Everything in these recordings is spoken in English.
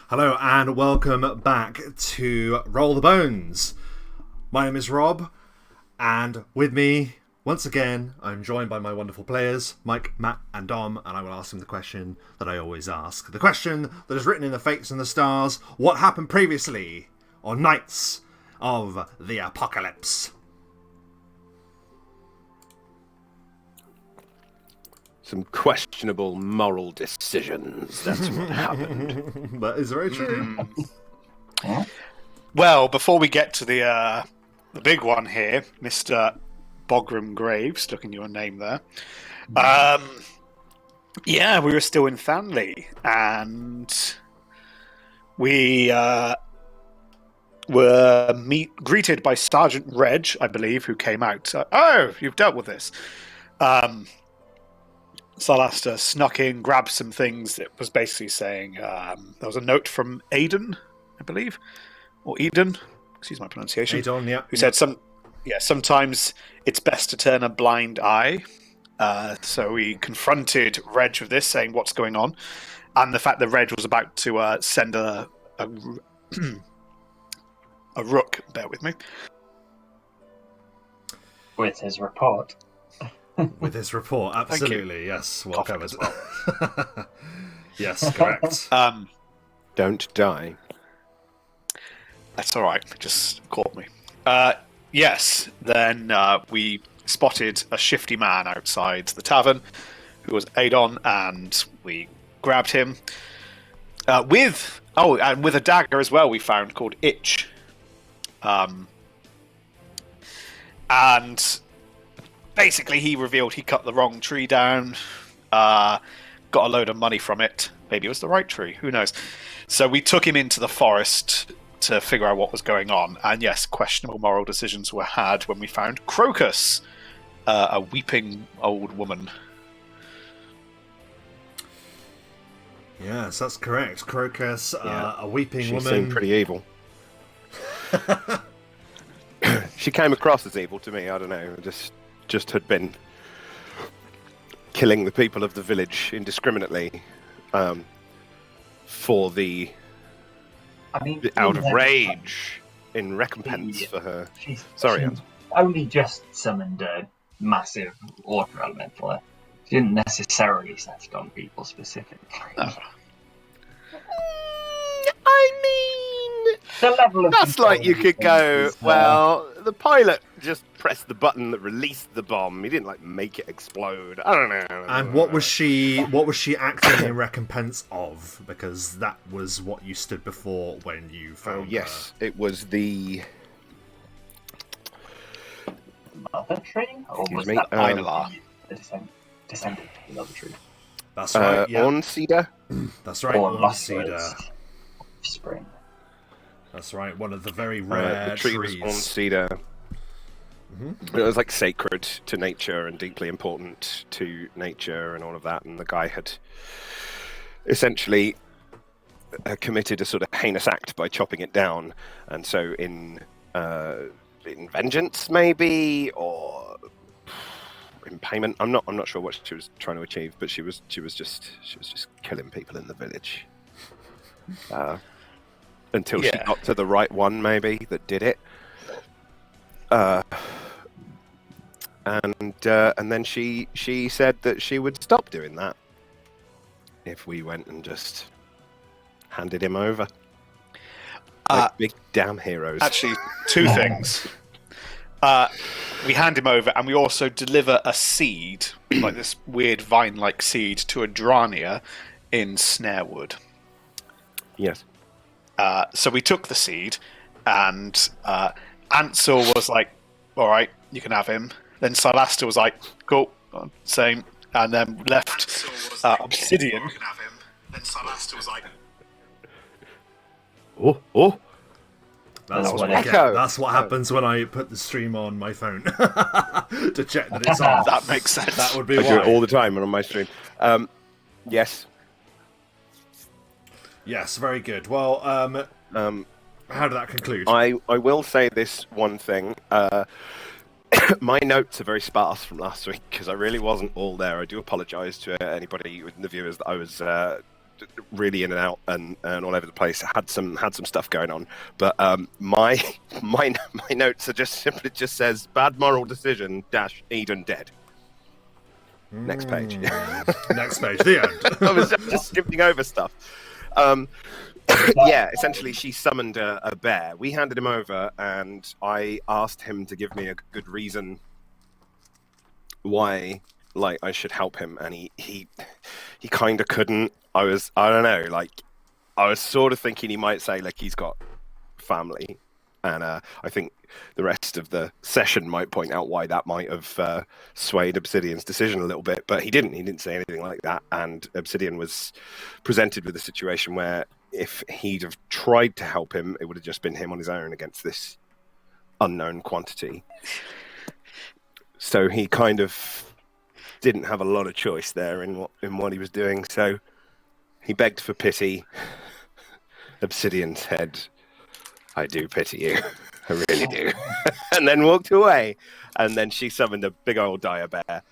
Hello and welcome back to Roll the Bones. My name is Rob, and with me, once again, I'm joined by my wonderful players, Mike, Matt, and Dom, and I will ask them the question that I always ask. The question that is written in the fates and the stars: what happened previously on Knights of the Apocalypse? Some questionable moral decisions. That's what happened. That is very true. Well, before we get to the big one here, Mr. Bogram Graves, looking at your name there. Yeah, we were still in Fanley, and we were greeted by Sergeant Reg, I believe, who came out. Oh, you've dealt with this. Sylaster snuck in, grabbed some things. It was basically saying there was a note from Aidan, I believe, or Eden. Excuse my pronunciation. Aidan, yeah. Who said sometimes it's best to turn a blind eye. So we confronted Reg with this, saying what's going on, and the fact that Reg was about to send a rook. Bear with me. With his report. With his report, absolutely, yes. Well covered. Well. Yes, correct. Don't die. That's all right. Just caught me. Yes. Then we spotted a shifty man outside the tavern, who was Adon, and we grabbed him with a dagger as well. We found called Itch, and basically he revealed he cut the wrong tree down, got a load of money from it. Maybe it was the right tree. Who knows? So we took him into the forest to figure out what was going on. And yes, questionable moral decisions were had when we found Crocus, a weeping old woman. Yes, that's correct. Crocus, a weeping She woman. seemed pretty evil. She came across as evil to me. I don't know. Just had been killing the people of the village indiscriminately for out of rage in recompense for her. Sorry, Ansel. Only just summoned a massive water elemental. She didn't necessarily set it on people specifically. Oh. I mean, The level of that's like you could go, is, well, the pilot just pressed the button that released the bomb. He didn't like make it explode. I don't know. And what was she acting in recompense of? Because that was what you stood before when you found yes, it was the Mother tree? Or Excuse was me, that Pilar? the descendant of the other tree? That's right, yeah. on cedar. That's right, Or on cedar. Spring. That's right, one of the very rare The tree trees. was on cedar. Mm-hmm. It was like sacred to nature and deeply important to nature and all of that. And the guy had essentially committed a sort of heinous act by chopping it down. And so in vengeance, maybe, or in payment, I'm not sure what she was trying to achieve, but she was just killing people in the village. Until she got to the right one, maybe, that did it. And then she said that she would stop doing that if we went and just handed him over. Like big damn heroes. Actually, two things. We hand him over, and we also deliver a seed, like this weird vine-like seed, to Adrania in Snarewood. Yes. So we took the seed, and Ansel was like, all right, you can have him. Then Sylaster was like, cool, same. And then left Obsidian. You can have him. Then Sylaster was like, Oh. That's what happens when I put the stream on my phone to check that it's on. that makes sense. That would be I why. do it all the time on my stream. Yes. Yes, very good. Well, how did that conclude? I will say this one thing. My notes are very sparse from last week because I really wasn't all there. I do apologise to anybody in the viewers that I was really in and out and all over the place. Had some stuff going on, but my notes are just says bad moral decision - Eden dead. Next page. Next page. The end. I was just skipping over stuff. Yeah, essentially she summoned a bear. We handed him over, and I asked him to give me a good reason why, like, I should help him, and he kind of couldn't. I don't know, like, I was sort of thinking he might say, like, he's got family, and I think the rest of the session might point out why that might have swayed Obsidian's decision a little bit, but he didn't say anything like that, and Obsidian was presented with a situation where if he'd have tried to help him, it would have just been him on his own against this unknown quantity. So he kind of didn't have a lot of choice there in what he was doing. So he begged for pity. Obsidian said, "I do pity you, I really do," and then walked away. And then she summoned a big old dire bear,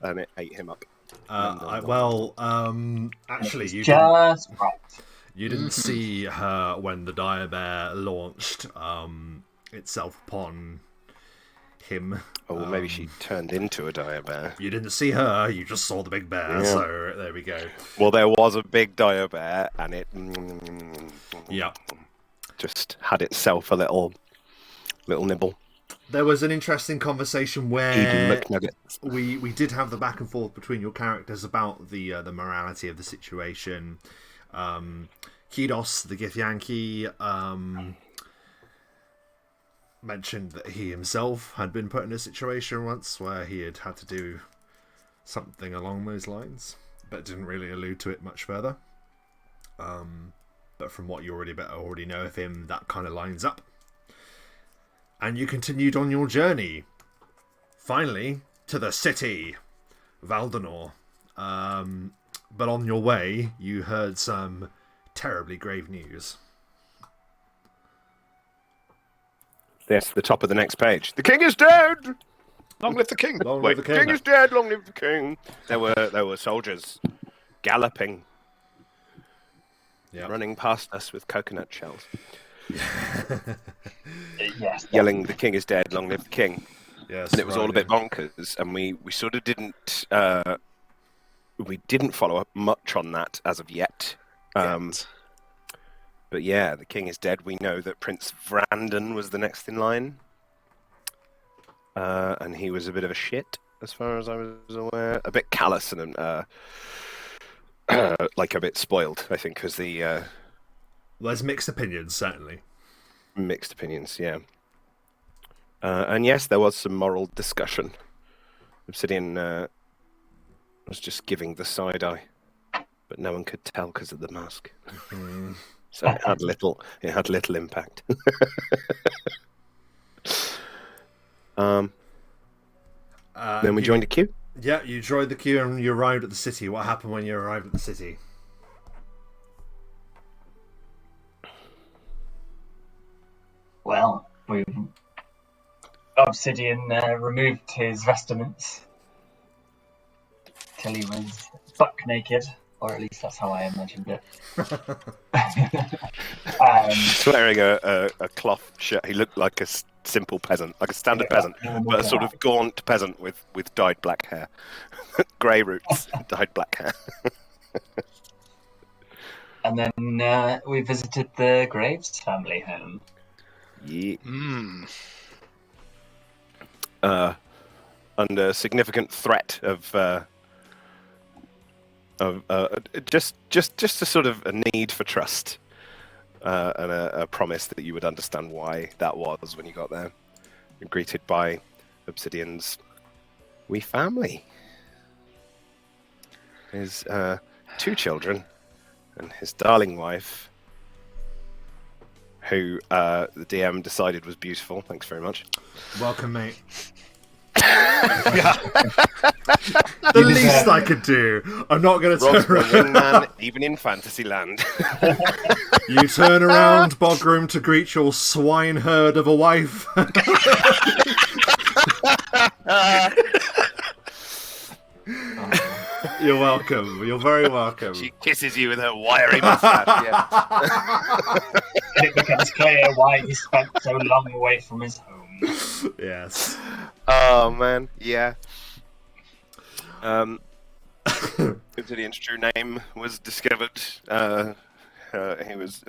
and it ate him up. Actually, you didn't see her when the dire bear launched itself upon him. Oh, maybe she turned into a dire bear. You didn't see her, you just saw the big bear, Yeah. so there we go. Well, there was a big dire bear, and it just had itself a little nibble. There was an interesting conversation Eden where McNuggets. we did have the back and forth between your characters about the morality of the situation. Kidos, the Githyanki, mentioned that he himself had been put in a situation once where he had to do something along those lines, but didn't really allude to it much further. But from what you already know of him, that kind of lines up. And you continued on your journey, finally, to the city, Valdinor. But on your way, you heard some terribly grave news. Yes, the top of the next page. The king is dead! Long live the king! Long live the king. The king is dead, long live the king! There were soldiers galloping, running past us with coconut shells. Yes. Yelling, "The king is dead, long live the king." Yes, And it was all a bit bonkers, and we sort of didn't follow up much on that as of yet. But yeah, the king is dead. We know that Prince Vrandon was the next in line, and he was a bit of a shit, as far as I was aware. A bit callous and like a bit spoiled, I think, was the... Well, there's mixed opinions, certainly. Mixed opinions, yeah. And yes, there was some moral discussion. Obsidian was just giving the side eye, but no one could tell because of the mask. So it had little impact. Then we joined a queue. Yeah, you joined the queue and you arrived at the city. What happened when you arrived at the city? Well, Obsidian removed his vestments till he was buck naked, or at least that's how I imagined it. Wearing a cloth shirt. He looked like a simple peasant, like a standard peasant, but a sort of gaunt peasant with dyed black hair. Grey roots, dyed black hair. And then we visited the Graves family home. Yeah. Under significant threat of just a sort of a need for trust, and a promise that you would understand why that was when you got there. You're greeted by Obsidian's wee family. His 2 children and his darling wife, who the DM decided was beautiful. Thanks very much. Welcome, mate. The least I could do. I'm not going to turn around. Man, even in Fantasyland. You turn around, Bogroom, to greet your swineherd of a wife. You're welcome. You're very welcome. She kisses you with her wiry mustache. Yeah. And it becomes clear why he spent so long away from his home. Yes. Oh man, yeah. Obsidian's true name was discovered. He was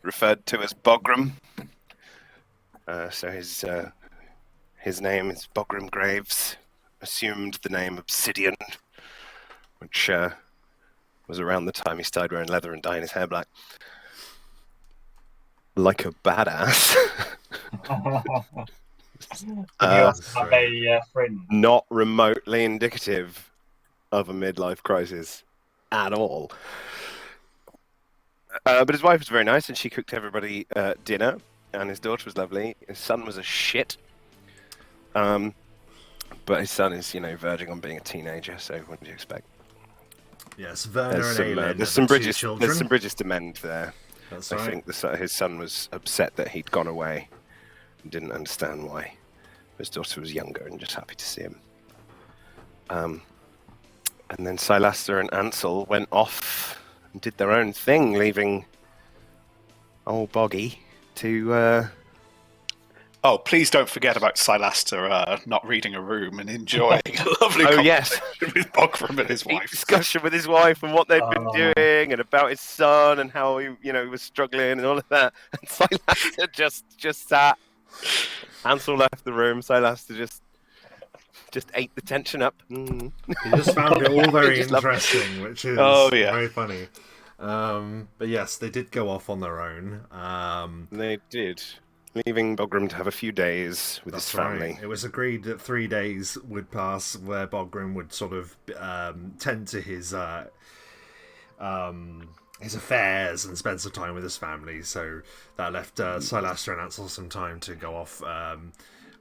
referred to as Bogram. So his name is Bogram Graves. Assumed the name Obsidian, which was around the time he started wearing leather and dyeing his hair black. Like a badass. You also have a friend. Not remotely indicative of a midlife crisis at all. But his wife was very nice, and she cooked everybody dinner, and his daughter was lovely. His son was a shit. But his son is, verging on being a teenager, so what do you expect? Yes, Werner and Aelin. There's some bridges to mend there. That's I right. think his son was upset that he'd gone away and didn't understand why. His daughter was younger and just happy to see him. And then Sylaster and Ansel went off and did their own thing, leaving old Boggy to... Oh, please don't forget about Sylaster not reading a room and enjoying a lovely conversation with Bogram and his wife. Discussion with his wife and what they'd been doing and about his son and how he was struggling and all of that. And Sylaster just sat. Ansel left the room. Sylaster just ate the tension up. He just found it all very interesting, which is very funny. But yes, they did go off on their own. They did. Leaving Bogram to have a few days with his family. Right. It was agreed that 3 days would pass where Bogram would sort of tend to his affairs and spend some time with his family. So that left Sylaster and Ansel some time to go off.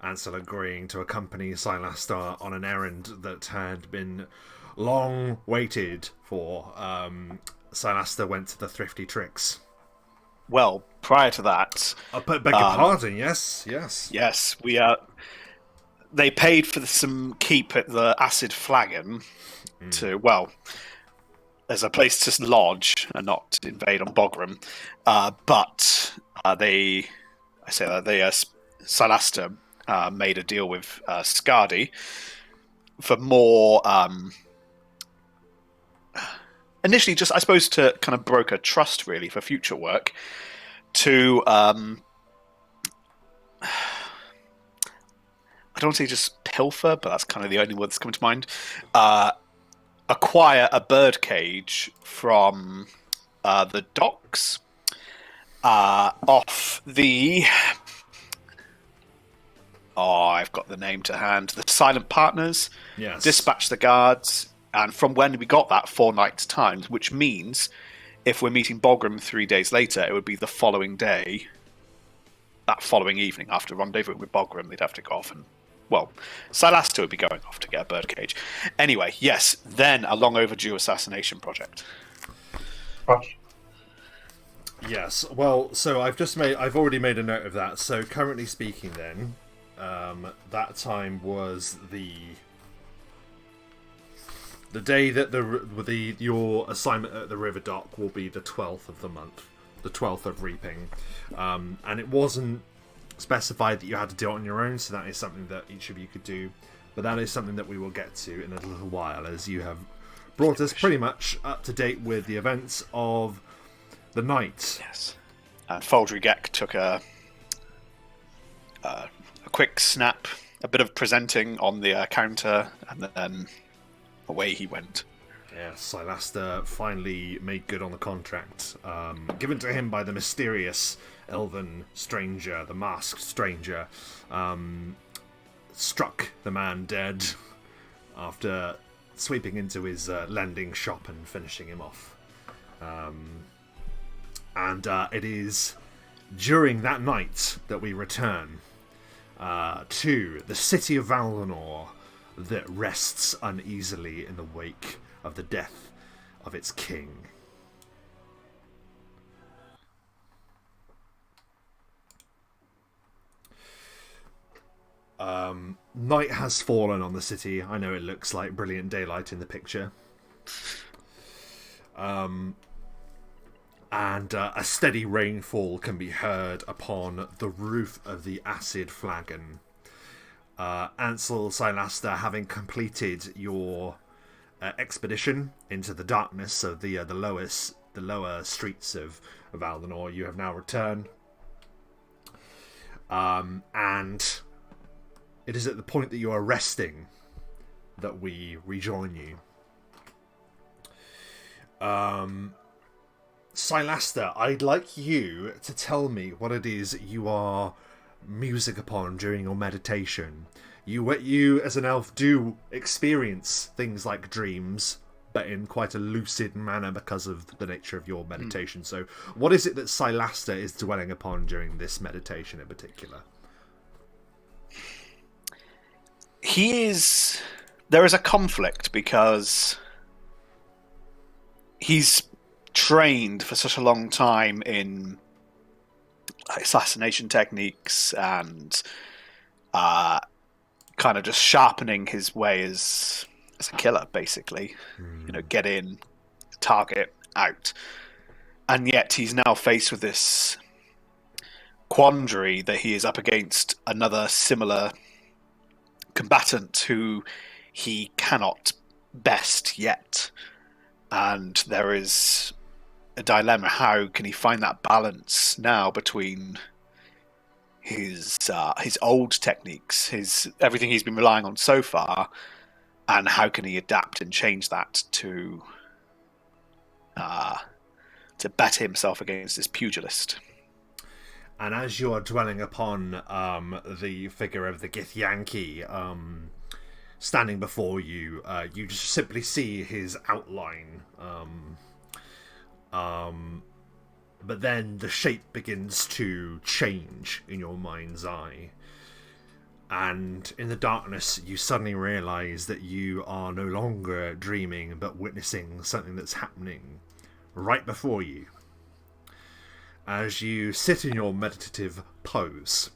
Ansel agreeing to accompany Sylaster on an errand that had been long waited for. Sylaster went to the Thrifty Tricks. Well, prior to that... I beg your pardon, yes. Yes, they paid for some keep at the Acid Flagon as a place to lodge and not invade on Bogram. Sylaster made a deal with Skadi for more... initially, just I suppose to kind of broker trust, really, for future work. To I don't want to say just pilfer, but that's kind of the only word that's coming to mind. Acquire a bird cage from the docks off the. Oh, I've got the name to hand. The Silent Partners. Yes. Dispatch the guards. And from when we got that, 4 nights' time, which means if we're meeting Bogram 3 days later, it would be the following day, that following evening after rendezvous with Bogram, they'd have to go off and, Sylaster would be going off to get a birdcage. Anyway, yes, then a long overdue assassination project. Yes, well, so I've already made a note of that. So currently speaking then, that time was the day that your assignment at the river dock will be the 12th of the month, the 12th of reaping, and it wasn't specified that you had to do it on your own, so that is something that each of you could do, but that is something that we will get to in a little while, as you have brought us pretty much up to date with the events of the night. Yes, and Faldrigek took a quick snap, a bit of presenting on the counter, and then away he went. Yes, Sylaster finally made good on the contract given to him by the mysterious elven stranger, the masked stranger. Struck the man dead after sweeping into his lending shop and finishing him off. And it is during that night that we return to the city of Valdinor, that rests uneasily in the wake of the death of its king. Night has fallen on the city. I know it looks like brilliant daylight in the picture. And a steady rainfall can be heard upon the roof of the acid flagon. Ansel, Sylaster, having completed your expedition into the darkness of the lower streets of Valdinor, you have now returned. And it is at the point that you are resting that we rejoin you. Sylaster, I'd like you to tell me what it is you are musing upon during your meditation. You as an elf do experience things like dreams, but in quite a lucid manner because of the nature of your meditation. So what is it that Sylaster is dwelling upon during this meditation in particular? There is a conflict because he's trained for such a long time in assassination techniques and kind of just sharpening his way as a killer, basically. Get in, target, out. And yet he's now faced with this quandary that he is up against another similar combatant who he cannot best yet. And there is a dilemma. How can he find that balance now between his old techniques, everything he's been relying on so far, and how can he adapt and change that to bet himself against this pugilist? And as you are dwelling upon the figure of the Githyanki standing before you, you just simply see his outline. But then the shape begins to change in your mind's eye. And in the darkness, you suddenly realise that you are no longer dreaming, but witnessing something that's happening right before you. As you sit in your meditative pose,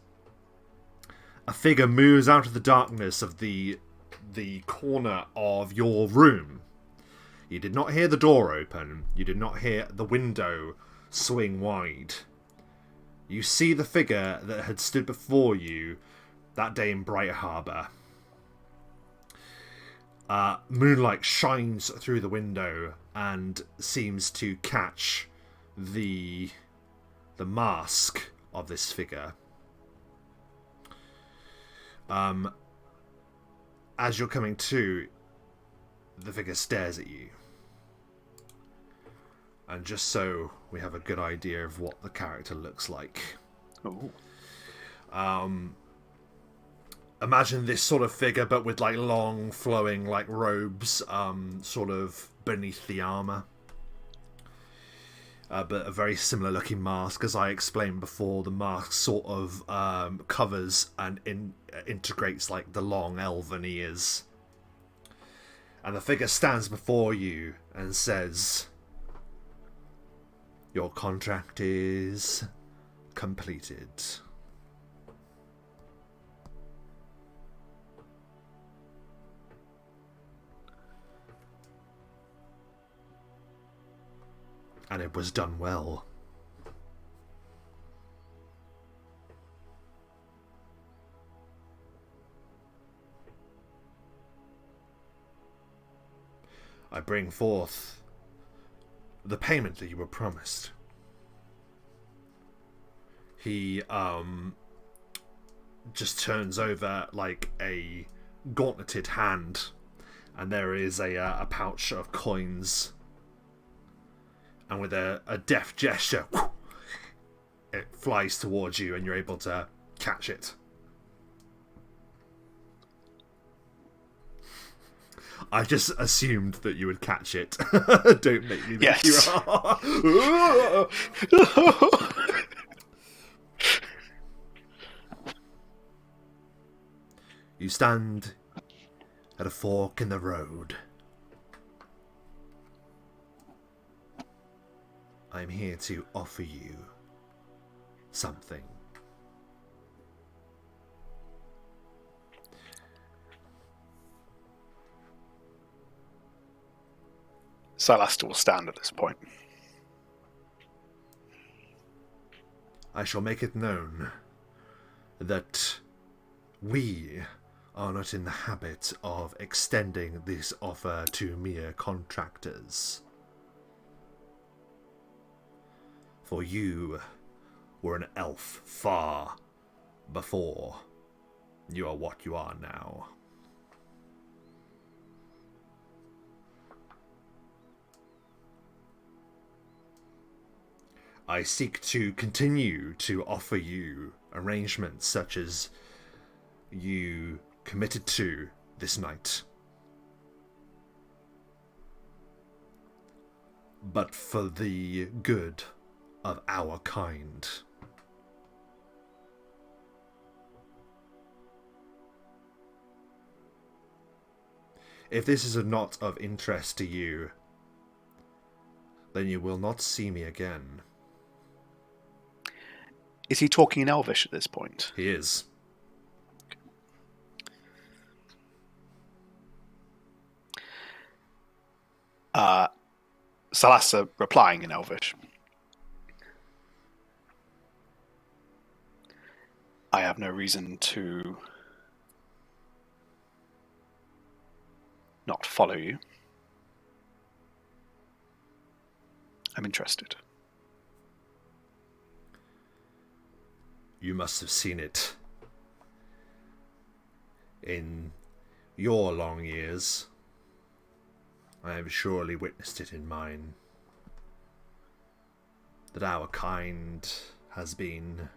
a figure moves out of the darkness of the corner of your room. You did not hear the door open. You did not hear the window swing wide. You see the figure that had stood before you that day in Bright Harbour. Moonlight shines through the window and seems to catch the mask of this figure. As you're coming to, the figure stares at you. And just so we have a good idea of what the character looks like. Ooh. Imagine this sort of figure, but with like long, flowing like robes, sort of beneath the armor. But a very similar looking mask. As I explained before, the mask sort of covers and integrates like the long elven ears. And the figure stands before you and says, "Your contract is completed." And it was done well. I bring forth the payment that you were promised. He just turns over like a gauntleted hand, and there is a pouch of coins. And with a deft gesture, it flies towards you and you're able to catch it. I just assumed that you would catch it. Don't make me think you are. You stand at a fork in the road. I'm here to offer you something. Sylaster will stand at this point. I shall make it known that we are not in the habit of extending this offer to mere contractors. For you were an elf far before you are what you are now. I seek to continue to offer you arrangements such as you committed to this night. But for the good of our kind. If this is not of interest to you, then you will not see me again. Is he talking in Elvish at this point? He is. Sylaster replying in Elvish. I have no reason to not follow you. I'm interested. You must have seen it in your long years. I have surely witnessed it in mine. That our kind has been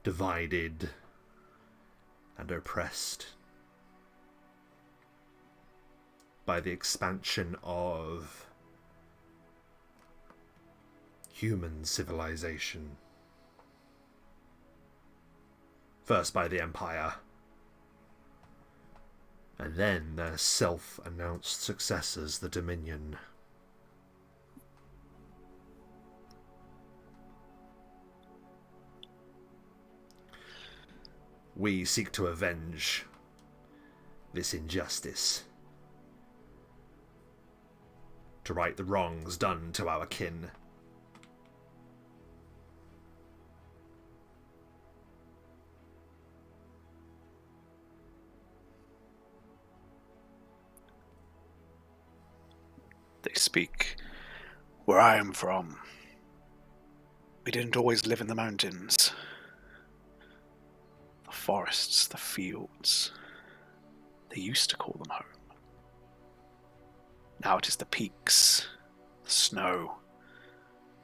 divided and oppressed by the expansion of human civilization. First by the Empire, and then their self-announced successors, the Dominion. We seek to avenge this injustice, to right the wrongs done to our kin. They speak where I am from. We didn't always live in the mountains. The forests, the fields. They used to call them home. Now it is the peaks, the snow,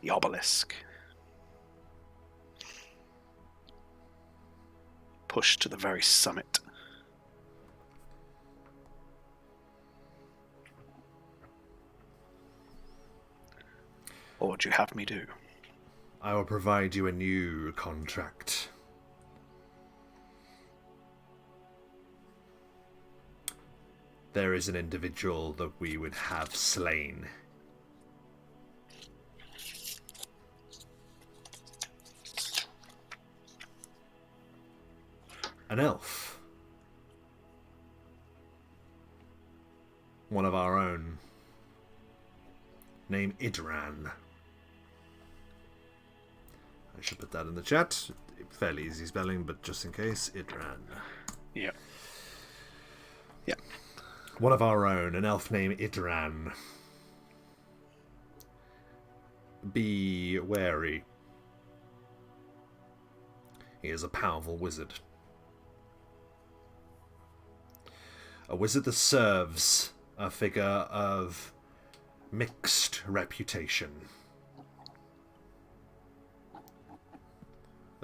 the obelisk. Pushed to the very summit. What would you have me do? I will provide you a new contract. There is an individual that we would have slain. An elf. One of our own. Named Idran. I should put that in the chat. Fairly easy spelling, but just in case, Idran. Yeah. Yeah. One of our own, an elf named Idran. Be wary. He is a powerful wizard. A wizard that serves a figure of mixed reputation.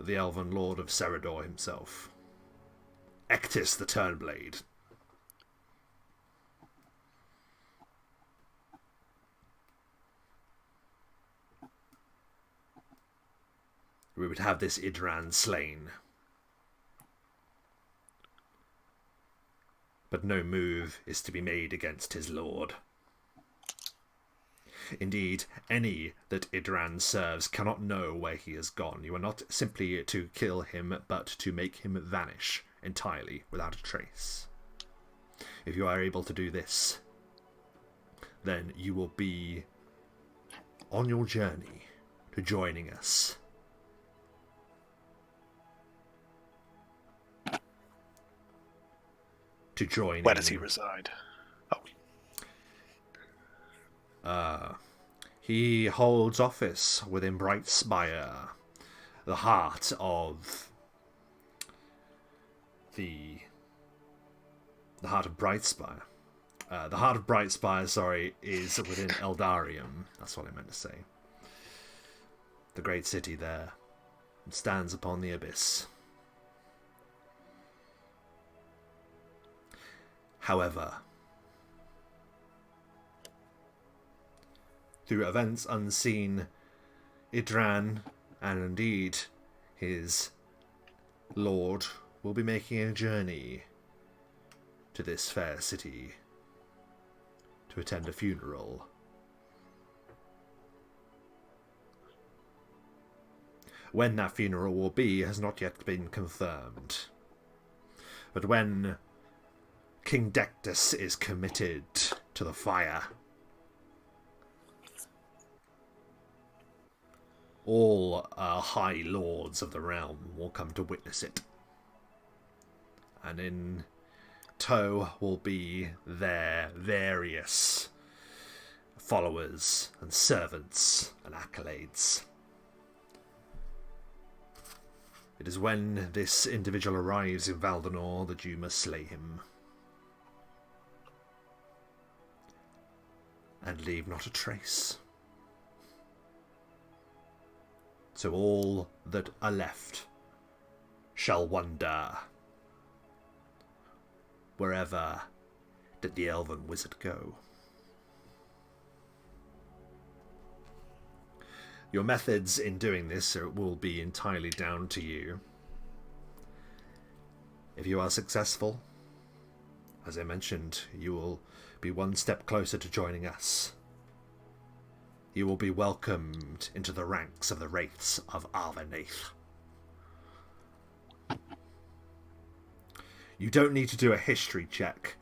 The elven lord of Serador himself. Ectis the Turnblade. We would have this Idran slain. But no move is to be made against his lord. Indeed, any that Idran serves cannot know where he has gone. You are not simply to kill him, but to make him vanish entirely without a trace. If you are able to do this, then you will be on your journey to joining us. To join. Where does he reside? He holds office within Brightspire, the heart of the heart of Brightspire. The heart of Brightspire, sorry, is within Eldarium. That's what I meant to say. The great city there stands upon the abyss. However, through events unseen, Idran, and indeed his lord, will be making a journey to this fair city to attend a funeral. When that funeral will be has not yet been confirmed. But when King Dectus is committed to the fire, all high lords of the realm will come to witness it. And in tow will be their various followers and servants and accolades. It is when this individual arrives in Valdinor that you must slay him. And leave not a trace. So all that are left shall wander wherever did the elven wizard go. Your methods in doing this will be entirely down to you. If you are successful, as I mentioned, you will be one step closer to joining us. You will be welcomed into the ranks of the Wraiths of Arvenath. You don't need to do a history check.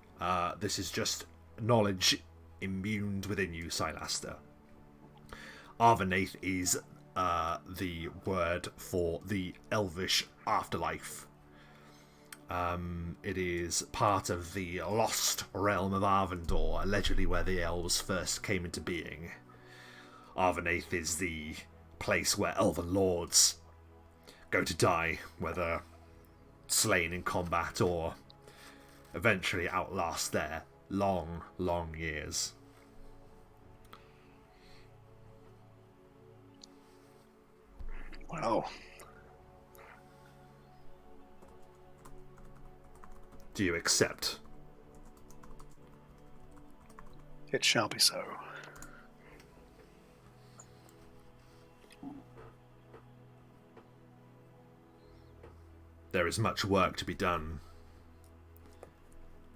This is just knowledge imbued within you, Sylaster. Arvenath is the word for the elvish afterlife. It is part of the lost realm of Arvendor, allegedly where the elves first came into being. Arvenath is the place where elven lords go to die, whether slain in combat or eventually outlast their long, long years. Wow. Do you accept? It shall be so. There is much work to be done,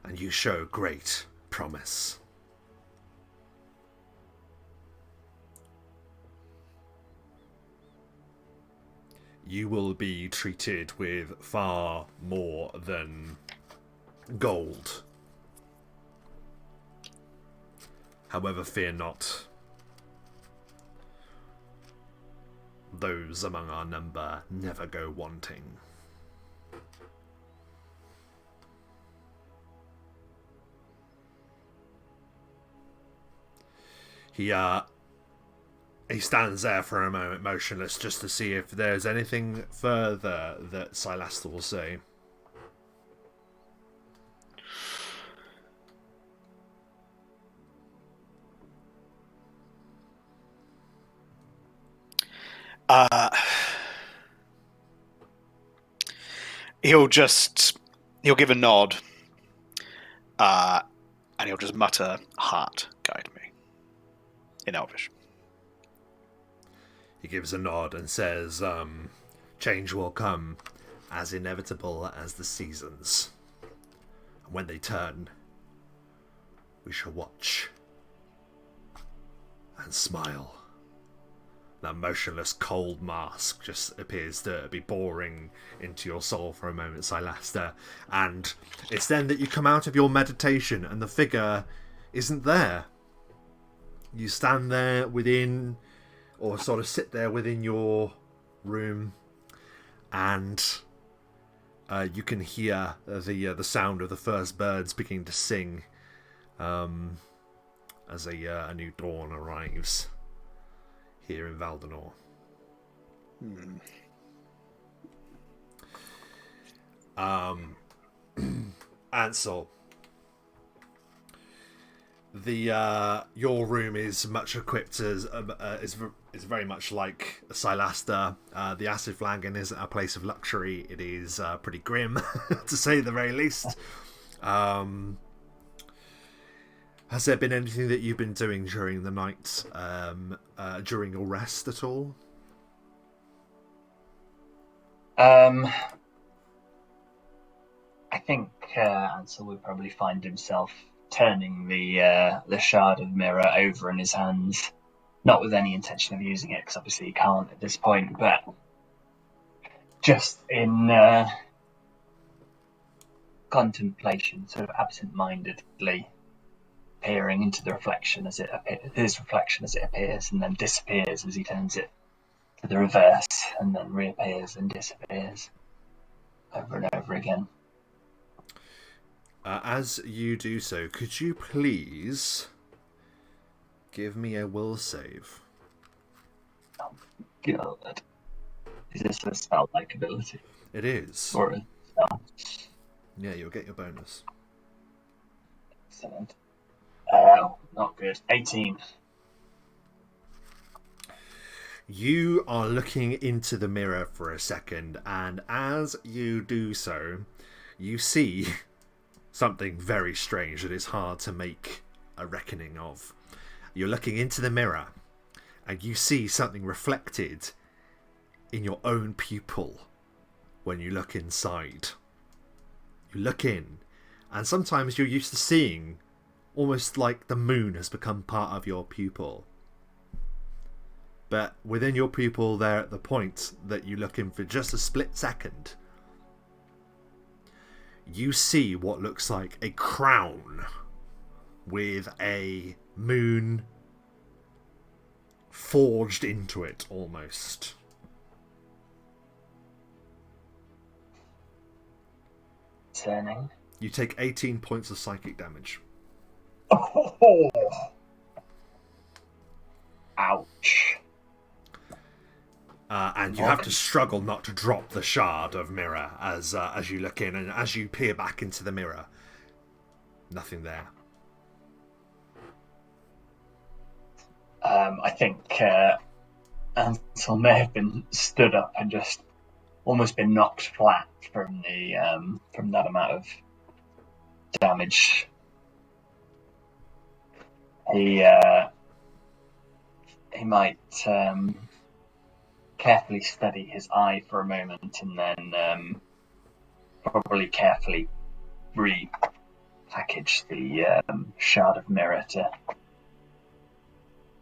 and you show great promise. You will be treated with far more than gold. However, fear not. Those among our number never go wanting. He stands there for a moment motionless just to see if there's anything further that Sylaster will say. He'll give a nod, and he'll just mutter, "Heart, guide me," in Elvish. He gives a nod and says, change will come, as inevitable as the seasons. And when they turn, we shall watch and smile. That motionless, cold mask just appears to be boring into your soul for a moment, Sylaster. And it's then that you come out of your meditation and the figure isn't there. You stand there within, or sort of sit there within your room, and you can hear the sound of the first birds beginning to sing as a new dawn arrives here in Valdinor. Ansel, your room is much equipped as is very much like a Sylaster. The acid flagon isn't a place of luxury; it is pretty grim, to say the very least. Has there been anything that you've been doing during the night, during your rest at all? I think Ansel would probably find himself turning the shard of mirror over in his hands, not with any intention of using it, because obviously he can't at this point, but just in contemplation, sort of absent-mindedly peering into the reflection as his reflection as it appears, and then disappears as he turns it to the reverse, and then reappears and disappears over and over again. As you do so, could you please give me a will save? Oh, God. Is this a spell-like ability? It is. Or a spell? Yeah, you'll get your bonus. Excellent. Not good. 18. You are looking into the mirror for a second, and as you do so, you see something very strange that is hard to make a reckoning of. You're looking into the mirror, and you see something reflected in your own pupil when you look inside. You look in, and sometimes you're used to seeing almost like the moon has become part of your pupil. But within your pupil there, at the point that you look in for just a split second, you see what looks like a crown with a moon forged into it, almost. Turning. You take 18 points of psychic damage. Oh! Ouch. And you have to struggle not to drop the shard of mirror as you look in, and as you peer back into the mirror, nothing there. I think Ansel may have been stood up and just almost been knocked flat from that amount of damage. He might carefully steady his eye for a moment, and then probably carefully repackage the shard of mirror, to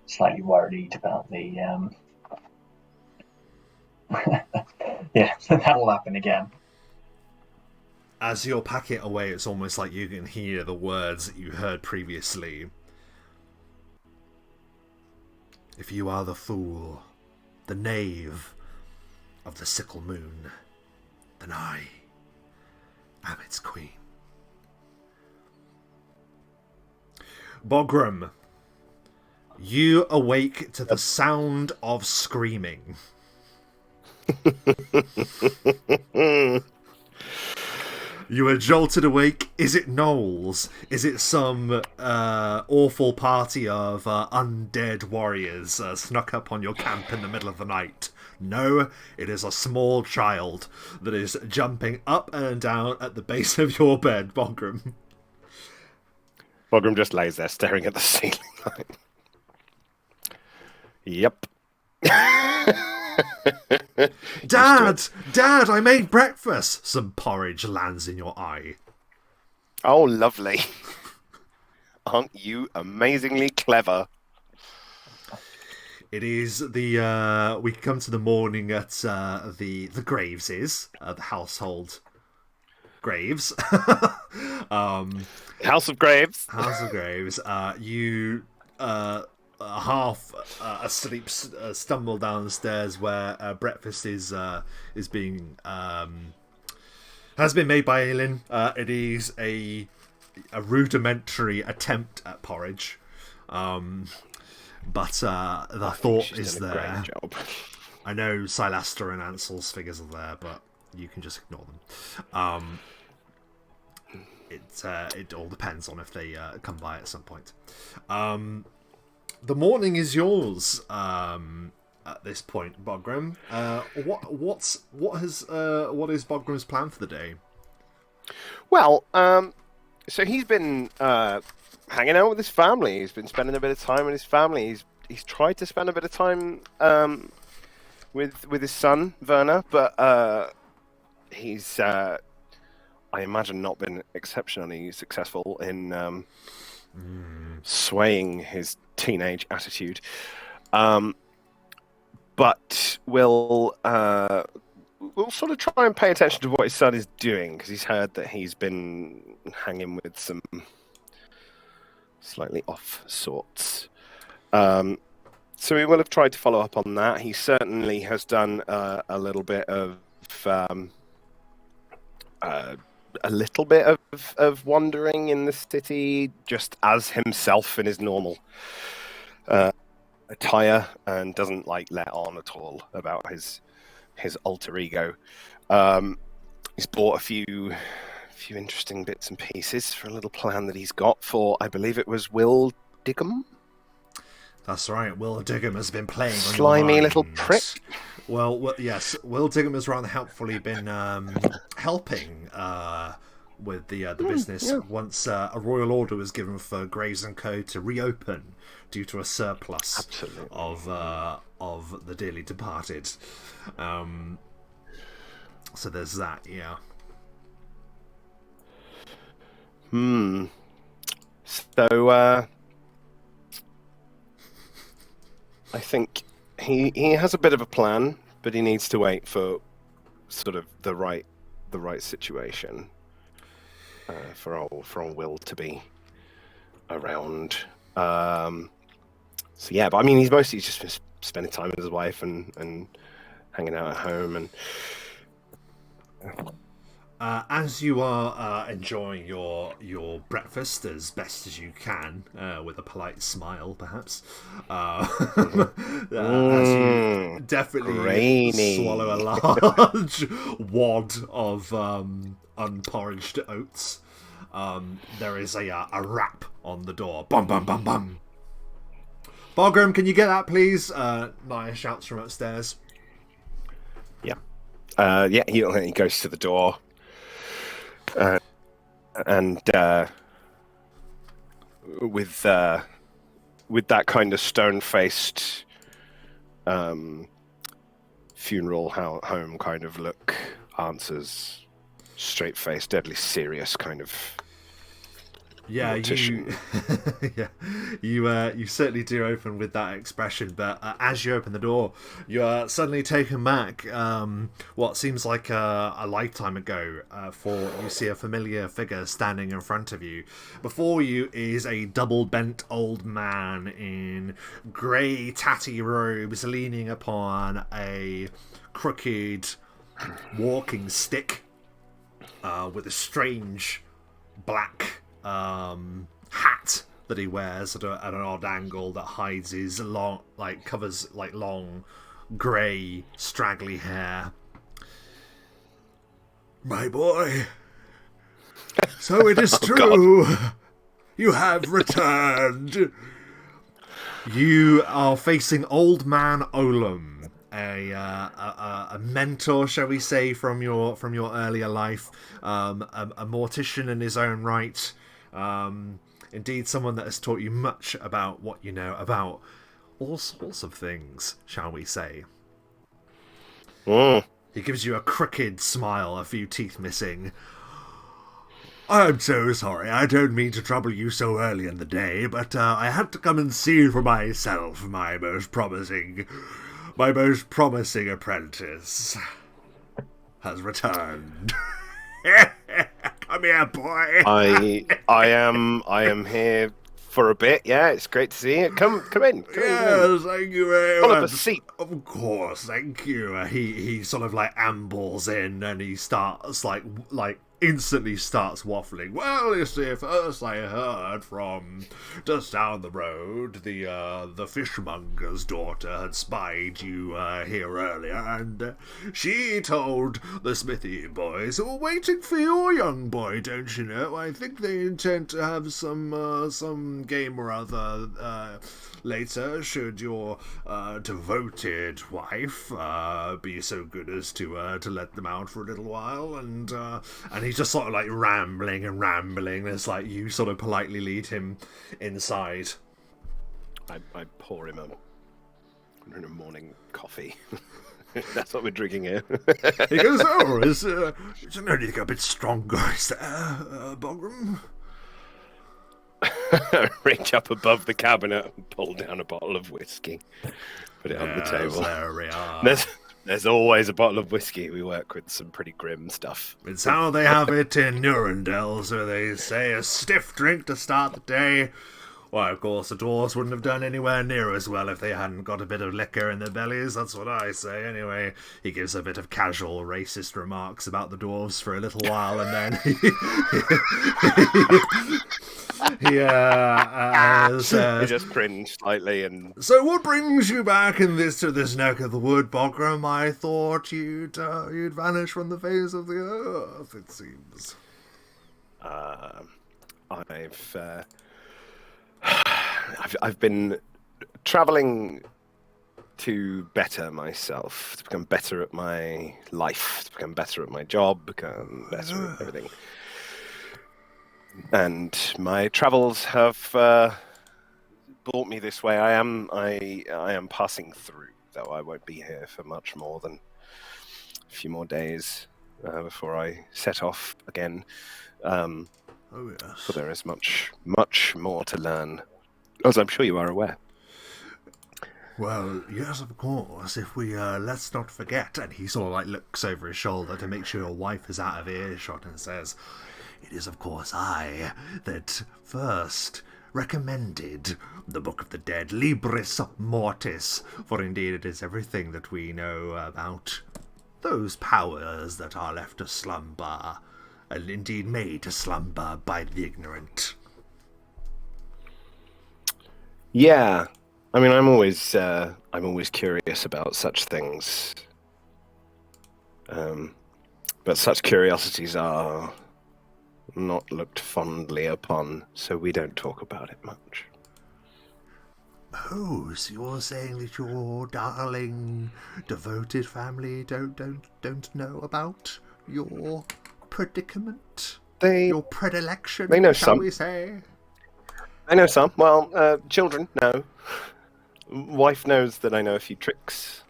slightly worried about the yeah, that'll happen again. As you'll pack it away, it's almost like you can hear the words that you heard previously. If you are the fool, the knave of the sickle moon, then I am its queen. Bogram, you awake to the sound of screaming. You are jolted awake. Is it gnolls? Is it some awful party of undead warriors snuck up on your camp in the middle of the night? No, it is a small child that is jumping up and down at the base of your bed, Bogram. Bogram just lays there staring at the ceiling. Yep. Dad! Dad, I made breakfast! Some porridge lands in your eye. Oh, lovely. Aren't you amazingly clever? It is the, we come to the morning at the Graveses, the household Graves. House of Graves. House of Graves. You half asleep stumble down the stairs where breakfast is being has been made by Aelin. It is a rudimentary attempt at porridge, but the thought is done a there. great job. I know Sylaster and Ansel's figures are there, but you can just ignore them. It all depends on if they come by at some point. The morning is yours at this point, Bogram. What is Bogram's plan for the day? Well, so he's been hanging out with his family. He's been spending a bit of time with his family. He's tried to spend a bit of time with his son Werner, but he's I imagine not been exceptionally successful in swaying his teenage attitude. But we'll sort of try and pay attention to what his son is doing, because he's heard that he's been hanging with some slightly off sorts. So we will have tried to follow up on that. He certainly has done a little bit of wandering in the city, just as himself in his normal attire, and doesn't let on at all about his alter ego. He's bought a few interesting bits and pieces for a little plan that he's got for, I believe it was Will Diggum. That's right. Will Diggum has been playing on slimy your little minds. prick. Well, yes, Will Diggum has rather helpfully been helping with the business once a royal order was given for Graves & Co. to reopen due to a surplus of the dearly departed. So there's that, yeah. So I think he has a bit of a plan, but he needs to wait for sort of the right situation for old Will to be around. So yeah, but I mean, he's mostly just been spending time with his wife and hanging out at home. And as you are enjoying your breakfast as best as you can, with a polite smile, perhaps, as you definitely grainy. swallow a large wad of unporridged oats, there is a rap on the door. Bum bum bum bum. Bogram, can you get that, please? Naya shouts from upstairs. Yeah, he goes to the door. And with that kind of stone-faced funeral home kind of look, answers straight-faced, deadly serious kind of. Yeah, you certainly do open with that expression, but as you open the door, you're suddenly taken back what seems like a lifetime ago, for you see a familiar figure standing in front of you. Before you is a double-bent old man in grey tatty robes, leaning upon a crooked walking stick, with a strange black hat that he wears at an odd angle that hides his long, covers long, grey, straggly hair. My boy, so it is true. God. You have returned. You are facing Old Man Olam, a mentor, shall we say, from your earlier life, a mortician in his own right. Indeed, someone that has taught you much about what you know about all sorts of things, shall we say. He gives you a crooked smile, a few teeth missing. I'm so sorry, I don't mean to trouble you so early in the day, but I had to come and see for myself my most promising apprentice has returned. Come here, boy. I am here for a bit. Yeah, it's great to see you. Come in. Come in. Yes, thank you very Pull much. up a seat. Of course, thank you. He sort of like ambles in and he starts like instantly starts waffling. Well, you see, first I heard from just down the road the fishmonger's daughter had spied you here earlier, and she told the smithy boys who were waiting for your young boy. Don't you know? I think they intend to have some game or other later, should your devoted wife be so good as to let them out for a little while. And he's just sort of like rambling. It's like you sort of politely lead him inside. I pour him a morning coffee. That's what we're drinking here. He goes, oh, is there anything a bit stronger, is there, Bogram? Reach up above the cabinet and pull down a bottle of whiskey. Put it on the table. There we are. There's always a bottle of whiskey. We work with some pretty grim stuff. It's how they have it in Nurendel, so they say a stiff drink to start the day. Why, of course, the dwarves wouldn't have done anywhere near as well if they hadn't got a bit of liquor in their bellies. That's what I say. Anyway, he gives a bit of casual racist remarks about the dwarves for a little while, and then he just cringed slightly. And so, what brings you back to this neck of the wood, Bogram? I thought you'd vanish from the face of the earth. It seems. I've been traveling to better myself, to become better at my life, to become better at my job, become better at everything. And my travels have brought me this way. I am passing through, though I won't be here for much more than a few more days before I set off again. Oh yes. So there is much more to learn, as I'm sure you are aware. Well, yes, of course. If we let's not forget, and he sort of like looks over his shoulder to make sure your wife is out of earshot and says, "It is of course I that first recommended the Book of the Dead, Libris Mortis, for indeed it is everything that we know about those powers that are left to slumber, and indeed made to slumber by the ignorant." Yeah, I mean, I'm always curious about such things, but such curiosities are not looked fondly upon, so we don't talk about it much. Oh, so you're saying that your darling, devoted family don't know about your predicament? Your predilection, they know shall some. we say? I know some. Well, children, no. Wife knows that I know a few tricks.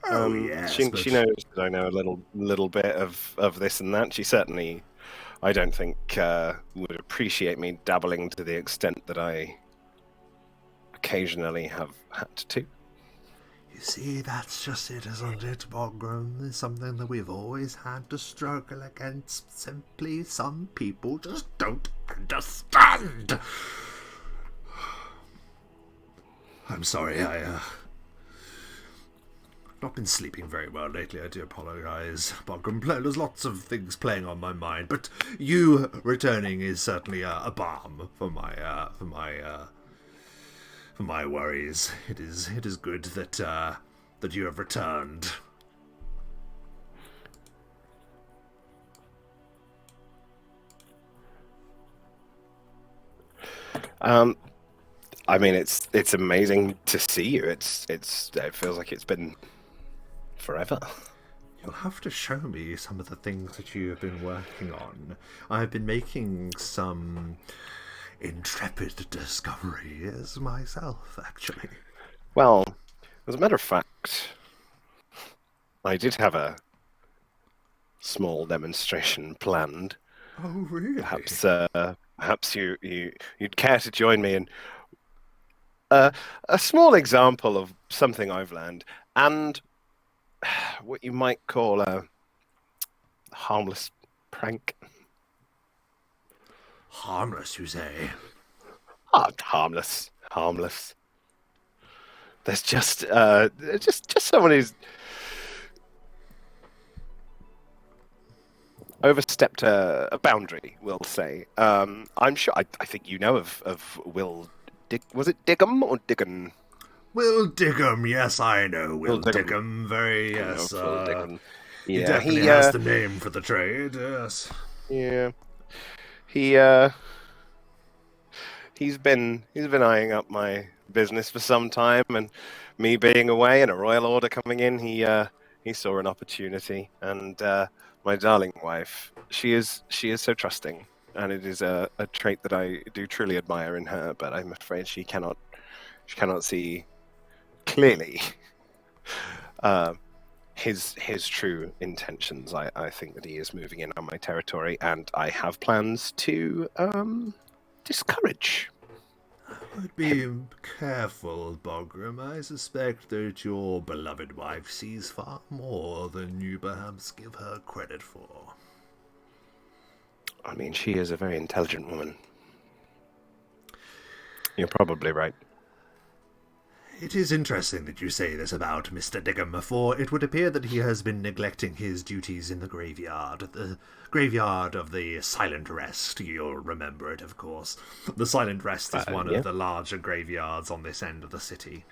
Oh, yes. She knows that I know a little bit of this and that. She certainly, I don't think, would appreciate me dabbling to the extent that I occasionally have had to. You see, that's just it, isn't it, Bogram? It's something that we've always had to struggle against. Simply, some people just don't understand. I'm sorry, I've not been sleeping very well lately. I do apologise, Bogram. There's lots of things playing on my mind, but you returning is certainly a balm for my worries. It is good that you have returned. I mean, it's amazing to see you. It feels like it's been forever. You'll have to show me some of the things that you have been working on. I've been making some intrepid discoveries myself, actually. Well, as a matter of fact, I did have a small demonstration planned. Oh, really? Perhaps you'd care to join me in a small example of something I've learned, and what you might call a harmless prank. Harmless, you say? Ah, harmless, harmless. There's just someone who's overstepped a boundary, we'll say. I'm sure. I think you know of Will. Was it Diggum or Diggon? Will Diggum, yes, I know Will Will Diggum. Diggum. Very, You know, yes. Will Diggum. He Yeah, definitely has the name for the trade, yes. yeah, he he's been eyeing up my business for some time, and me being away and a royal order coming in, he saw an opportunity. And my darling wife, she is so trusting, and it is a trait that I do truly admire in her. But I'm afraid she cannot see clearly uh, his true intentions. I think that he is moving in on my territory, and I have plans to discourage. Would be careful, Bogram. I suspect that your beloved wife sees far more than you perhaps give her credit for. I mean, she is a very intelligent woman. You're probably right. It is interesting that you say this about Mr. Diggum, for it would appear that he has been neglecting his duties in the graveyard of the Silent Rest. You'll remember it, of course. The Silent Rest is one Yeah. of the larger graveyards on this end of the city,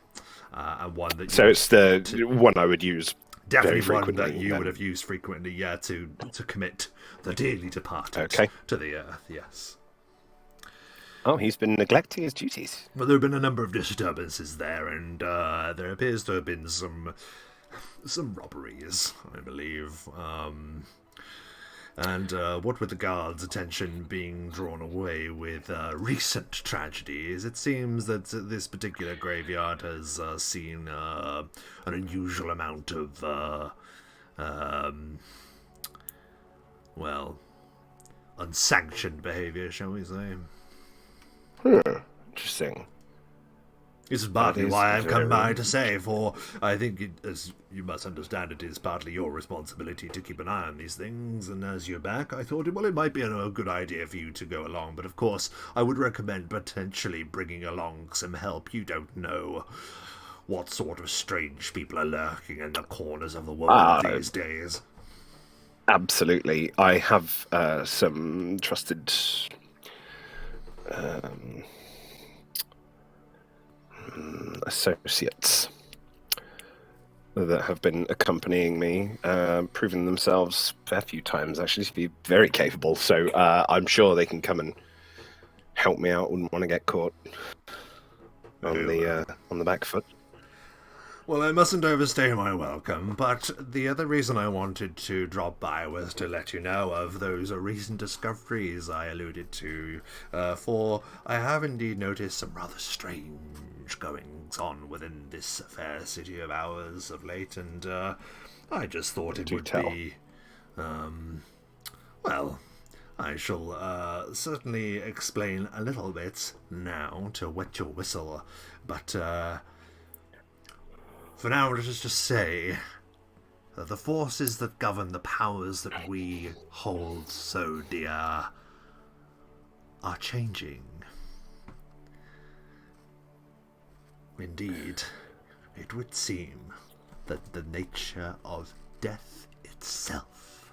and one that So it's the one I would use definitely very one frequently. that you then. would have used frequently, yeah, to commit the dearly departed Okay. to the earth. Yes. Oh, he's been neglecting his duties. Well, there have been a number of disturbances there, and there appears to have been some robberies, I believe. And what with the guards' attention being drawn away with recent tragedies, it seems that this particular graveyard has seen an unusual amount of, well, unsanctioned behaviour, shall we say. Interesting. This is partly That is why I've come by very to say, for I think, as you must understand, it is partly your responsibility to keep an eye on these things, and as you're back, I thought, well, it might be a good idea for you to go along, but of course, I would recommend potentially bringing along some help. You don't know what sort of strange people are lurking in the corners of the world these days. Absolutely. I have some trusted associates that have been accompanying me, proven themselves a fair few times actually to be very capable. So I'm sure they can come and help me out. Wouldn't want to get caught on the back foot. Well, I mustn't overstay my welcome, but the other reason I wanted to drop by was to let you know of those recent discoveries I alluded to, for I have indeed noticed some rather strange goings-on within this fair city of ours of late, and I just thought it would be, well, I shall certainly explain a little bit now to wet your whistle, but for now, let us just say that the forces that govern the powers that we hold so dear are changing. Indeed, it would seem that the nature of death itself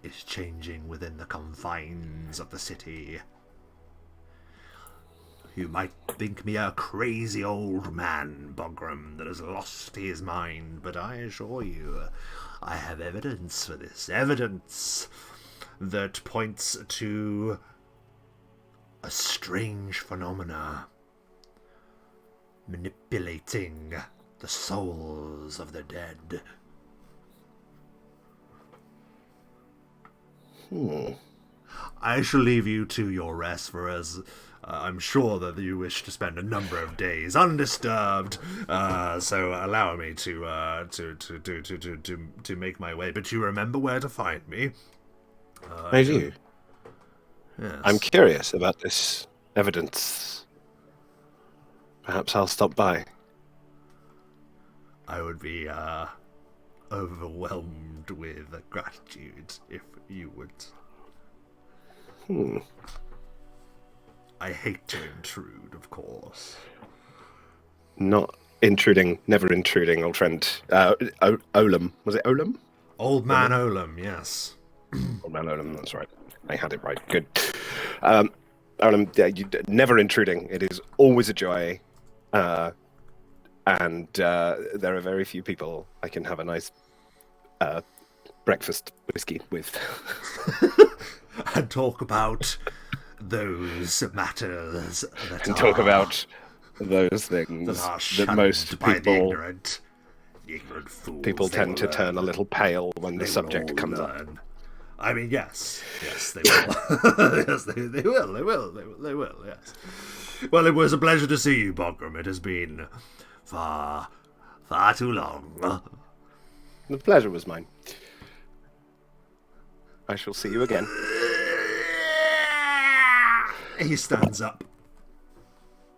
is changing within the confines of the city. You might think me a crazy old man, Bogram, that has lost his mind, but I assure you, I have evidence for this. Evidence that points to a strange phenomena manipulating the souls of the dead. I shall leave you to your rest, for as I'm sure that you wish to spend a number of days undisturbed. So allow me to make my way. But you remember where to find me. I do. Yes. I'm curious about this evidence. Perhaps I'll stop by. I would be overwhelmed with gratitude if you would. I hate to intrude, of course. Not intruding, never intruding, old friend. Olam. Was it Olam? Old man Olam, yes. Old man Olam, that's right. I had it right. Good. Olam, never intruding. It is always a joy. And there are very few people I can have a nice breakfast whiskey with. And talk about those matters that And talk about those things that most by the people ignorant fools. people They tend will to turn a learn. little pale when the They will subject all comes up. learn. I mean, yes, they will. Yes, they will, yes. Well, it was a pleasure to see you, Bogram. It has been far too long. The pleasure was mine. I shall see you again. He stands up.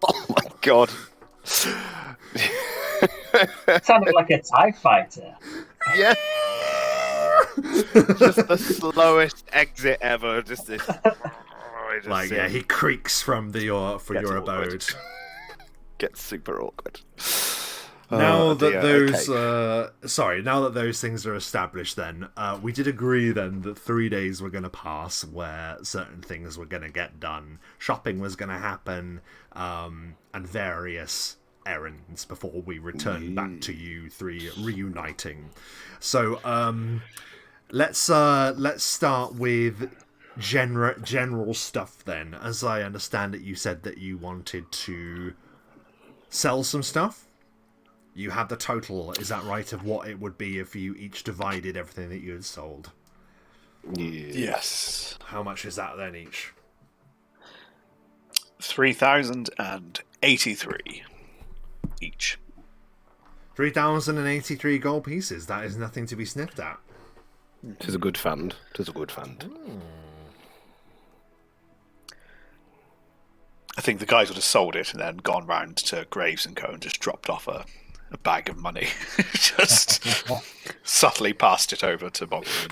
Oh my god. Sounded like a TIE fighter. Yeah. Just the slowest exit ever. Just this. Like, yeah, he creaks from your Gets awkward. abode. Gets super awkward. Now that dear, those, okay. now that those things are established, then we did agree then that 3 days were going to pass where certain things were going to get done, shopping was going to happen, and various errands before we return back to you three reuniting. So let's start with general stuff then. As I understand it, you said that you wanted to sell some stuff. You have the total, is that right, of what it would be if you each divided everything that you had sold? Yes. How much is that then each? 3,083 each. 3,083 gold pieces. That is nothing to be sniffed at. 'Tis a good fund. 'Tis a good fund. I think the guys would have sold it and then gone round to Graves and Co. and just dropped off a bag of money. Just subtly passed it over to Bogram.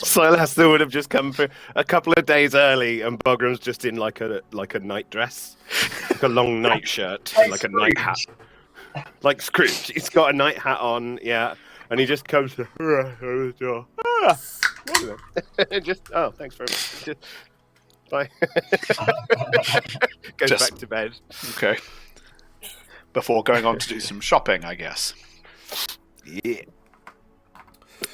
Sylaster would have just come for a couple of days early, and Bogram's just in like a night dress, like a long night shirt, Like like a night hat, like Scrooge. He's got a night hat on, yeah, and he just comes to the door. Just thanks very much. Just, bye. Goes back to bed. Okay. Before going on to do some shopping, I guess. Yeah.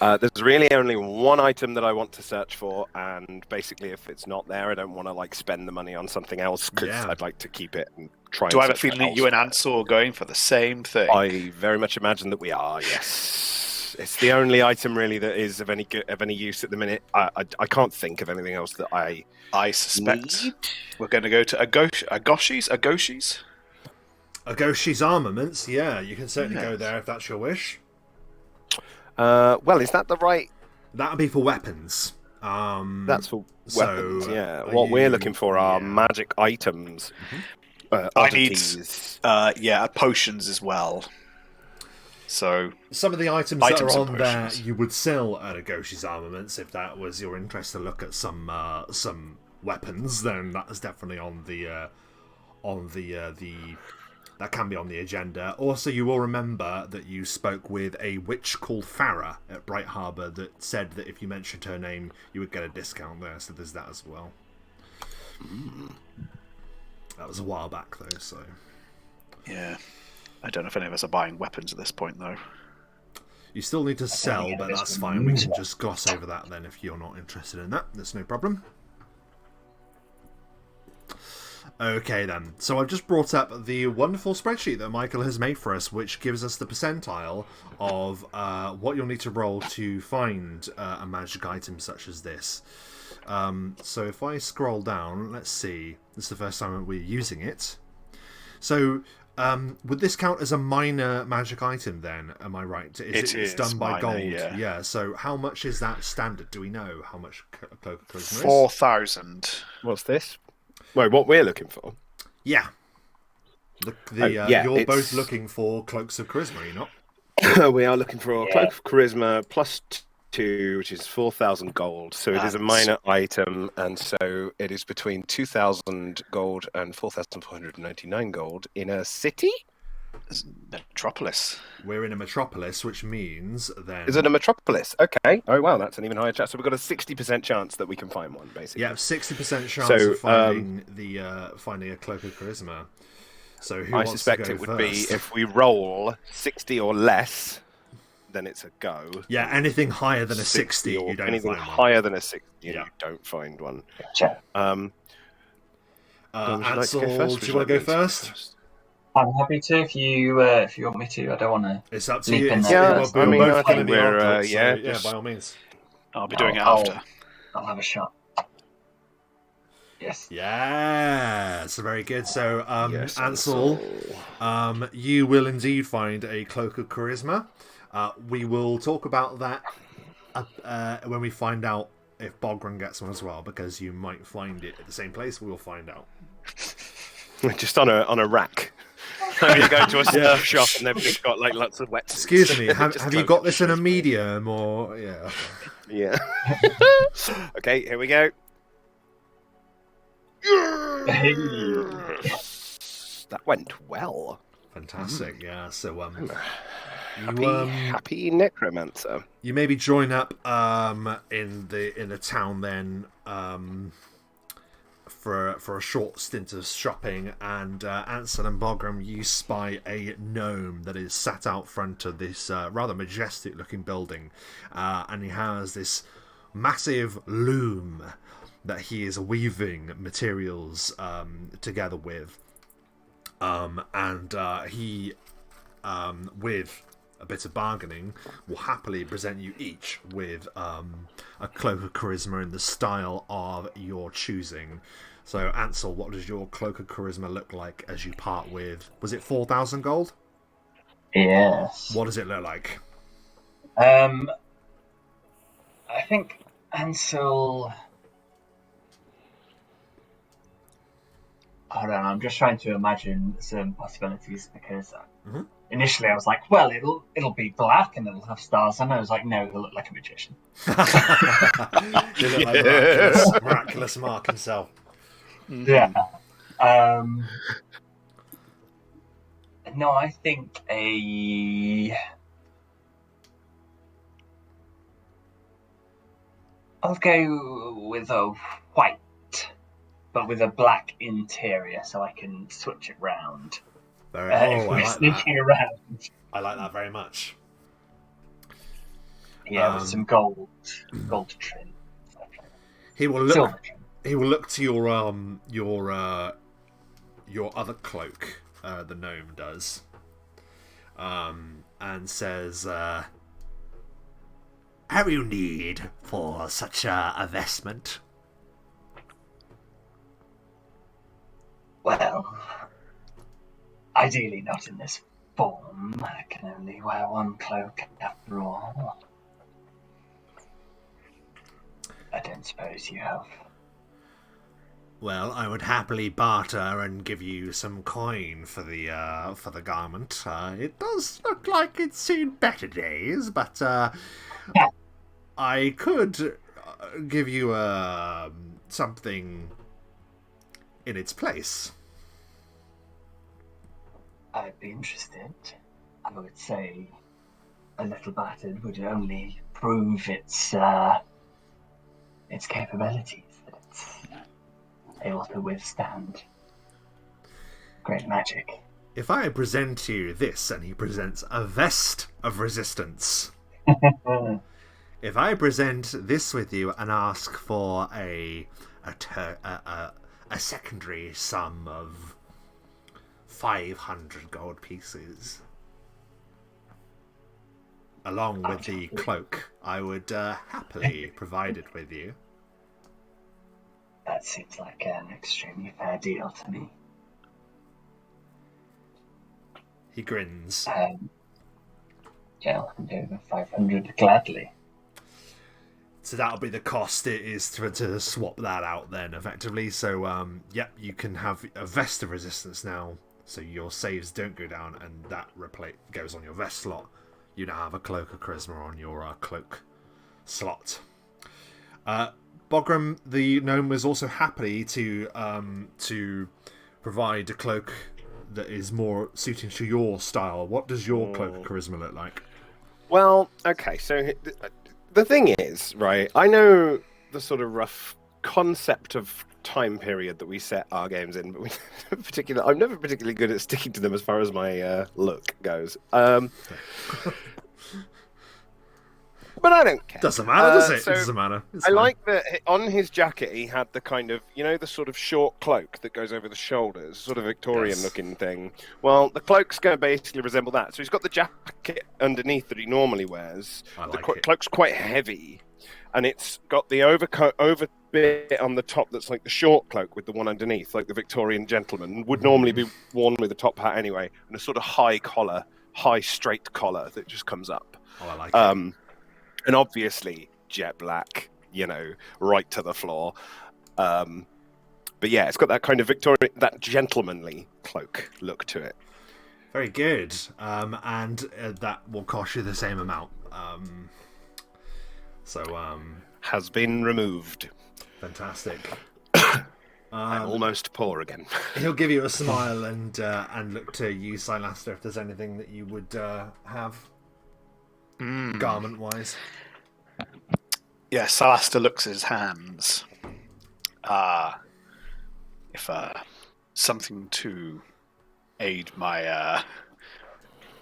There's really only one item that I want to search for, and basically, if it's not there, I don't want to spend the money on something else because I'd like to keep it and try. Do I have a and search feeling for that you and elsewhere. Ansel are going for the same thing? I very much imagine that we are. Yes, it's the only item really that is of any use at the minute. I can't think of anything else that I suspect need. we're going to go to Agoshi's. Agoshi's Armaments, yeah, you can certainly go there if that's your wish. Well, is that the right? That would be for weapons. That's for weapons. So, Yeah. What we're looking for are magic items. I need oddities. potions as well. So some of the items that are and on there potions. you would sell at Agoshi's Armaments if that was your interest to look at some weapons. Then that is definitely on the that can be on the agenda. Also, you will remember that you spoke with a witch called Farah at Bright Harbour that said that if you mentioned her name, you would get a discount there. So there's that as well. That was a while back though, so yeah, I don't know if any of us are buying weapons at this point though. you still need to sell, but that's fine. We can just gloss over that then if you're not interested in that. That's no problem. Okay then, so I've just brought up the wonderful spreadsheet that Michael has made for us, which gives us the percentile of what you'll need to roll to find a magic item such as this. So if I scroll down, let's see, this is the first time we're using it. So would this count as a minor magic item then, am I right? It's done by minor, gold. Yeah, so how much is that standard? Do we know how much Cloak of Charisma is? 4,000. What's this? Wait, what we're looking for? Yeah. You're both looking for Cloaks of Charisma, are you not? We are looking for a Cloak of Charisma plus 2, which is 4,000 gold. So it is a That's- minor item, and so it is between 2,000 gold and 4,499 gold in a city. Metropolis. We're in a metropolis, which means then... Is it a metropolis? Okay. Oh wow, that's an even higher chance. So we've got a 60% chance that we can find one, basically. Yeah, 60% chance So, of finding a cloak of charisma. So who I wants suspect to go it would first? be if we roll 60 or less, then it's a go. Yeah, anything higher than a 60, you don't anything find one. higher than a 60, Yeah. you don't find one. Gotcha. Would you like to Ansel, go first? do you want to go first? I'm happy to if you want me to. I don't want to. It's up to Leap you. in It's, there. Yeah, we're I mean, both I going to think be we're, after it, so yeah, yeah, just- by all means. I'll be doing it I'll- after. I'll have a shot. Yes. Yeah, it's very good. So, Yes, Ansel, you will indeed find a cloak of charisma. We will talk about that when we find out if Bogrun gets one as well, because you might find it at the same place. We'll find out. Just on a rack. You go to a surf shop and they've just got like lots of wet. Excuse me, have Just you cloak got of this in a charisma. medium or yeah? Yeah. Okay, here we go. That went well. Fantastic, yeah. So Happy necromancer. you maybe join up in the town then for a short stint of shopping, and Ansel and Bogram, you spy a gnome that is sat out front of this rather majestic looking building, and he has this massive loom that he is weaving materials together with, and he with a bit of bargaining will happily present you each with a cloak of charisma in the style of your choosing. So Ansel, what does your cloak of charisma look like as you part with, was it 4,000 gold? Yes. What does it look like? I think Ansel. Hold on, I'm just trying to imagine some possibilities because initially I was like, well, it'll be black and it'll have stars, and I was like, no, he'll look like a magician. You look like miraculous Mark himself. Yeah. No, I think I'll go with a white, but with a black interior, so I can switch it round. Very, If I we're like sneaking that. around. I like that very much. Yeah, with some gold trim. He will look. Silver trim. He will look to your other cloak, the gnome does, and says, "Have you need for such a vestment?" Well, ideally not in this form. I can only wear one cloak after all. I don't suppose you have. Well, I would happily barter and give you some coin for the garment. It does look like it's seen better days, but I could give you something in its place. I'd be interested. I would say a little battered would only prove its capabilities, that it's able to withstand great magic. If I present you this, and he presents a vest of resistance. If I present this with you and ask for a secondary sum of 500 gold pieces, along with the cloak, I would happily provide it with you. That seems like an extremely fair deal to me. He grins. Yeah, I'll do the 500 gladly. So that'll be the cost. It is to swap that out then, effectively. So, yep, you can have a vest of resistance now, so your saves don't go down, and that goes on your vest slot. You now have a cloak of charisma on your cloak. slot. Bogram, the gnome, was also happy to provide a cloak that is more suiting to your style. What does your cloak of charisma look like? Well, okay, so the thing is, right, I know the sort of rough concept of time period that we set our games in, but I'm never particularly good at sticking to them as far as my look goes. But I don't care. Doesn't matter, does it? So It doesn't matter. It's I fine. like that on his jacket he had the kind of, the sort of short cloak that goes over the shoulders, sort of Victorian-looking thing. Well, the cloak's going to basically resemble that. So he's got the jacket underneath that he normally wears. The cloak's quite heavy, and it's got the over bit on the top that's like the short cloak with the one underneath, like the Victorian gentleman would normally be worn with a top hat anyway, and a sort of high straight collar that just comes up. Oh, I like it. And obviously, jet black, right to the floor. But yeah, it's got that kind of Victorian, that gentlemanly cloak look to it. Very good. And that will cost you the same amount. Has been removed. Fantastic. I'm almost poor again. He'll give you a smile and look to you, Sylaster, if there's anything that you would have garment-wise. Yeah, Sylaster looks at his hands. If something to aid my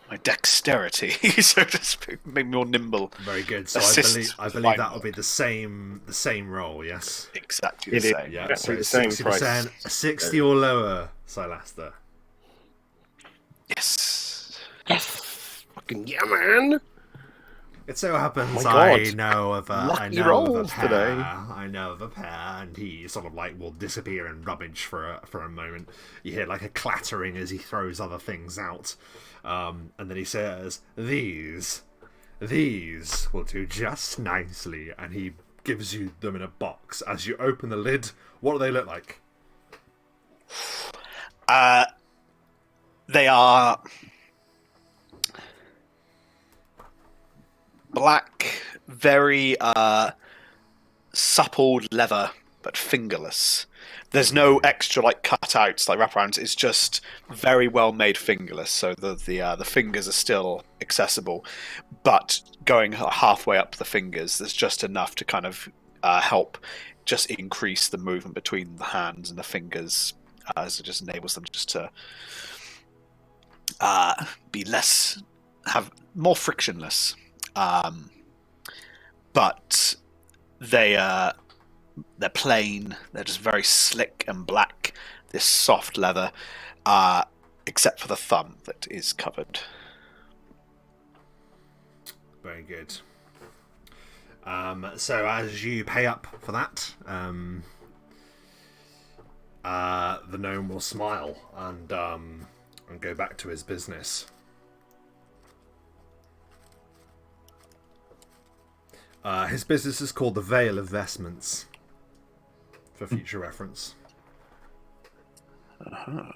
my dexterity, so to speak, make me more nimble. Very good. So I believe that will be the same roll. Yes, exactly the same. Yeah, exactly so the same price. 60 or lower, Sylaster. Yes. Fucking yeah, man. It so happens I know of a pair, and he sort of like will disappear in rubbish for a moment. You hear like a clattering as he throws other things out, and then he says, "These will do just nicely," and he gives you them in a box. As you open the lid, what do they look like? They are black, very supple leather, but fingerless. There's no extra like cutouts, like wraparounds. It's just very well made fingerless, so the fingers are still accessible. But going halfway up the fingers, there's just enough to kind of help just increase the movement between the hands and the fingers, as it just enables them just to have more frictionless. But they're plain. They're just very slick and black. This soft leather, except for the thumb that is covered. Very good. So as you pay up for that, the gnome will smile and go back to his business. His business is called the Vale of Vestments, for future reference. Uh-huh.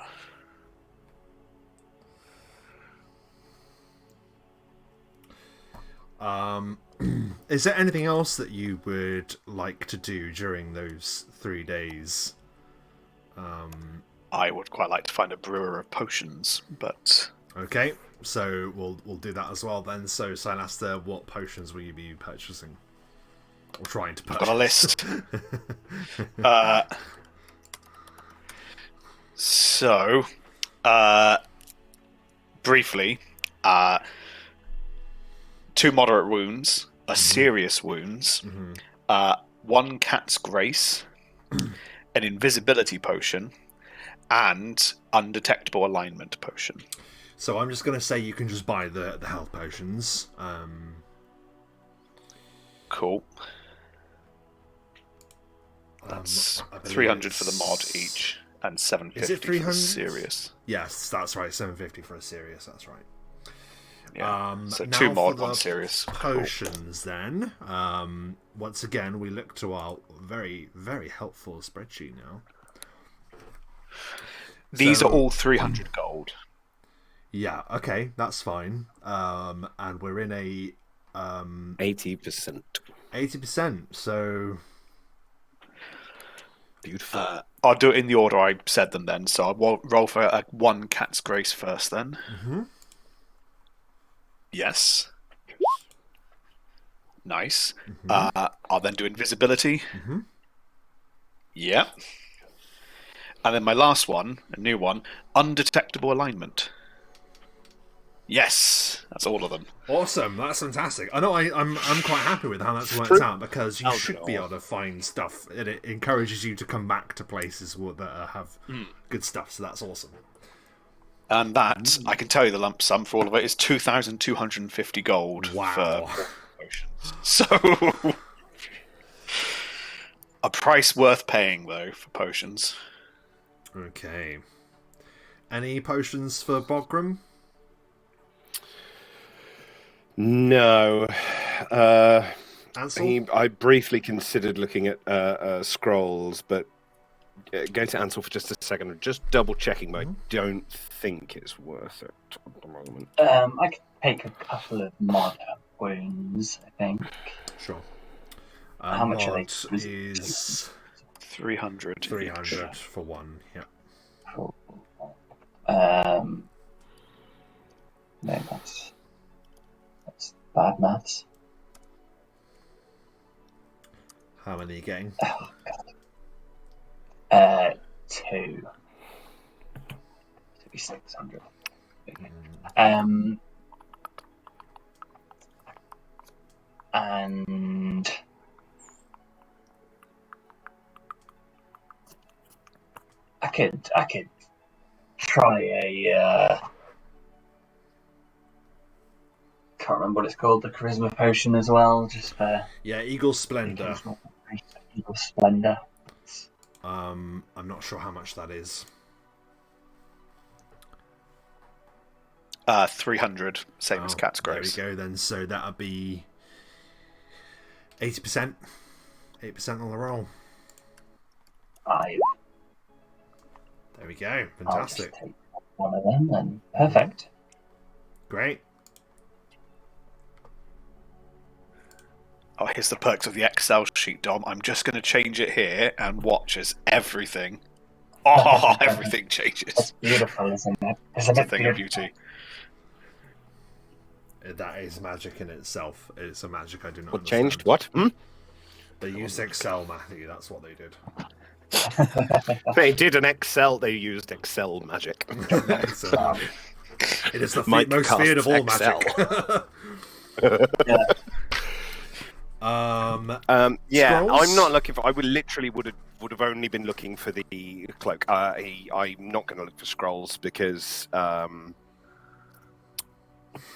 Is there anything else that you would like to do during those 3 days? I would quite like to find a brewer of potions, but Okay, so we'll do that as well then. So, Sylaster, what potions will you be purchasing? Or trying to purchase? I've got a list. So, briefly, 2 moderate wounds, a serious wounds, 1 cat's grace, an invisibility potion, and undetectable alignment potion. So I'm just going to say you can just buy the health potions. Cool. That's 300 for the mod each, and 750 for the serious. Yes, that's right. 750 for a serious. That's right. Yeah. So now 2 mod, for 1 the serious. Potions, then. Once again, we look to our very, very helpful spreadsheet now. These are all 300 gold. Yeah. Okay, that's fine. And we're in a 80%. 80%. So Beautiful. I'll do it in the order I said them then. So I'll roll for a 1 cat's grace first then. Mm-hmm. Yes. Nice. Mm-hmm. I'll then do invisibility. Mm-hmm. Yeah. And then my last one, a new one, undetectable alignment. Yes, that's all of them. Awesome, that's fantastic. I know I'm quite happy with how that's worked out, because you should be able to find stuff, and it encourages you to come back to places that have good stuff. So that's awesome. And that, I can tell you the lump sum for all of it is 2,250 gold. Wow. For potions. So a price worth paying though for potions. Okay. Any potions for Bogram? No. Ansel? I briefly considered looking at scrolls, but go to Ansel for just a second. Just double checking, but I don't think it's worth it at the moment. I could take a couple of mod wounds, I think. Sure. How much are they? Mod is 300. 300 for one, yeah. No, that's bad maths. How many are you getting? Oh, God. 2. 600. Okay. And I could try a can't remember what it's called, the charisma potion as well, just for Eagle Splendor. Eagle Splendor. I'm not sure how much that is. 300, same as cat's grace. There we go then. So that'll be 80%. 8% on the roll. 5. There we go. Fantastic. I'll just take one of them then. Perfect. Great. Oh, here's the perks of the Excel sheet, Dom. I'm just going to change it here and watch as everything. Oh, everything changes. It's beautiful, isn't it? It's a thing of beauty. That is magic in itself. It's a magic I do not What understand. changed? What? They used Excel, Matthew. That's what they did. They did an Excel. They used Excel magic. So, it is the Mike most casts feared of all Excel. magic. Yeah, Scrolls? I'm not looking for. I would have only been looking for the cloak. I'm not going to look for scrolls because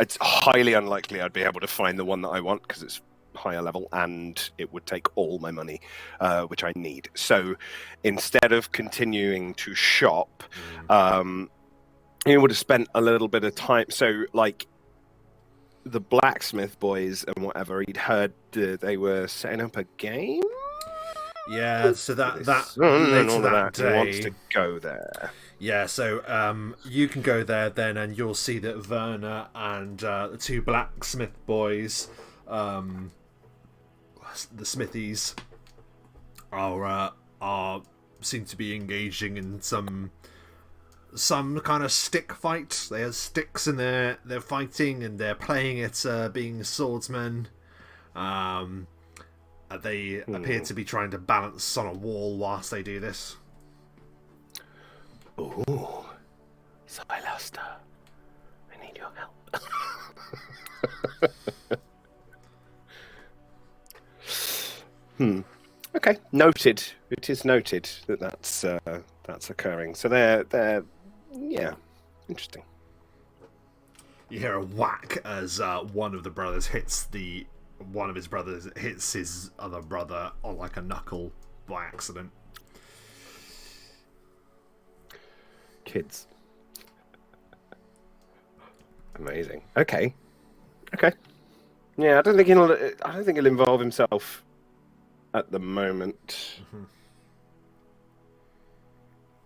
it's highly unlikely I'd be able to find the one that I want because it's higher level and it would take all my money, which I need. So instead of continuing to shop, he would have spent a little bit of time. So like the blacksmith boys and whatever, he'd heard they were setting up a game. Yeah, so that and all later of that that. He wants day. to go there. Yeah, so you can go there then, and you'll see that Werner and the 2 blacksmith boys, the smithies, are seem to be engaging in some kind of stick fight. They have sticks and they're fighting and they're playing at being swordsmen. They appear to be trying to balance on a wall whilst they do this. Ooh, Sylaster, I need your help. Okay, noted. It is noted that that's occurring. So they're interesting. You hear a whack as one of his brothers hits his other brother on like a knuckle by accident. Kids. Amazing. Okay. Yeah, I don't think he'll involve himself at the moment.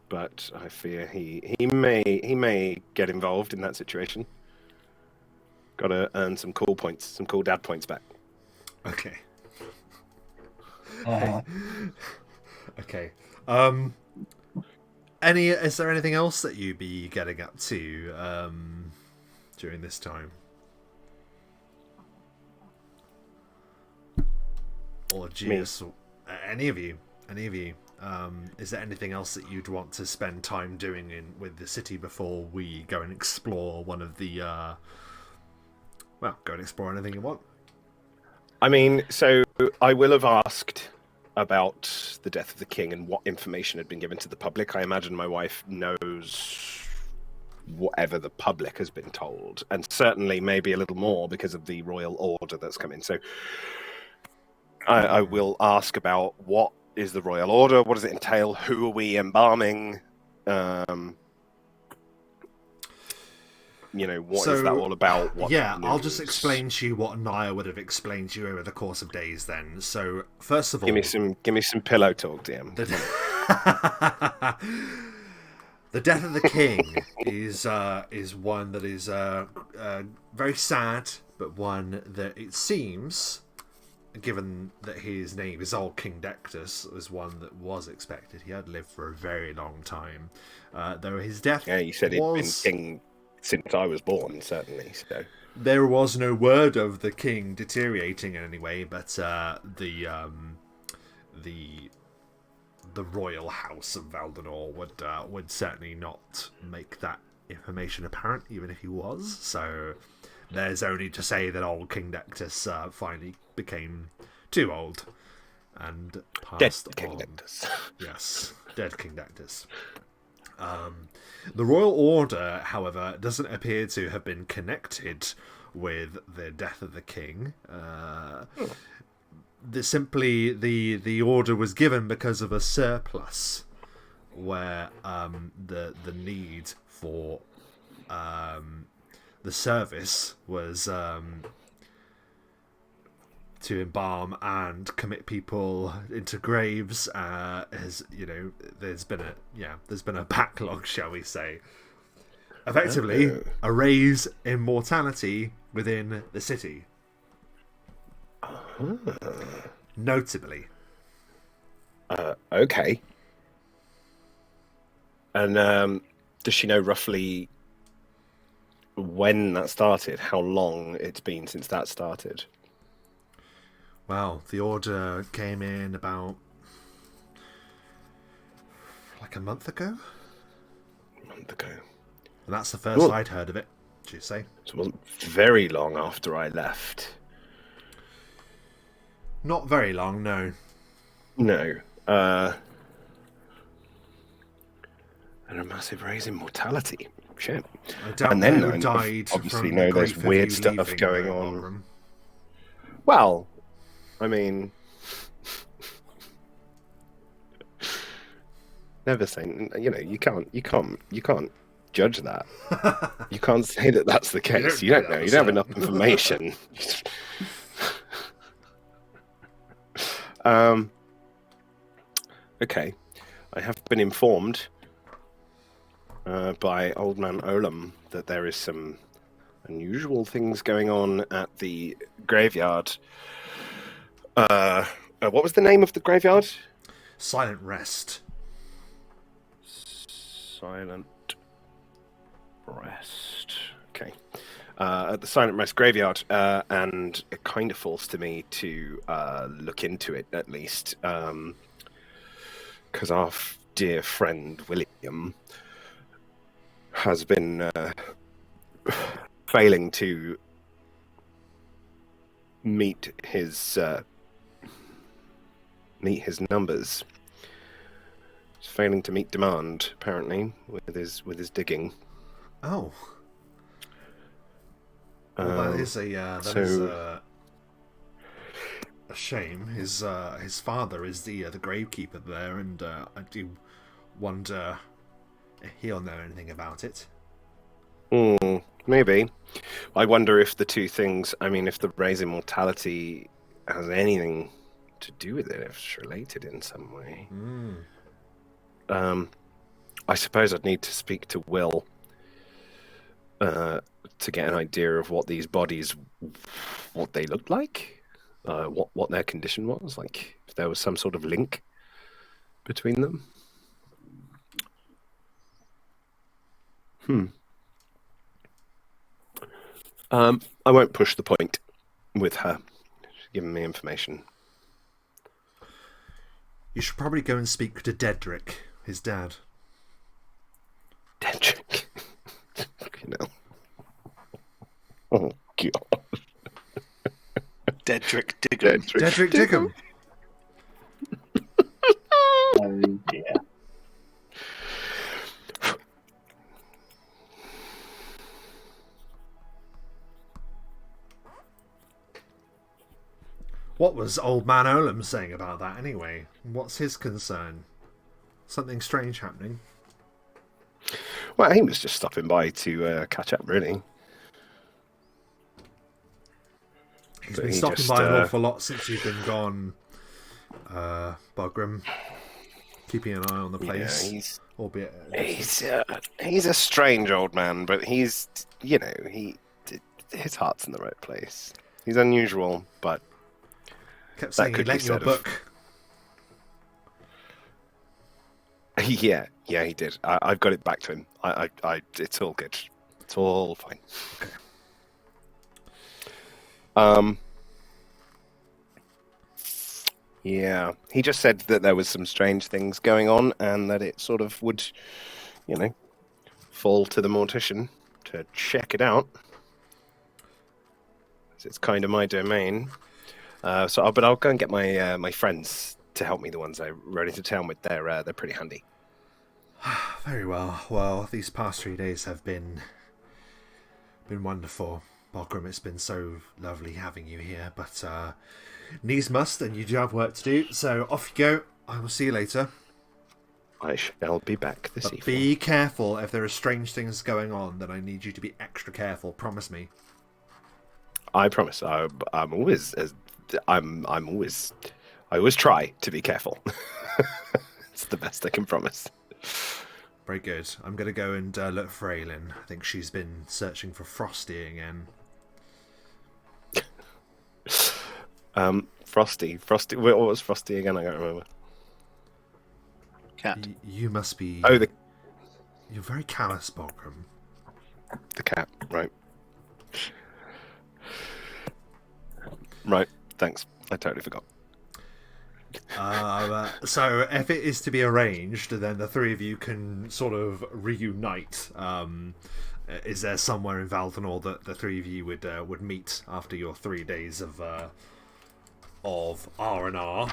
But I fear he may get involved in that situation. Got to earn some cool points, some cool dad points back. Okay. Okay. Is there anything else that you'd be getting up to during this time? Or Geus, or any of you? Is there anything else that you'd want to spend time doing with the city before we go and explore one of the go and explore anything you want? I mean, so I will have asked about the death of the king and what information had been given to the public. I imagine my wife knows whatever the public has been told, and certainly maybe a little more because of the royal order that's come in. So I will ask about what is the royal order, what does it entail, who are we embalming, what is that all about? I'll just explain to you what Naya would have explained to you over the course of days then. So, first of all... Give me some pillow talk, DM. The death of the king is one that is very sad, but one that it seems, given that his name is old King Dectus, was one that was expected. He had lived for a very long time. Though his death you said he'd been king since I was born, certainly. So there was no word of the king deteriorating in any way, but the royal house of Valdinor would certainly not make that information apparent, even if he was. So there's only to say that old King Dectus finally became too old and passed dead King on. Dectus. Yes, dead King Dectus. The royal order, however, doesn't appear to have been connected with the death of the king. The order was given because of a surplus, where the need for the service was to embalm and commit people into graves. There's been a backlog, shall we say. Effectively, erase immortality within the city. Notably. Okay. And does she know roughly when that started? How long it's been since that started? Well, the order came in about a month ago. And that's the first I'd heard of it, did you say? So it wasn't very long after I left. Not very long, no. No. And a massive raise in mortality. Shit. I doubt and then who died obviously from know the there's grief of weird you stuff leaving going the on. ballroom. Well, I mean, never saying, you can't judge that. You can't say that that's the case. You don't know. You don't have enough information. Okay, I have been informed by Old Man Olam that there is some unusual things going on at the graveyard. What was the name of the graveyard? Silent Rest. Silent Rest. Okay. At the Silent Rest graveyard, and it kind of falls to me to look into it at least, because our dear friend William has been failing to meet his numbers. He's failing to meet demand, apparently, with his digging. Oh. Well, that is a shame. His father is the gravekeeper there, and I do wonder if he'll know anything about it. Maybe. I wonder if the two things, if the raise in mortality has anything to do with it, if it's related in some way. I suppose I'd need to speak to Will to get an idea of what these bodies, what they looked like, what their condition was, like if there was some sort of link between them. I won't push the point with her. She's given me information. You should probably go and speak to Dedrick, his dad. Dedrick. Oh, God. Dedrick Diggum. Dedrick Diggum. Oh dear. What was old man Olam saying about that anyway? What's his concern? Something strange happening? Well, he was just stopping by to catch up, really. He's been stopping by an awful lot since you've been gone, Bogram. Keeping an eye on the place. Yeah, albeit he's a strange old man, but he's, his heart's in the right place. He's unusual, but kept saying he lent you a book. Yeah, he did. I've got it back to him. It's all good. It's all fine. Okay. Yeah, he just said that there was some strange things going on, and that it sort of would, fall to the mortician to check it out. It's kind of my domain. But I'll go and get my friends to help me. The ones I rode into town with, they're pretty handy. Very well. Well, these past 3 days have been wonderful, Bogram. It's been so lovely having you here, but needs must, and you do have work to do. So off you go. I will see you later. I shall be back this evening. Be careful. If there are strange things going on, then I need you to be extra careful. Promise me. I promise. I always try to be careful. It's the best I can promise. Very good. I'm going to go and look for Aylin. I think she's been searching for Frosty again. Frosty. What was Frosty again? I don't remember. Cat. You must be... Oh, You're very callous, Bogram. The cat, right. Right, thanks. I totally forgot. So if it is to be arranged, then the three of you can sort of reunite. Is there somewhere in Valdinor that the three of you would meet after your 3 days of R&R?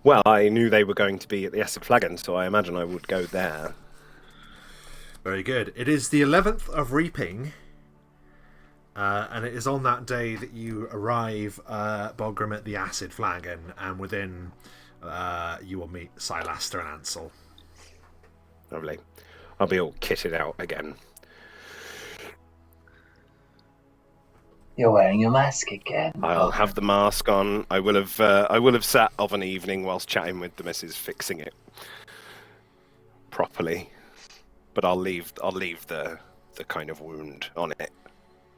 Well, I knew they were going to be at the Acid Flagon, so I imagine I would go there. Very good. It is the 11th of Reaping, and it is on that day that you arrive, Bogram, at the Acid Flagon, and within you will meet Sylaster and Ansel. Lovely. I'll be all kitted out again. You're wearing your mask again. I'll have the mask on. I will have sat of an evening whilst chatting with the missus, fixing it properly. But I'll leave the kind of wound on it.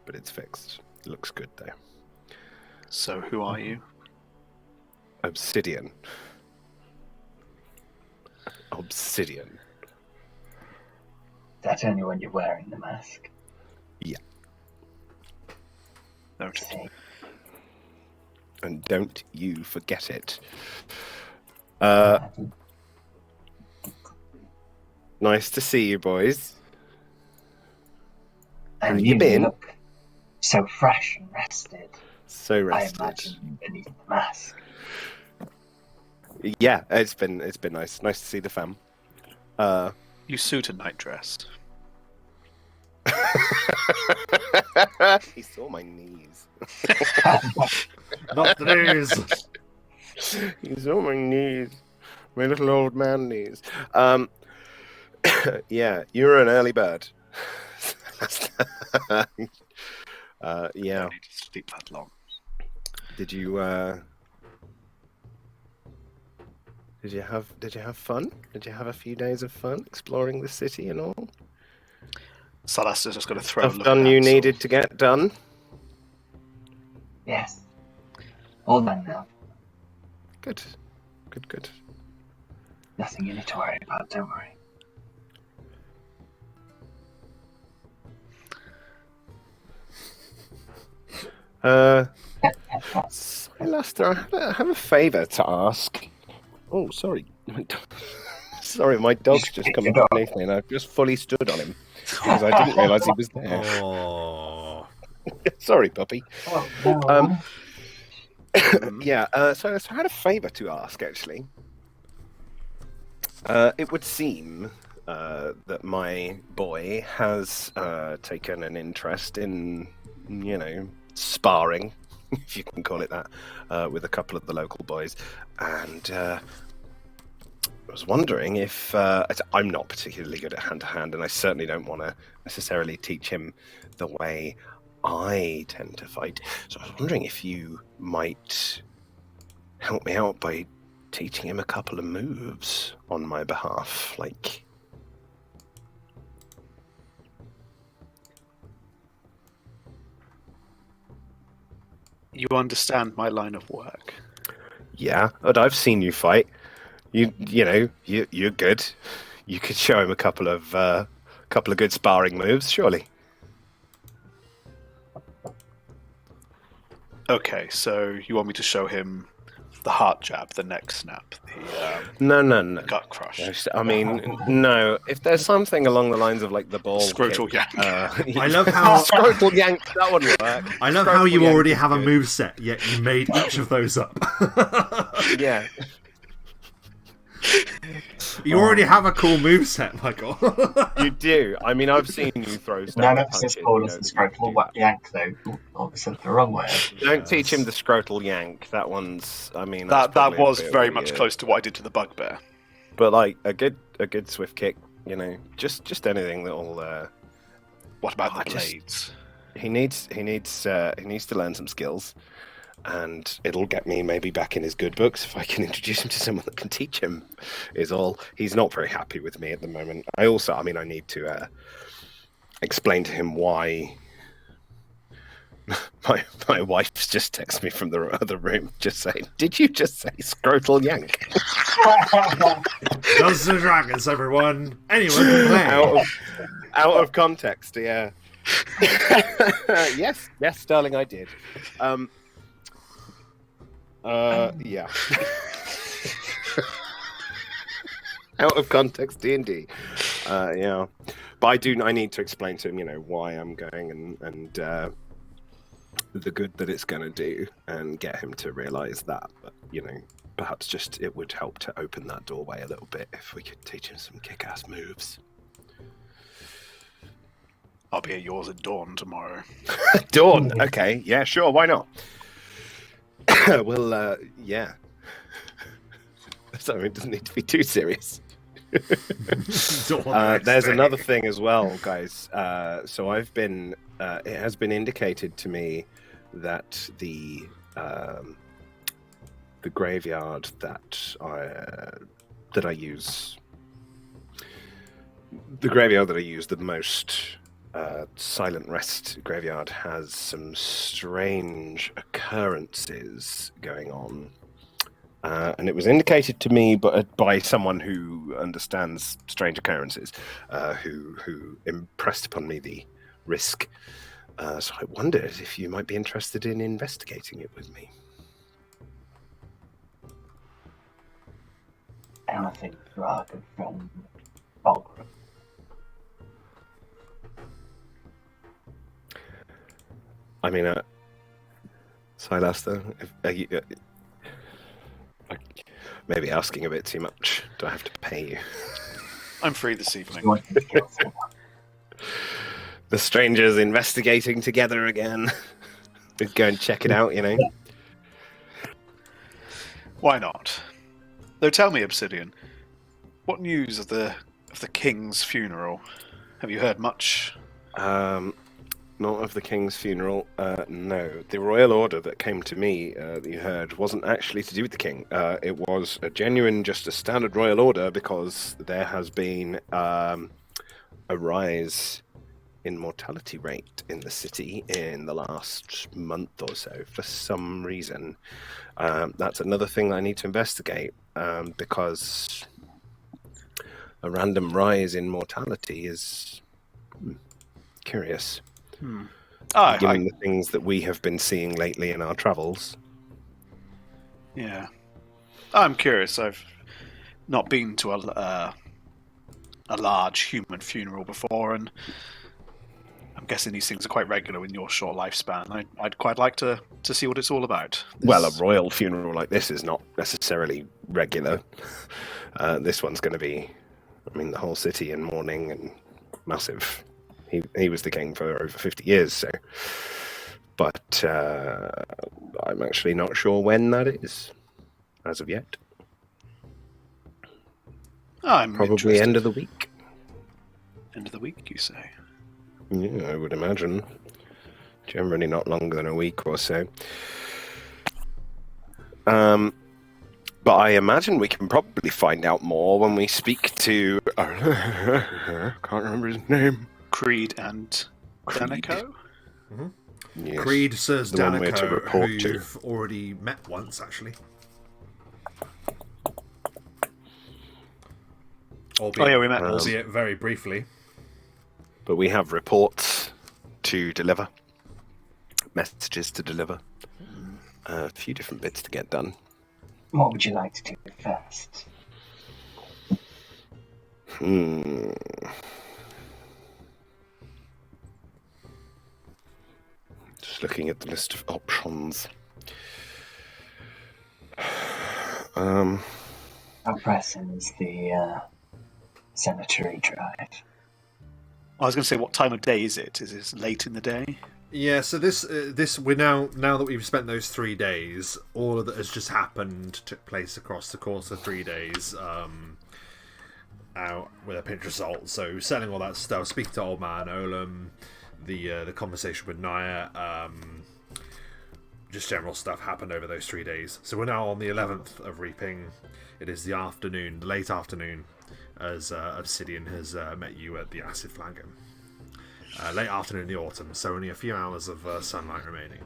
But it's fixed. It looks good there. So who are you? Obsidian. Obsidian. That's only when you're wearing the mask. Yeah. Noted. Okay. And don't you forget it. Nice to see you, boys. And How you been? Look so fresh and rested. So rested. I imagine beneath the mask. Yeah, it's been nice. Nice to see the fam. You suit a night dress. He saw my knees. Not the news. He saw my knees. My little old man knees. Yeah, you were an early bird. Yeah. I need to sleep that long. Did you have fun? Did you have a few days of fun exploring the city and all? Sylaster's just going to throw a Stuff look done at you Ansel. needed to get done? Yes. All done now. Good. Good. Nothing you need to worry about, don't worry. Sylaster, I have a favour to ask. Oh, sorry. Sorry, my dog's just come underneath me and I've just fully stood on him because I didn't realise he was there. Oh. Sorry, puppy. Oh, no. Yeah, so I had a favour to ask, actually. It would seem that my boy has taken an interest in, sparring, if you can call it that, with a couple of the local boys. And I was wondering if... I'm not particularly good at hand-to-hand, and I certainly don't want to necessarily teach him the way I tend to fight. So I was wondering if you might help me out by teaching him a couple of moves on my behalf, like... You understand my line of work. Yeah, but I've seen you fight. You're good. You could show him a couple of good sparring moves, surely. Okay, so you want me to show him the heart jab, the neck snap, the No. gut crush, I mean, no. If there's something along the lines of like the ball scrotal kick, yank. I love how scrotal yank. That would work. I love how you already have a moveset, yet you made each of those up. Yeah. You already have a cool moveset, Michael. You do. I mean, I've seen you throw stuff. None of us as cool as the scrotal yank, though. Obviously, the wrong way. Don't teach him the scrotal yank. That one's. I mean, that was very weird. much close to what I did to the bugbear. But like a good swift kick, just anything that'll. What about the blades? He needs to learn some skills, and it'll get me maybe back in his good books if I can introduce him to someone that can teach him. Is all. He's not very happy with me at the moment. I need to explain to him why. My wife's just texted me from the other room, just saying, "Did you just say scrotal yank?" Dungeons and Dragons, everyone. Anyone can play. Out of context, yeah. Yes, darling, I did. Yeah. Out of context, D&D. Yeah. But I need to explain to him, why I'm going and the good that it's going to do, and get him to realise that. But, perhaps just it would help to open that doorway a little bit if we could teach him some kick-ass moves. I'll be at yours at dawn tomorrow. Dawn? Okay, yeah, sure, why not? Well, yeah. So it doesn't need to be too serious. There's another thing as well, guys. So I've been... it has been indicated to me that the graveyard that I use... The graveyard that I use the most... Silent Rest graveyard has some strange occurrences going on, and it was indicated to me by someone who understands strange occurrences, who impressed upon me the risk. So I wondered if you might be interested in investigating it with me. And I think you are a good friend, Bulgrim. I mean, Sylaster, maybe asking a bit too much. Do I have to pay you? I'm free this evening. The strangers investigating together again. We'd go and check it out, Why not? Though tell me, Obsidian, what news of the king's funeral? Have you heard much? Not of the king's funeral, no. The royal order that came to me, that you heard, wasn't actually to do with the king. It was just a standard royal order, because there has been a rise in mortality rate in the city in the last month or so for some reason. That's another thing I need to investigate, because a random rise in mortality is curious. Given the things that we have been seeing lately in our travels. Yeah. I'm curious. I've not been to a large human funeral before, and I'm guessing these things are quite regular in your short lifespan. I'd quite like to see what it's all about. Well, a royal funeral like this is not necessarily regular. This one's going to be, the whole city in mourning and massive. He was the king for over 50 years, so. But I'm actually not sure when that is, as of yet. I'm probably interested. end of the week. End of the week, you say? Yeah, I would imagine. Generally not longer than a week or so. But I imagine we can probably find out more when we speak to... can't remember his name. Creed and Danico? Mm-hmm. Yes. Creed says The one we're to Danico, report who to. you've already met once, actually. Albeit, we met. albeit very briefly. But we have reports to deliver. Messages to deliver. A few different bits to get done. What would you like to do first? Just looking at the list of options. How pressing is the cemetery drive? I was going to say, what time of day is it? Is it late in the day? Yeah, so this we're now that we've spent those 3 days, all of that has just happened took place across the course of 3 days, out with a pinch of salt. So selling all that stuff, speaking to old man Olam, the conversation with Naya, just general stuff happened over those 3 days. So we're now on the 11th of reaping. It is the afternoon, the late afternoon, as Obsidian has met you at the acid flagon. Late afternoon in the autumn, so only a few hours of sunlight remaining.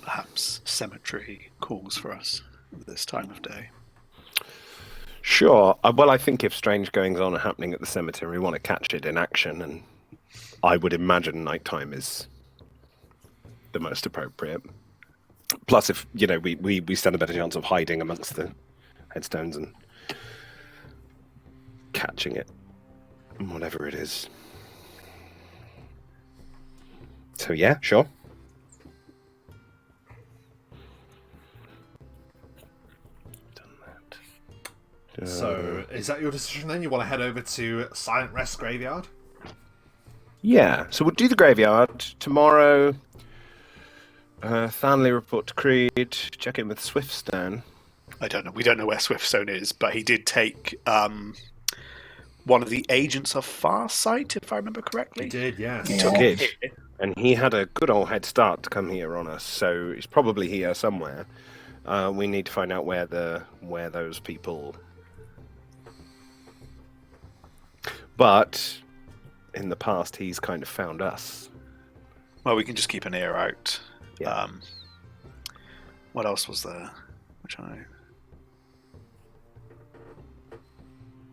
Perhaps cemetery calls for us at this time of day. Sure. Well, I think if strange goings on are happening at the cemetery, we want to catch it in action, and I would imagine nighttime is the most appropriate. Plus, if we stand a better chance of hiding amongst the headstones and catching it, whatever it is. So yeah, sure. Done that. So is that your decision then? You want to head over to Silent Rest Graveyard? Yeah, so we'll do the graveyard tomorrow. Thanley report to Creed. Check in with Swiftstone. I don't know. We don't know where Swiftstone is, but he did take one of the agents of Farsight, if I remember correctly. He did, yes. He took it, and he had a good old head start to come here on us. So he's probably here somewhere. We need to find out where those people. But in the past, he's kind of found us. Well, we can just keep an ear out. Yeah. What else was there?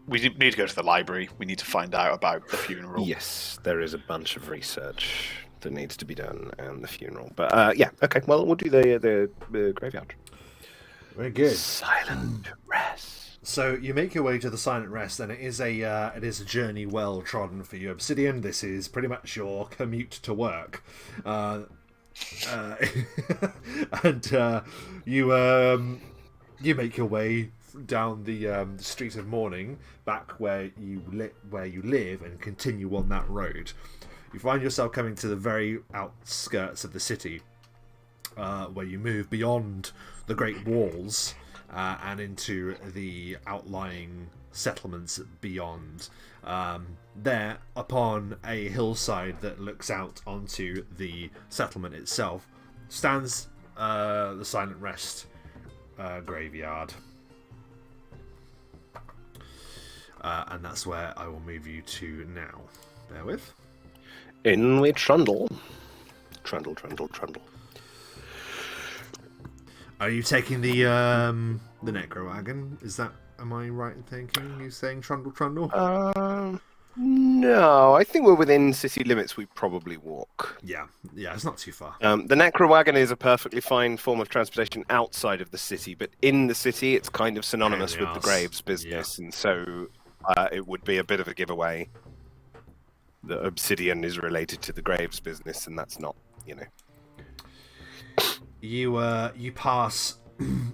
We need to go to the library. We need to find out about the funeral. Yes, there is a bunch of research that needs to be done and the funeral. But yeah, okay. Well, we'll do the graveyard. Very good. Silent Rest. So you make your way to the Silent Rest, and it is a journey well trodden for you, Obsidian. This is pretty much your commute to work, and you make your way down the street of mourning back where you live, and continue on that road. You find yourself coming to the very outskirts of the city, where you move beyond the Great Walls. And into the outlying settlements beyond. There, upon a hillside that looks out onto the settlement itself, stands the Silent Rest graveyard. and that's where I will move you to now. Bear with. In we trundle. Trundle. Are you taking the necro wagon? Is that? Am I right in thinking you saying trundle? No, I think we're within city limits. We probably walk. Yeah, it's not too far. The necro wagon is a perfectly fine form of transportation outside of the city, but in the city, it's kind of synonymous with the Graves business, and so it would be a bit of a giveaway that Obsidian is related to the Graves business, and that's not, You pass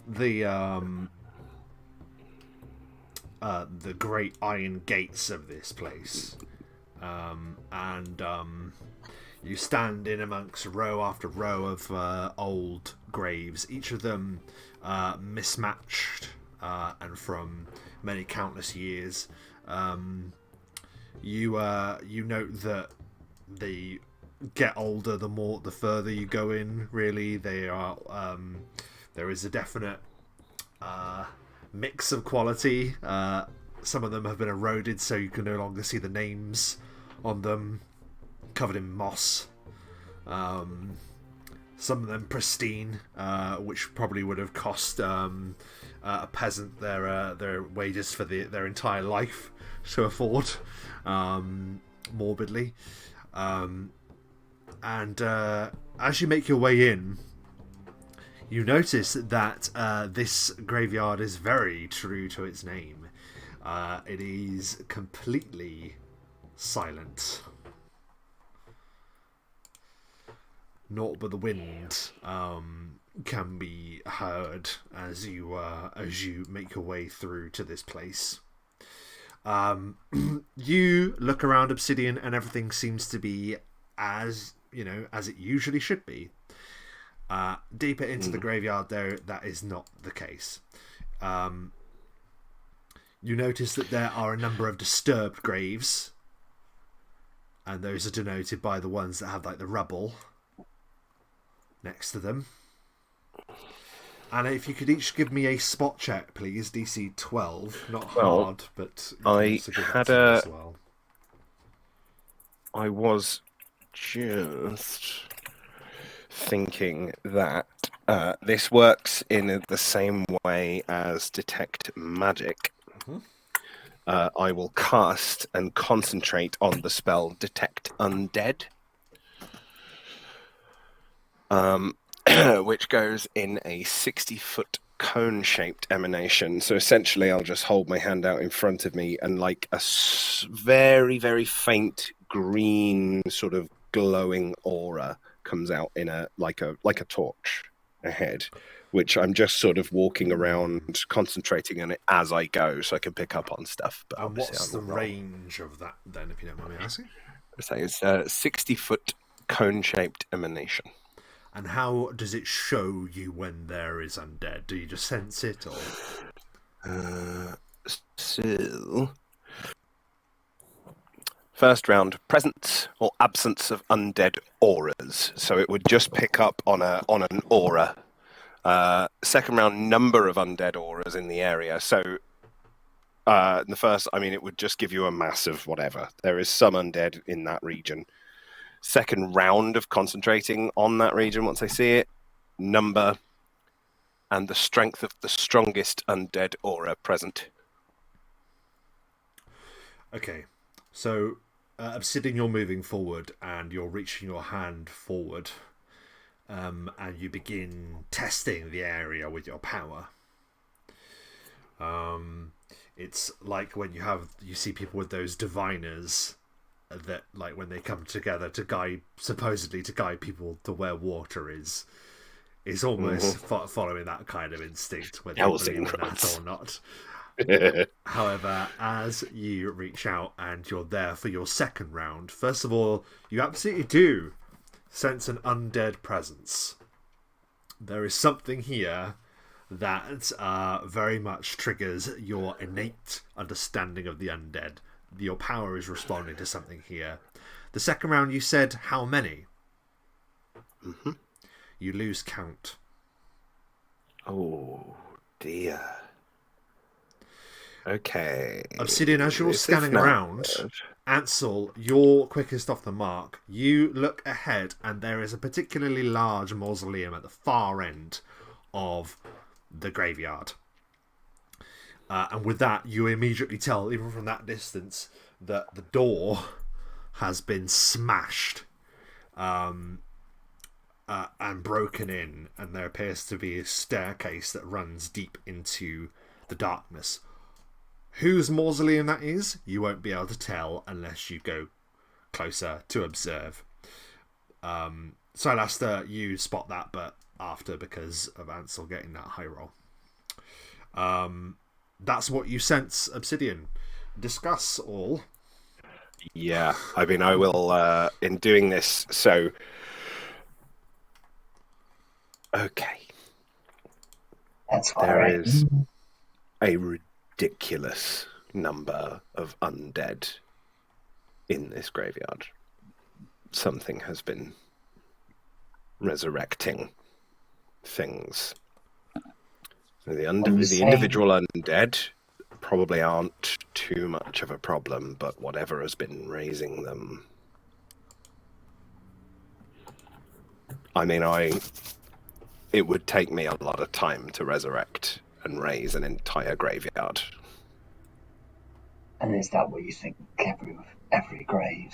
the great iron gates of this place, and you stand in amongst row after row of old graves, each of them mismatched and from many countless years. You note that they get older the further you go in. Really, they are. There is a definite mix of quality. Some of them have been eroded, so you can no longer see the names on them, covered in moss. Some of them pristine, which probably would have cost a peasant their wages for their entire life to afford, morbidly. And as you make your way in, you notice that this graveyard is very true to its name. It is completely silent. Naught but the wind can be heard as you make your way through to this place. You look around Obsidian, and everything seems to be as it usually should be. Deeper into the graveyard, though, that is not the case. You notice that there are a number of disturbed graves, and those are denoted by the ones that have the rubble next to them. And if you could each give me a spot check, please, DC 12. Not hard, but I had as well. I was just thinking that this works in the same way as detect magic. I will cast and concentrate on the spell detect undead, which goes in a 60-foot cone-shaped emanation. So essentially, I'll just hold my hand out in front of me, and a very, very faint green sort of glowing aura comes out in a torch ahead, which I'm just sort of walking around, concentrating on it as I go, so I can pick up on stuff. But and what's the range of that, then, if you don't mind me asking? So it's a 60-foot cone-shaped emanation. And how does it show you when there is undead? Do you just sense it, or? So, first round, presence or absence of undead auras. So it would just pick up on an aura. Second round, number of undead auras in the area. So in the first, it would just give you a mass of whatever. There is some undead in that region. Second round of concentrating on that region once I see it, number, and the strength of the strongest undead aura present. Okay, so Obsidian, you're moving forward and you're reaching your hand forward, and you begin testing the area with your power. It's like when you see people with those diviners that, when they come together to supposedly guide people to where water is. It's almost following that kind of instinct, whether you believe in that or not. However, as you reach out and you're there for your second round, first of all, you absolutely do sense an undead presence. There is something here that very much triggers your innate understanding of the undead. Your power is responding to something here. The second round, you said how many? You lose count. Oh dear. Okay. Obsidian, as you're This is scanning not around, good. Ansel, you're quickest off the mark. You look ahead, and there is a particularly large mausoleum at the far end of the graveyard. And with that, you immediately tell, even from that distance, that the door has been smashed and broken in, and there appears to be a staircase that runs deep into the darkness. Whose mausoleum that is, you won't be able to tell unless you go closer to observe. Sylaster, you spot that, but after, because of Ansel getting that high roll. That's what you sense, Obsidian. Discuss all. Yeah, I mean, I will, in doing this, so... Okay. That's There right. is a ridiculous number of undead in this graveyard. Something has been resurrecting things. The individual undead probably aren't too much of a problem, but whatever has been raising them... I mean, it would take me a lot of time to resurrect and raise an entire graveyard. And is that what you think every grave?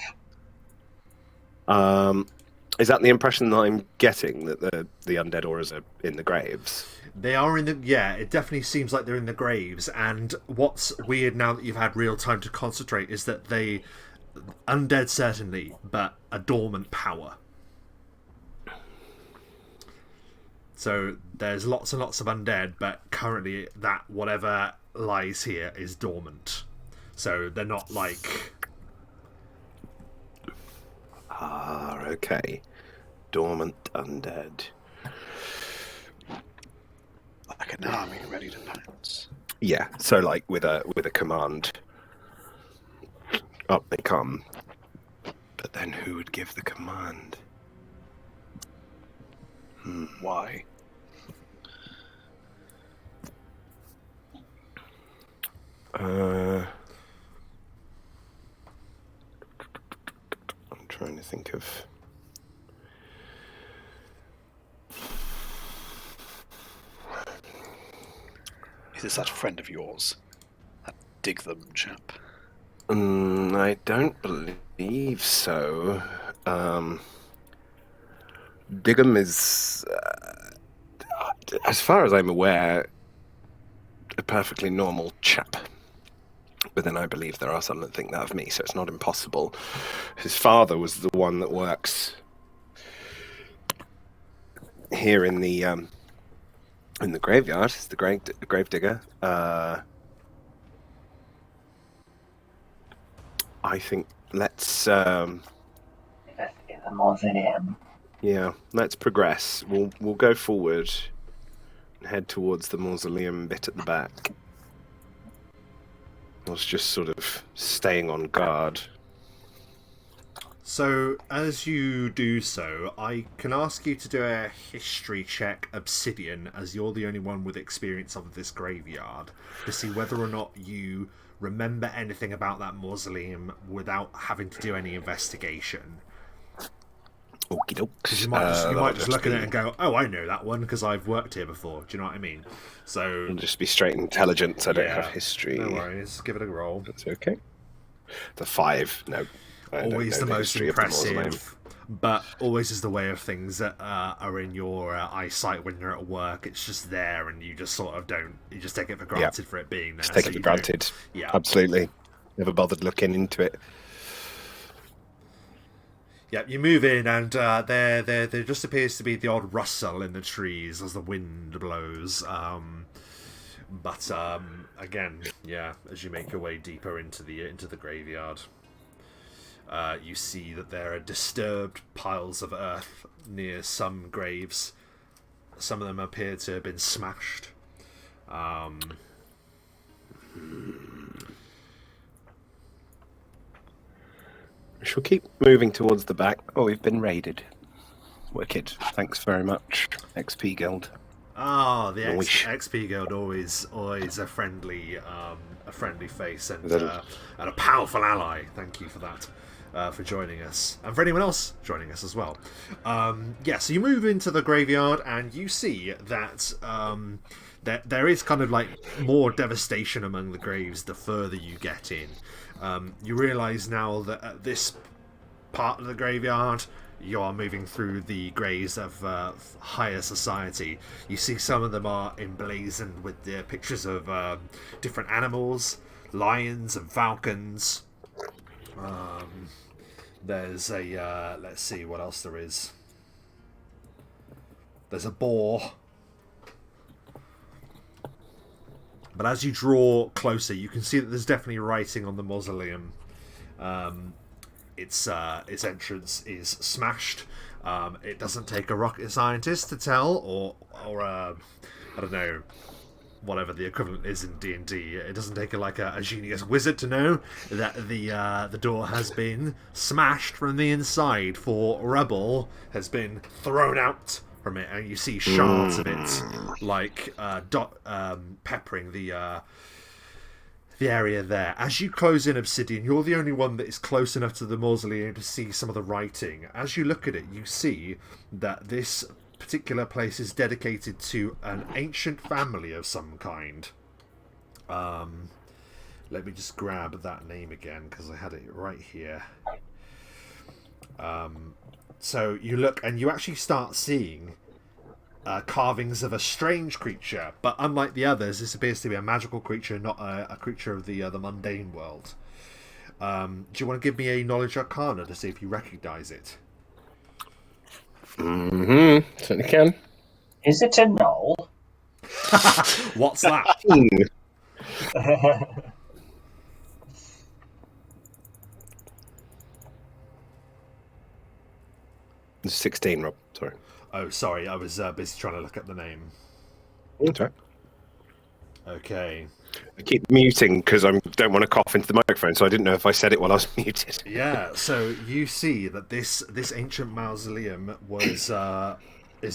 Is that the impression that I'm getting, that the undead auras are in the graves? They are in the... Yeah, it definitely seems like they're in the graves, and what's weird now that you've had real time to concentrate is that they... Undead, certainly, but a dormant power. So there's lots and lots of undead, but currently that whatever lies here is dormant. So they're not like... Ah, okay. Dormant undead. Like an army ready to pounce. Yeah, so like with a command, up they come. But then who would give the command? Why? I'm trying to think of... Is this that friend of yours? That dig them chap? I don't believe so. Diggum is, as far as I'm aware, a perfectly normal chap. But then I believe there are some that think that of me, so it's not impossible. His father was the one that works here in the graveyard. He's the grave digger. I think let's Investigate the mausoleum. yeah, let's progress. We'll go forward and head towards the mausoleum bit at the back. I was just sort of staying on guard. So, as you do so, I can ask you to do a history check, Obsidian, as you're the only one with experience of this graveyard, to see whether or not you remember anything about that mausoleum without having to do any investigation. Okie doke. Because you might just look at it and go, oh, I know that one because I've worked here before. Do you know what I mean? So It'll just be straight intelligence. I don't have history. No worries. Give it a roll. That's okay. The 5. No. I don't Always know the most history of the mausoleum. impressive, but always is the way of things that are in your eyesight when you're at work. It's just there, and you just sort of don't. You just take it for granted for it being there. Just take it for granted. Yeah, absolutely. Never bothered looking into it. Yeah, you move in, and there just appears to be the odd rustle in the trees as the wind blows. But again, yeah, as you make your way deeper into the graveyard, you see that there are disturbed piles of earth near some graves. Some of them appear to have been smashed. We shall keep moving towards the back. Oh, we've been raided. Wicked. Thanks very much, XP Guild. Ah, the XP Guild always a friendly a friendly face and Little- a powerful ally. Thank you for that. For joining us, and for anyone else joining us as well. So you move into the graveyard, and you see that there is kind of like more devastation among the graves the further you get in. You realise now that at this part of the graveyard, you are moving through the graves of higher society. You see some of them are emblazoned with the pictures of different animals, lions and falcons. There's a let's see what else there is. There's a boar. But as you draw closer, you can see that there's definitely writing on the mausoleum. Its entrance is smashed. It doesn't take a rocket scientist to tell, or I don't know, whatever the equivalent is in D&D. It doesn't take a genius wizard to know that the door has been smashed from the inside, for rubble has been thrown out from it, and you see shards of it like peppering the area there. As you close in, Obsidian, you're the only one that is close enough to the mausoleum to see some of the writing. As you look at it, you see that this particular place is dedicated to an ancient family of some kind. Let me just grab that name again, because I had it right here. So you look, and you actually start seeing carvings of a strange creature, but unlike the others, this appears to be a magical creature, not a creature of the mundane world. Do you want to give me a knowledge arcana to see if you recognise it? Certainly can. Is it a knoll? What's that? 16, Rob. Sorry. Oh, sorry, I was busy trying to look at the name. That's right. Okay. I keep muting because I don't want to cough into the microphone, so I didn't know if I said it while I was muted. Yeah, so you see that this ancient mausoleum is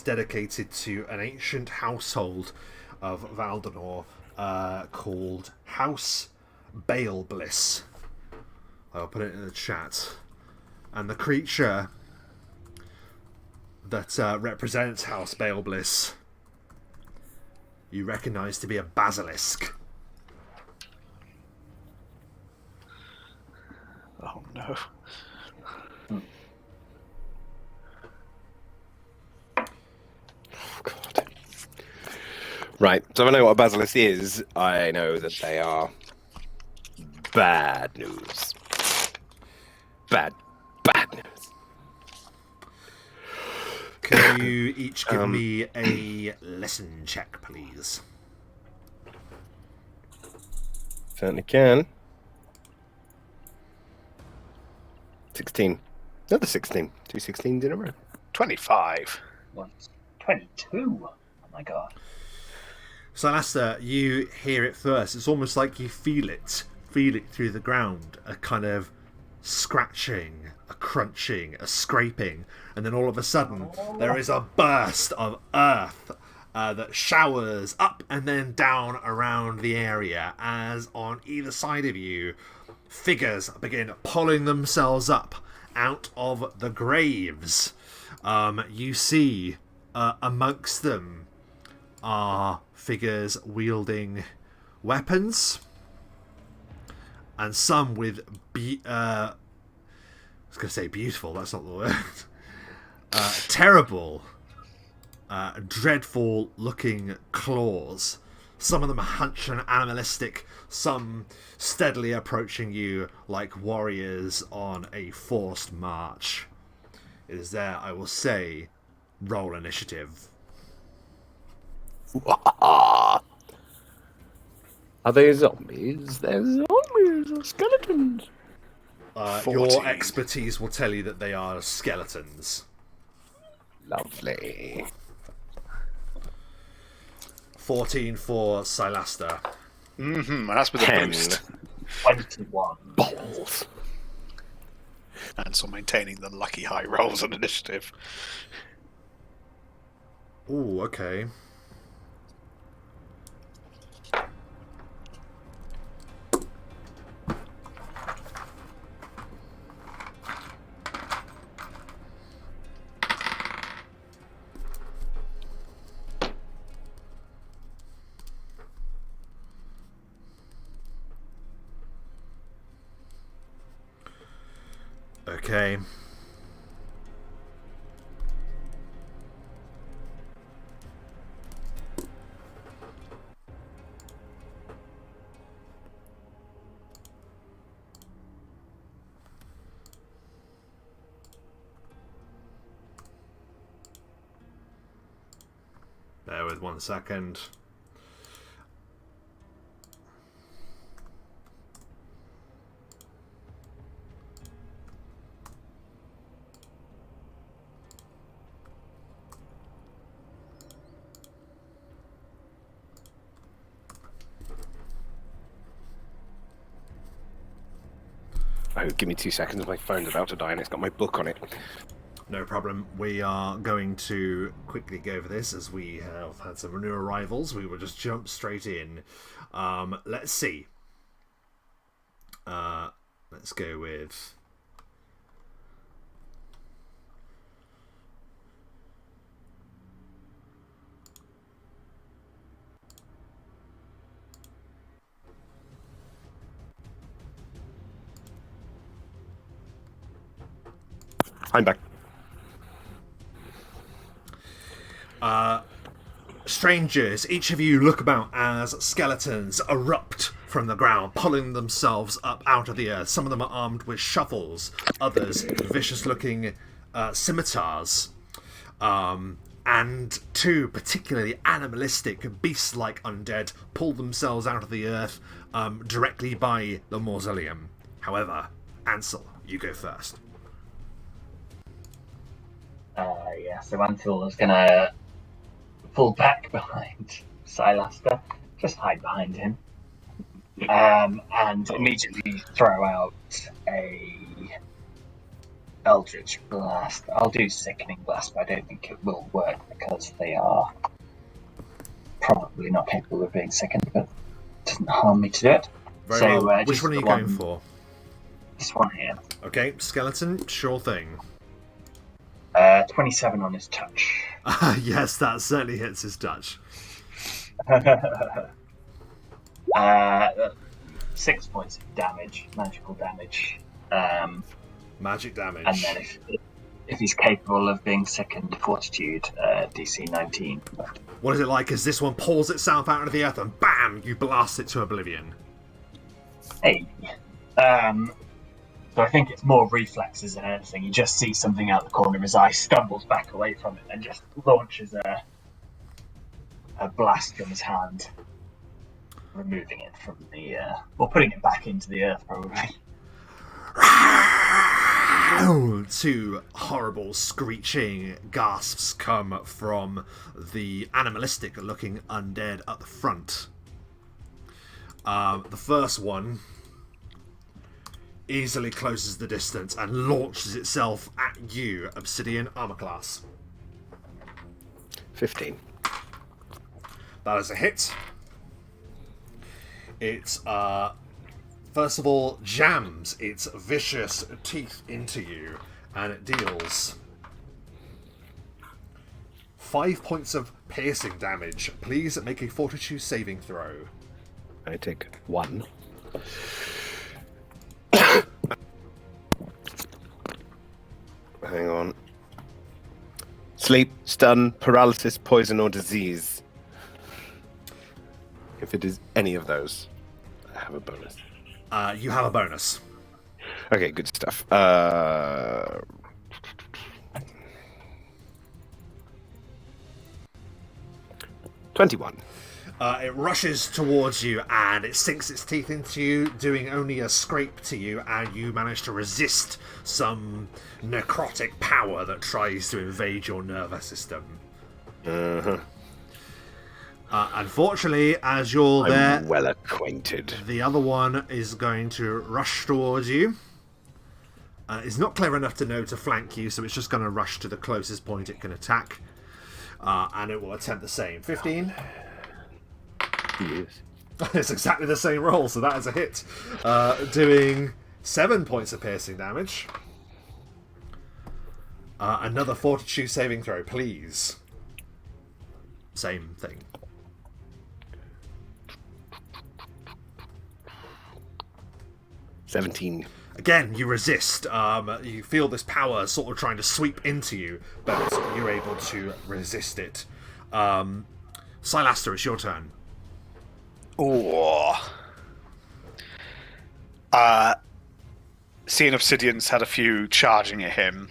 dedicated to an ancient household of Valdinor called House Balebliss. I'll put it in the chat. And the creature that represents House Balebliss you recognise to be a basilisk. Oh no. Oh, God. Right, so I know what a basilisk is. I know that they are bad news. Bad news. Can you each give me a lesson check, please? Certainly can. 16. Another 16. 2 16s in a row. 25. 22. Oh my god. Sylaster, you hear it first. It's almost like you feel it through the ground. A kind of scratching, a crunching, a scraping, and then all of a sudden there is a burst of earth that showers up and then down around the area, as on either side of you figures begin pulling themselves up out of the graves. You see amongst them are figures wielding weapons, and some with I was going to say beautiful, that's not the word. Terrible, dreadful looking claws. Some of them are hunched and animalistic, some steadily approaching you like warriors on a forced march. It is there, I will say, roll initiative. Are they zombies? They're zombies or skeletons. Your expertise will tell you that they are skeletons. Lovely. 14 for Sylaster. And that's with a 10. boost. 21. Balls. Ansel maintaining the lucky high rolls on initiative. Ooh, okay. Okay. Bear with 1 second. Oh, give me 2 seconds. My phone's about to die and it's got my book on it. No problem. We are going to quickly go over this as we have had some new arrivals. We will just jump straight in. Let's see. Let's go with... I'm back. Strangers, each of you look about as skeletons erupt from the ground, pulling themselves up out of the earth. Some of them are armed with shovels, others vicious-looking scimitars, and two particularly animalistic, beast-like undead pull themselves out of the earth directly by the mausoleum. However, Ansel, you go first. So Ansel is gonna pull back behind Sylaster, just hide behind him, and immediately throw out a Eldritch Blast. I'll do Sickening Blast, but I don't think it will work because they are probably not capable of being sickened, but it doesn't harm me to do it. Very well. Which one are you going for? This one here. Okay, skeleton, sure thing. 27 on his touch. Yes, that certainly hits his touch. 6 points of damage, magical damage. Magic damage. And then if he's capable of being sickened, Fortitude, DC 19. What is it like as this one pulls itself out of the earth and BAM! You blast it to oblivion. Hey. So I think it's more reflexes than anything. You just see something out the corner of his eye, stumbles back away from it, and just launches a blast from his hand, removing it from the, or putting it back into the earth, probably. Two horrible screeching gasps come from the animalistic-looking undead at the front. The first one easily closes the distance and launches itself at you, Obsidian armor class. 15. That is a hit. It, first of all, jams its vicious teeth into you, and it deals 5 points of piercing damage. Please make a fortitude saving throw. I take 1. Hang on. Sleep, stun, paralysis, poison, or disease. If it is any of those, I have a bonus. You have a bonus. Okay, good stuff. 21. It rushes towards you and it sinks its teeth into you, doing only a scrape to you, and you manage to resist some necrotic power that tries to invade your nervous system. Unfortunately, as you're there, I'm well acquainted. the other one is going to rush towards you. It's not clever enough to know to flank you, so it's just going to rush to the closest point it can attack. And it will attempt the same. 15. Yes. It's exactly the same roll, so that is a hit. Doing 7 points of piercing damage. Another fortitude saving throw, please. Same thing. 17. Again, you resist. You feel this power sort of trying to sweep into you, but you're able to resist it. Sylaster, it's your turn. Ooh. Seeing Obsidian's had a few charging at him,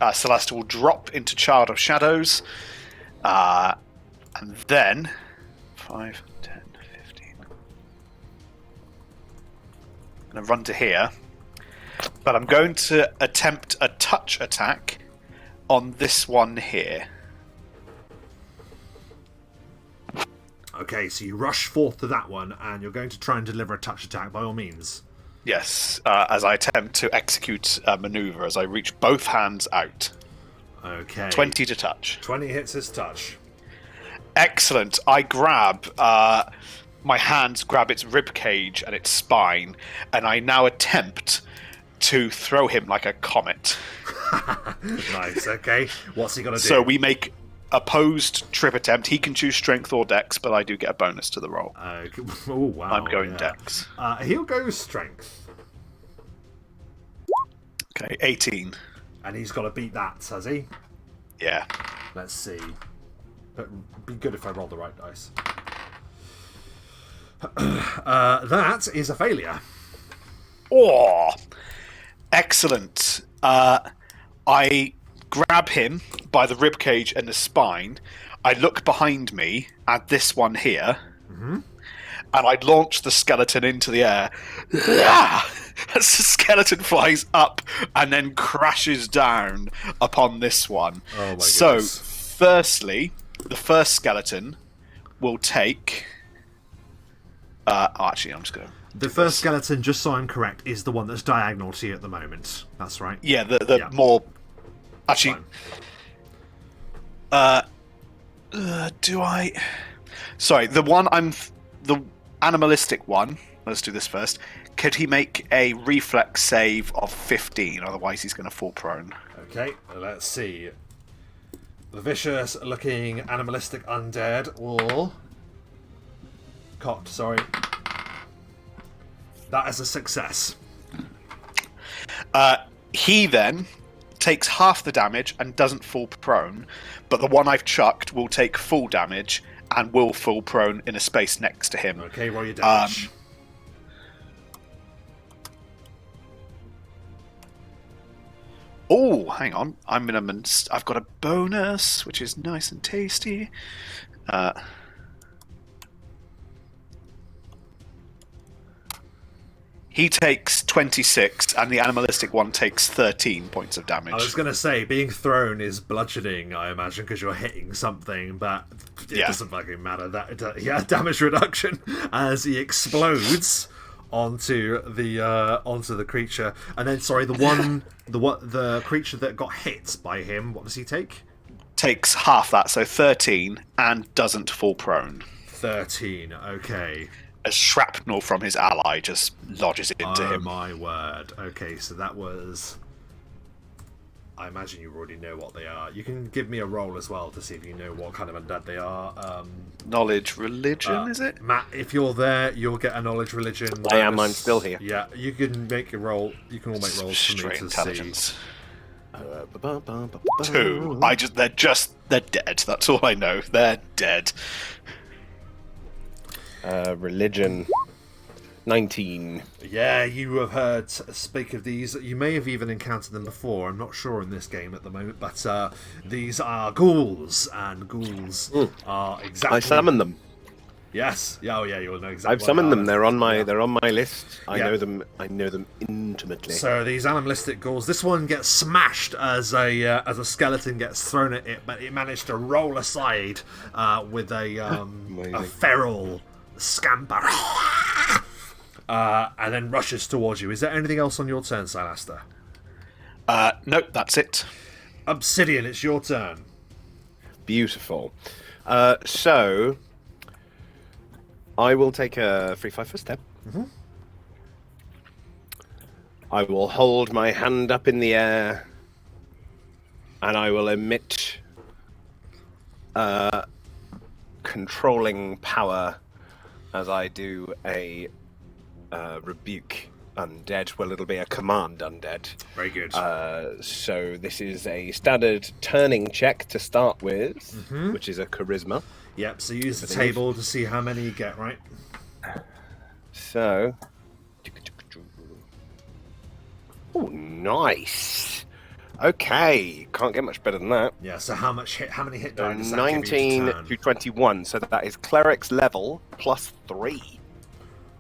Sylaster will drop into Child of Shadows, and then 5, 10, 15. I'm going to run to here, but I'm going to attempt a touch attack on this one here. Okay, so you rush forth to that one, and you're going to try and deliver a touch attack by all means. Yes, as I attempt to execute a maneuver as I reach both hands out. Okay. 20 to touch. 20 hits his touch. Excellent. I grab, my hands grab its rib cage and its spine, and I now attempt to throw him like a comet. Nice, okay. What's he going to do? So we make opposed trip attempt. He can choose strength or dex, but I do get a bonus to the roll. Okay. Oh, wow. I'm going dex. He'll go strength. Okay, 18. And he's got to beat that, has he? Yeah. Let's see. But it'd be good if I rolled the right dice. That is a failure. Oh, excellent. I grab him by the ribcage and the spine. I look behind me at this one here, and I launch the skeleton into the air. As the skeleton flies up and then crashes down upon this one. Oh my so, goodness. firstly, the first skeleton will take... actually, I'm just going to... The first skeleton, just so I'm correct, is the one that's diagonal to you at the moment. That's right. Yeah, the more... Actually... do I... Sorry, the one I'm... The animalistic one, let's do this first. Could he make a reflex save of 15? Otherwise, he's going to fall prone. Okay, let's see. The vicious-looking animalistic undead will... Cocked, sorry. That is a success. He then takes half the damage and doesn't fall prone, but the one I've chucked will take full damage and will fall prone in a space next to him. Okay, roll your damage. Oh, hang on. I've got a bonus, which is nice and tasty. He takes 26, and the animalistic one takes 13 points of damage. I was going to say, being thrown is bludgeoning, I imagine, because you're hitting something, but it doesn't fucking matter. Damage reduction as he explodes onto the creature, and then the creature that got hit by him. What does he take? Takes half that, so 13, and doesn't fall prone. 13. Okay. As shrapnel from his ally just lodges into him. Oh my word. Okay, so that was... I imagine you already know what they are. You can give me a roll as well to see if you know what kind of undead they are. Knowledge religion, is it? Matt, if you're there, you'll get a knowledge religion. I am, I'm still here. Yeah, you can make a roll. You can all make rolls for me Straight to intelligence. see. 2. They're dead. That's all I know. They're dead. Religion 19. Yeah, you have heard speak of these. You may have even encountered them before. I'm not sure in this game at the moment, but these are ghouls, and ghouls are exactly. I summon them. Yes. Yeah. Oh, yeah. You'll know exactly. I've summoned them. They're on my Yeah. list. I know them. I know them intimately. So these animalistic ghouls. This one gets smashed as a skeleton gets thrown at it, but it managed to roll aside with a feral scamper. And then rushes towards you. Is there anything else on your turn, Sylaster? No, that's it. Obsidian, it's your turn. Beautiful. So I will take a 3-5 first step. I will hold my hand up in the air, and I will emit controlling power as I do a rebuke undead. Well, it'll be a command undead. Very good. So this is a standard turning check to start with, which is a charisma. Yep, so use the table to see how many you get, right? So... Oh, nice. Okay, can't get much better than that. Yeah, so how many hit die does that 19 give you each turn? to 21, so that is cleric's level plus 3.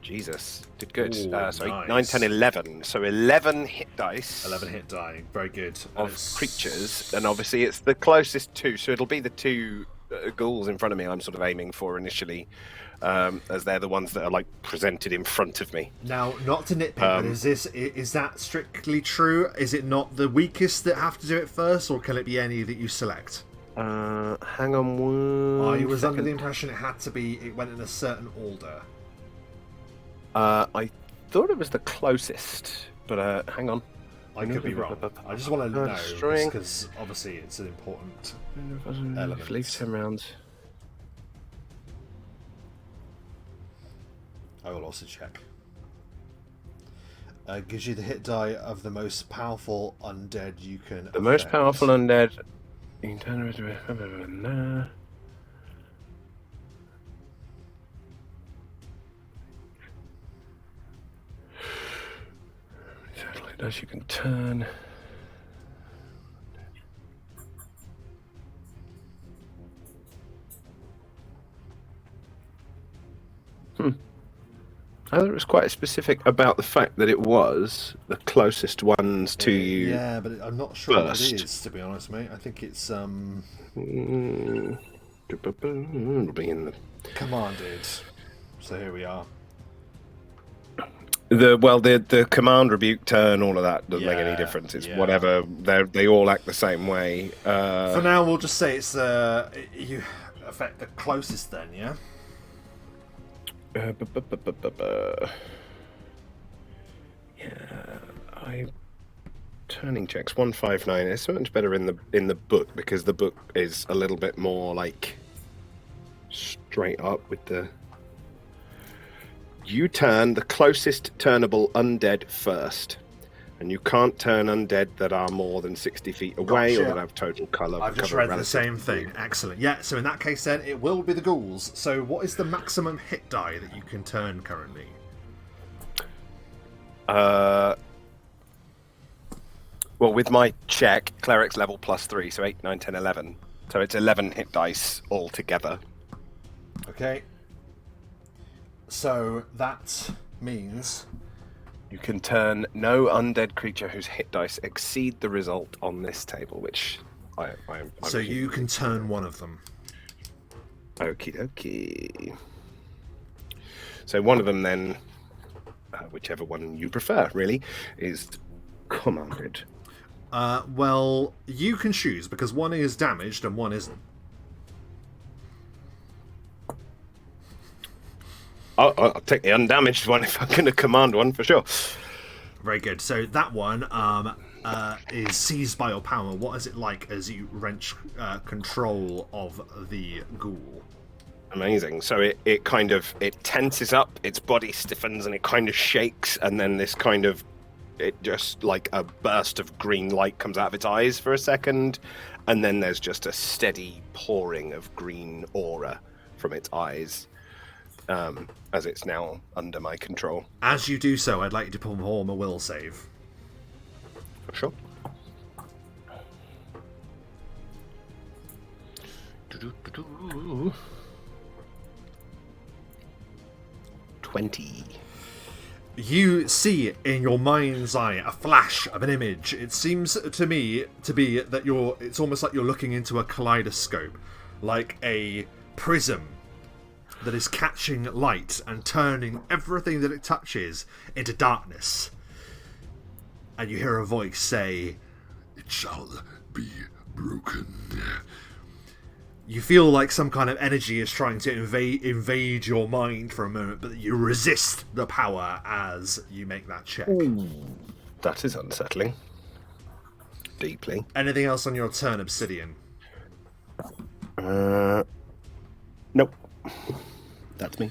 Jesus, did good. Ooh, Sorry, nice. 9, 10, 11. So 11 hit dice. 11 hit die, very good. Of creatures, and obviously it's the closest two, so it'll be the two ghouls in front of me I'm sort of aiming for initially, as they're the ones that are like presented in front of me. Now, not to nitpick, but is that strictly true? Is it not the weakest that have to do it first, or can it be any that you select? Hang on one I was second. under the impression it went in a certain order. I thought it was the closest, but hang on. I could be wrong. I just want to know, because obviously it's an important element. Leave 10 rounds. I will also check. Gives you the hit die of the most powerful undead you can The most powerful undead. You can turn it. As you can turn. I thought it was quite specific about the fact that it was the closest ones to you. Yeah, but I'm not sure what first. it is, to be honest, mate. I think it's It'll be in the commanded. So here we are. The command, rebuke, turn, all of that doesn't make any Yeah, difference. It's yeah. whatever. They all act the same way. For now, we'll just say it's you affect the closest then, yeah? Turning checks 159. It's so much better in the book because the book is a little bit more like straight up with the. You turn the closest turnable undead first, and you can't turn undead that are more than 60 feet away or Gotcha. that have total colour. I've just read the same thing. Excellent. Yeah, so in that case then, it will be the ghouls. So what is the maximum hit die that you can turn currently? Well, with my check, cleric's level plus 3, so 8, 9, 10, 11. So it's 11 hit dice altogether. Okay. So that means You can turn no undead creature whose hit dice exceed the result on this table, which I so you can turn one of them. Okie dokie. So one of them then, whichever one you prefer, really, is commanded. Well, you can choose, because one is damaged and one isn't. I'll take the undamaged one if I'm going to command one, for sure. Very good. So that one is seized by your power. What is it like as you wrench control of the ghoul? Amazing. So it kind of, it tenses up, its body stiffens, and it kind of shakes, and then this kind of, it just like a burst of green light comes out of its eyes for a second, and then there's just a steady pouring of green aura from its eyes. As it's now under my control. As you do so, I'd like you to perform a will save. For sure. Do-do-do-do. 20. You see in your mind's eye a flash of an image. It seems to me to be that it's almost like you're looking into a kaleidoscope, like a prism that is catching light and turning everything that it touches into darkness. And you hear a voice say, "It shall be broken." You feel like some kind of energy is trying to invade your mind for a moment, but you resist the power as you make that check. Ooh, that is unsettling. Deeply. Anything else on your turn, Obsidian? Nope. That's me.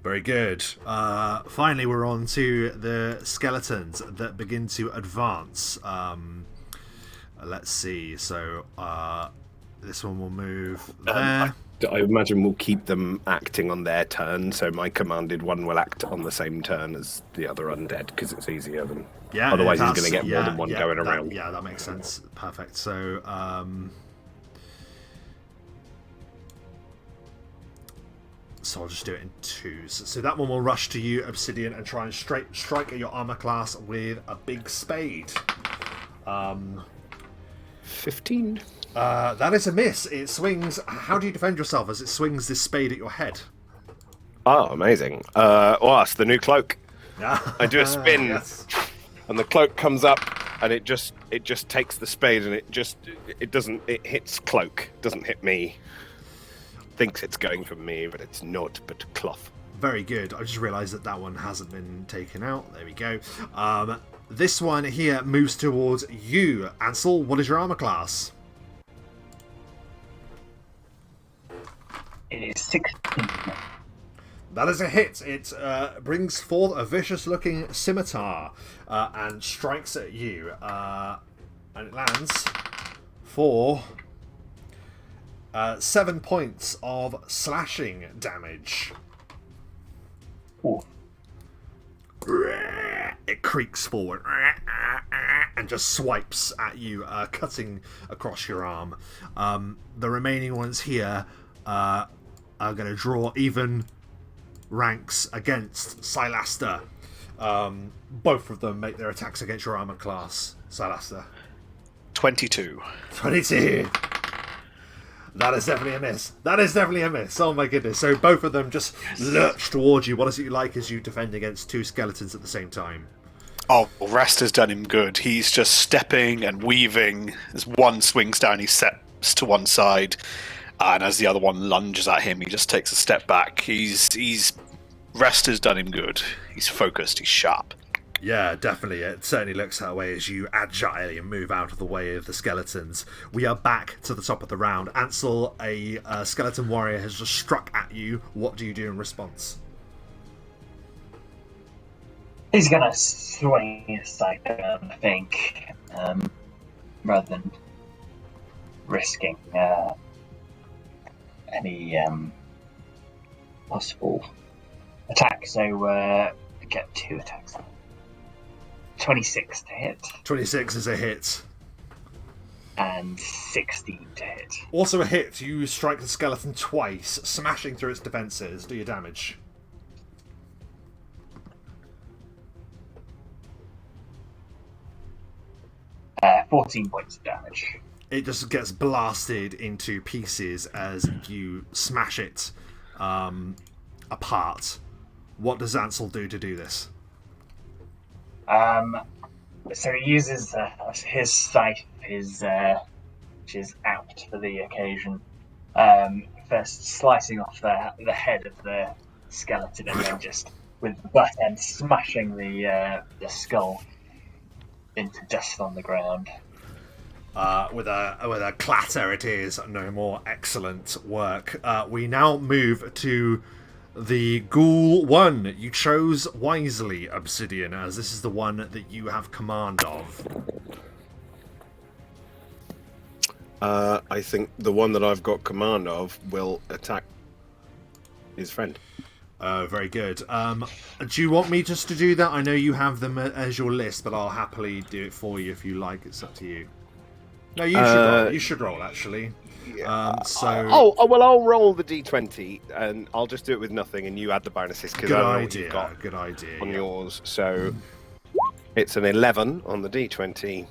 Very good. Finally, we're on to the skeletons that begin to advance. Let's see. So this one will move there. I imagine we'll keep them acting on their turn, so my commanded one will act on the same turn as the other undead, because it's easier than... Yeah, otherwise he's going to get more than one going around. Yeah, that makes sense. Perfect. So... So I'll just do it in twos. So that one will rush to you, Obsidian, and try and strike at your armor class with a big spade. 15. That is a miss. It swings. How do you defend yourself as it swings this spade at your head? Oh, amazing. It's the new cloak. Yeah. I do a spin, Yes. and the cloak comes up, and it just takes the spade, and it hits cloak. It doesn't hit me. Thinks it's going for me, but it's not, but cloth. Very good. I just realised that one hasn't been taken out. There we go. This one here moves towards you. Ansel, what is your armor class? It is 16. That is a hit. It brings forth a vicious-looking scimitar and strikes at you. And it lands for 7 points of slashing damage. Ooh. It creaks forward and just swipes at you, cutting across your arm. The remaining ones here are going to draw even ranks against Sylaster. Both of them make their attacks against your armor class. Sylaster. 22. 22. That is definitely a miss. That is definitely a miss. Oh my goodness. So both of them just lurch towards you. What is it like as you defend against two skeletons at the same time? Oh, Rest has done him good. He's just stepping and weaving. As one swings down, he steps to one side. And as the other one lunges at him, he just takes a step back. Rest has done him good. He's focused. He's sharp. Yeah, definitely. It certainly looks that way as you agilely move out of the way of the skeletons. We are back to the top of the round. Ansel, a skeleton warrior, has just struck at you. What do you do in response? He's gonna swing his sidearm, I think, rather than risking any possible attack. So get 2 attacks. 26 to hit. 26 is a hit. And 16 to hit. Also a hit. You strike the skeleton twice, smashing through its defences. Do your damage. Uh, 14 points of damage. It just gets blasted into pieces as you smash it apart. What does Ansel do to do this? So he uses his scythe, which is apt for the occasion. First slicing off the head of the skeleton, and then just with the butt end smashing the skull into dust on the ground. With a clatter it is no more. Excellent work. We now move to the Ghoul 1. You chose wisely, Obsidian, as this is the one that you have command of. I think the one that I've got command of will attack his friend. Very good. Do you want me just to do that? I know you have them as your list, but I'll happily do it for you if you like. It's up to you. No, you should roll. You should roll, actually. I'll roll the d20, and I'll just do it with nothing, and you add the bonuses, because I don't know what you've got good idea. on yours. So it's an 11 on the d20.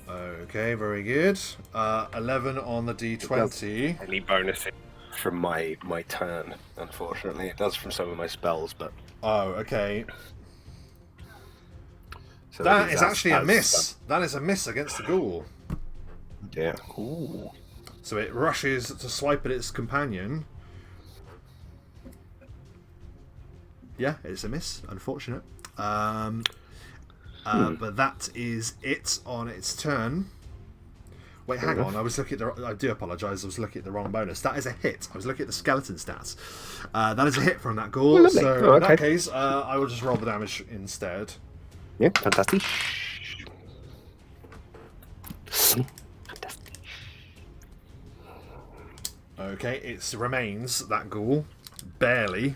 Okay, very good. 11 on the d20. Any bonuses from my turn, unfortunately. It does from some of my spells, but... Oh, okay. So that is actually a miss. That is a miss against the ghoul. Yeah. Ooh. So it rushes to swipe at its companion. Yeah, it's a miss. Unfortunate. But that is it on its turn. Wait, hang on. I was looking at the. I do apologise. I was looking at the wrong bonus. That is a hit. I was looking at the skeleton stats. That is a hit from that ghoul. Lovely. So in that case, I will just roll the damage instead. Yeah, fantastic. Okay, it remains that ghoul, barely.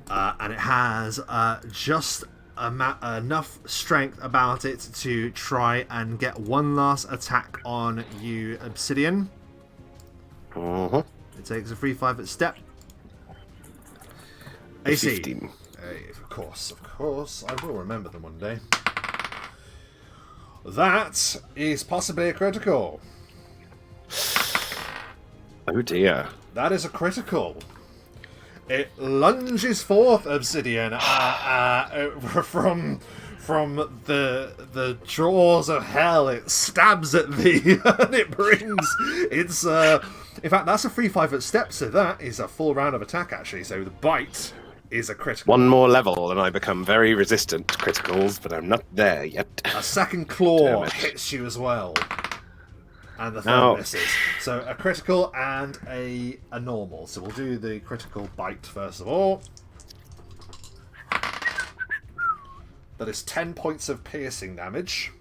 And it has just enough strength about it to try and get one last attack on you, Obsidian. It takes a free 5-foot step. AC. 15. Of course. I will remember them one day. That is possibly a critical. Oh dear. That is a critical. It lunges forth, Obsidian, from the jaws of hell. It stabs at thee, and it brings its. In fact, that's a free 5-foot step, so that is a full round of attack actually. So the bite is a critical. One more level, and I become very resistant to criticals, but I'm not there yet. A second claw hits you as well. And the third misses. So a critical and a normal. So we'll do the critical bite first of all. That is 10 points of piercing damage.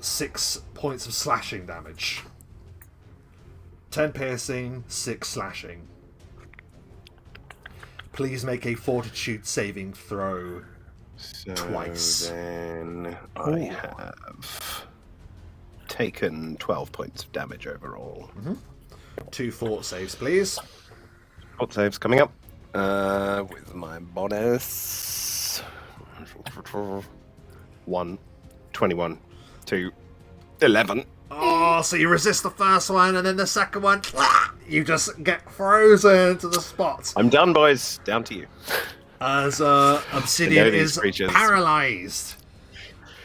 6 points of slashing damage. 10 piercing, 6 slashing. Please make a fortitude saving throw. So Twice. Then I have taken 12 points of damage overall. 2 fort saves, please. Fort saves coming up with my bonus. 1, 21, 2, 11. Oh, so you resist the first one, and then the second one, you just get frozen to the spot. I'm done, boys. Down to you. As Obsidian is creatures. paralysed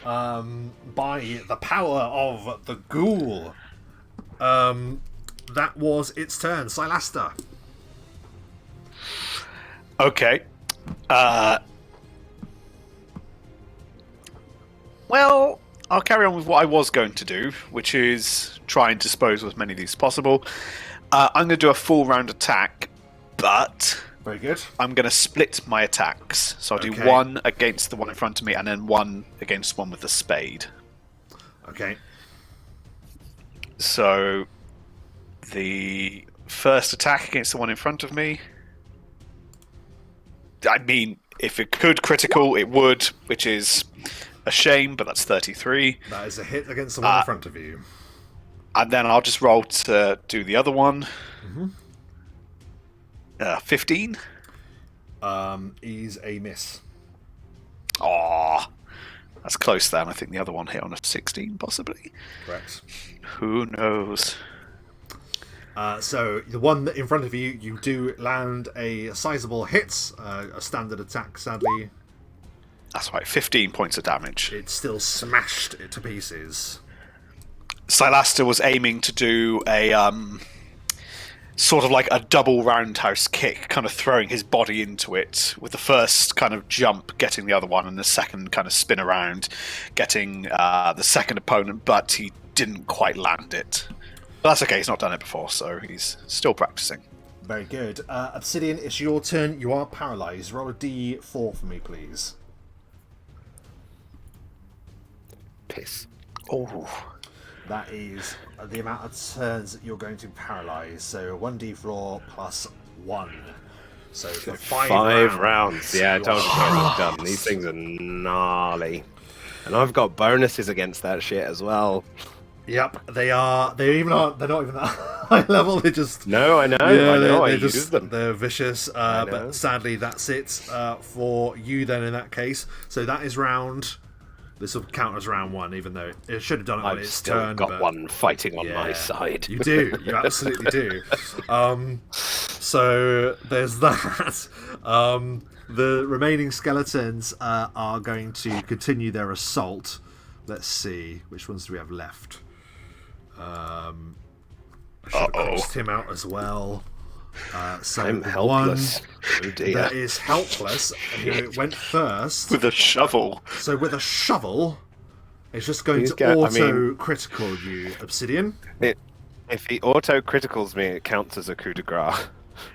by the power of the ghoul. That was its turn. Sylaster. Okay. Well, I'll carry on with what I was going to do, which is try and dispose of as many of these as possible. I'm going to do a full round attack, but Very good. I'm going to split my attacks. So I'll do one against the one in front of me, and then one against the one with the spade. Okay. So the first attack against the one in front of me. I mean, if it could critical, it would, which is a shame, but that's 33. That is a hit against the one in front of you. And then I'll just roll to do the other one. 15. Is a miss. Aw, that's close then. I think the other one hit on a 16, possibly. Correct. Who knows? So the one in front of you, you do land a sizable hit, a standard attack, sadly. That's right, 15 points of damage. It's still smashed it to pieces. Sylaster was aiming to do a sort of like a double roundhouse kick, kind of throwing his body into it, with the first kind of jump getting the other one, and the second kind of spin around getting the second opponent, but he didn't quite land it. But that's okay, he's not done it before, so he's still practicing. Very good. Obsidian, it's your turn. You are paralysed. Roll a d4 for me, please. Piss. Oh. That is the amount of turns that you're going to paralyse. So 1d4 plus 1. So for 5 rounds. Yeah, I told you guys it's done. These things are gnarly. And I've got bonuses against that shit as well. Yep, they are. They're not even that high level. They're just. No, I know. Yeah, I know. I just, use them. They're vicious. But sadly, that's it for you then. In that case, so that is round. This will count as round 1, even though it should have done it on its turn. I've still got one fighting on my side. You do. You absolutely do. So there's that. The remaining skeletons are going to continue their assault. Let's see, which ones do we have left? I should have crossed him out as well. So I'm the helpless. Oh one dear. that is helpless, who went first. With a shovel. So with a shovel, it's just going He's to got- I mean- auto-critical you, Obsidian. If he auto-criticals me, it counts as a coup de grace.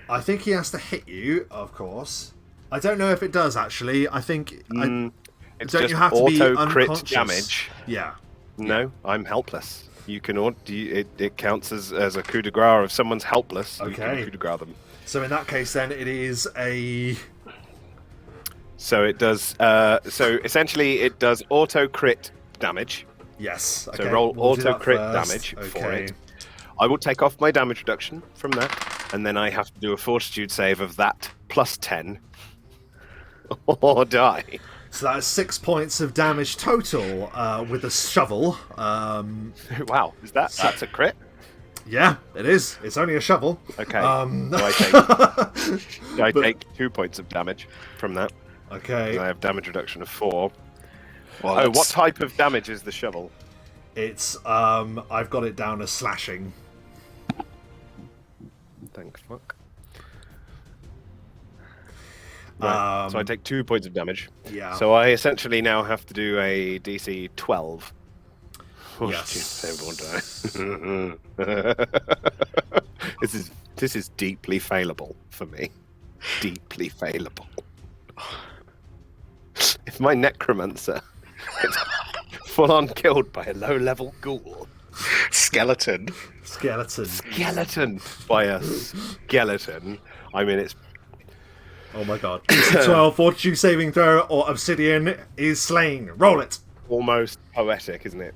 I think he has to hit you, of course. I don't know if it does, actually. I think... It's don't just you have to be auto-crit unconscious? damage. Yeah. No, I'm helpless. You can it counts as a coup de grace if someone's helpless. You Okay. can coup de grace them. So in that case, then, it is a... So it does. So essentially, it does auto crit damage. Yes. So Okay, roll we'll do auto that crit first. damage for Okay. it. I will take off my damage reduction from that, and then I have to do a fortitude save of that plus 10, or die. So that is 6 points of damage total with a shovel. Wow, that's a crit? Yeah, it is. It's only a shovel. Okay. Um, So I take 2 points of damage from that. Okay. I have damage reduction of 4. Well, Oh, that's- what type of damage is the shovel? It's I've got it down as slashing. Thank fuck. Right, so I take 2 points of damage. Yeah. So I essentially now have to do a DC 12. Yes. Everyone die. This is deeply failable for me. Deeply failable. If my necromancer is full on killed by a low level ghoul. Skeleton. Skeleton by a skeleton. I mean, it's Oh my god. DC 12 fortitude saving throw or Obsidian is slain. Roll it. almost poetic, isn't it?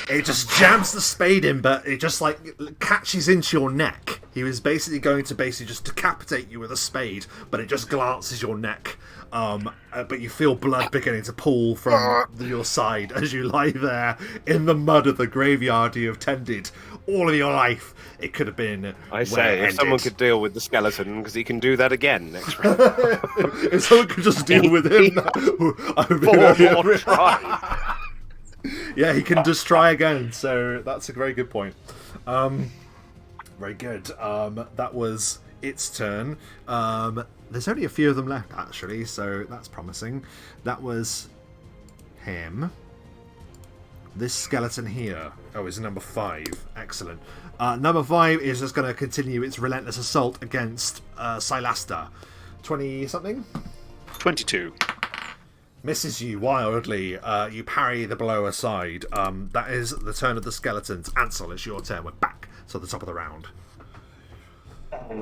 It just jams the spade in, but it just like catches into your neck. He was basically going to just decapitate you with a spade, but it just glances your neck. But you feel blood beginning to pool from your side as you lie there in the mud of the graveyard you have tended all of your life. It could have been. I say, if someone could deal with the skeleton, because he can do that again next round. If someone could just deal with him, I would be 4 very- more tries. Yeah, he can just try again, so that's a very good point. Very good. That was its turn. There's only a few of them left, actually, so that's promising. That was him. This skeleton here. Oh, is number 5. Excellent. Number 5 is just going to continue its relentless assault against Sylaster. 20-something? 22. Misses you wildly. You parry the blow aside. That is the turn of the skeletons. Ansel, it's your turn. We're back to the top of the round.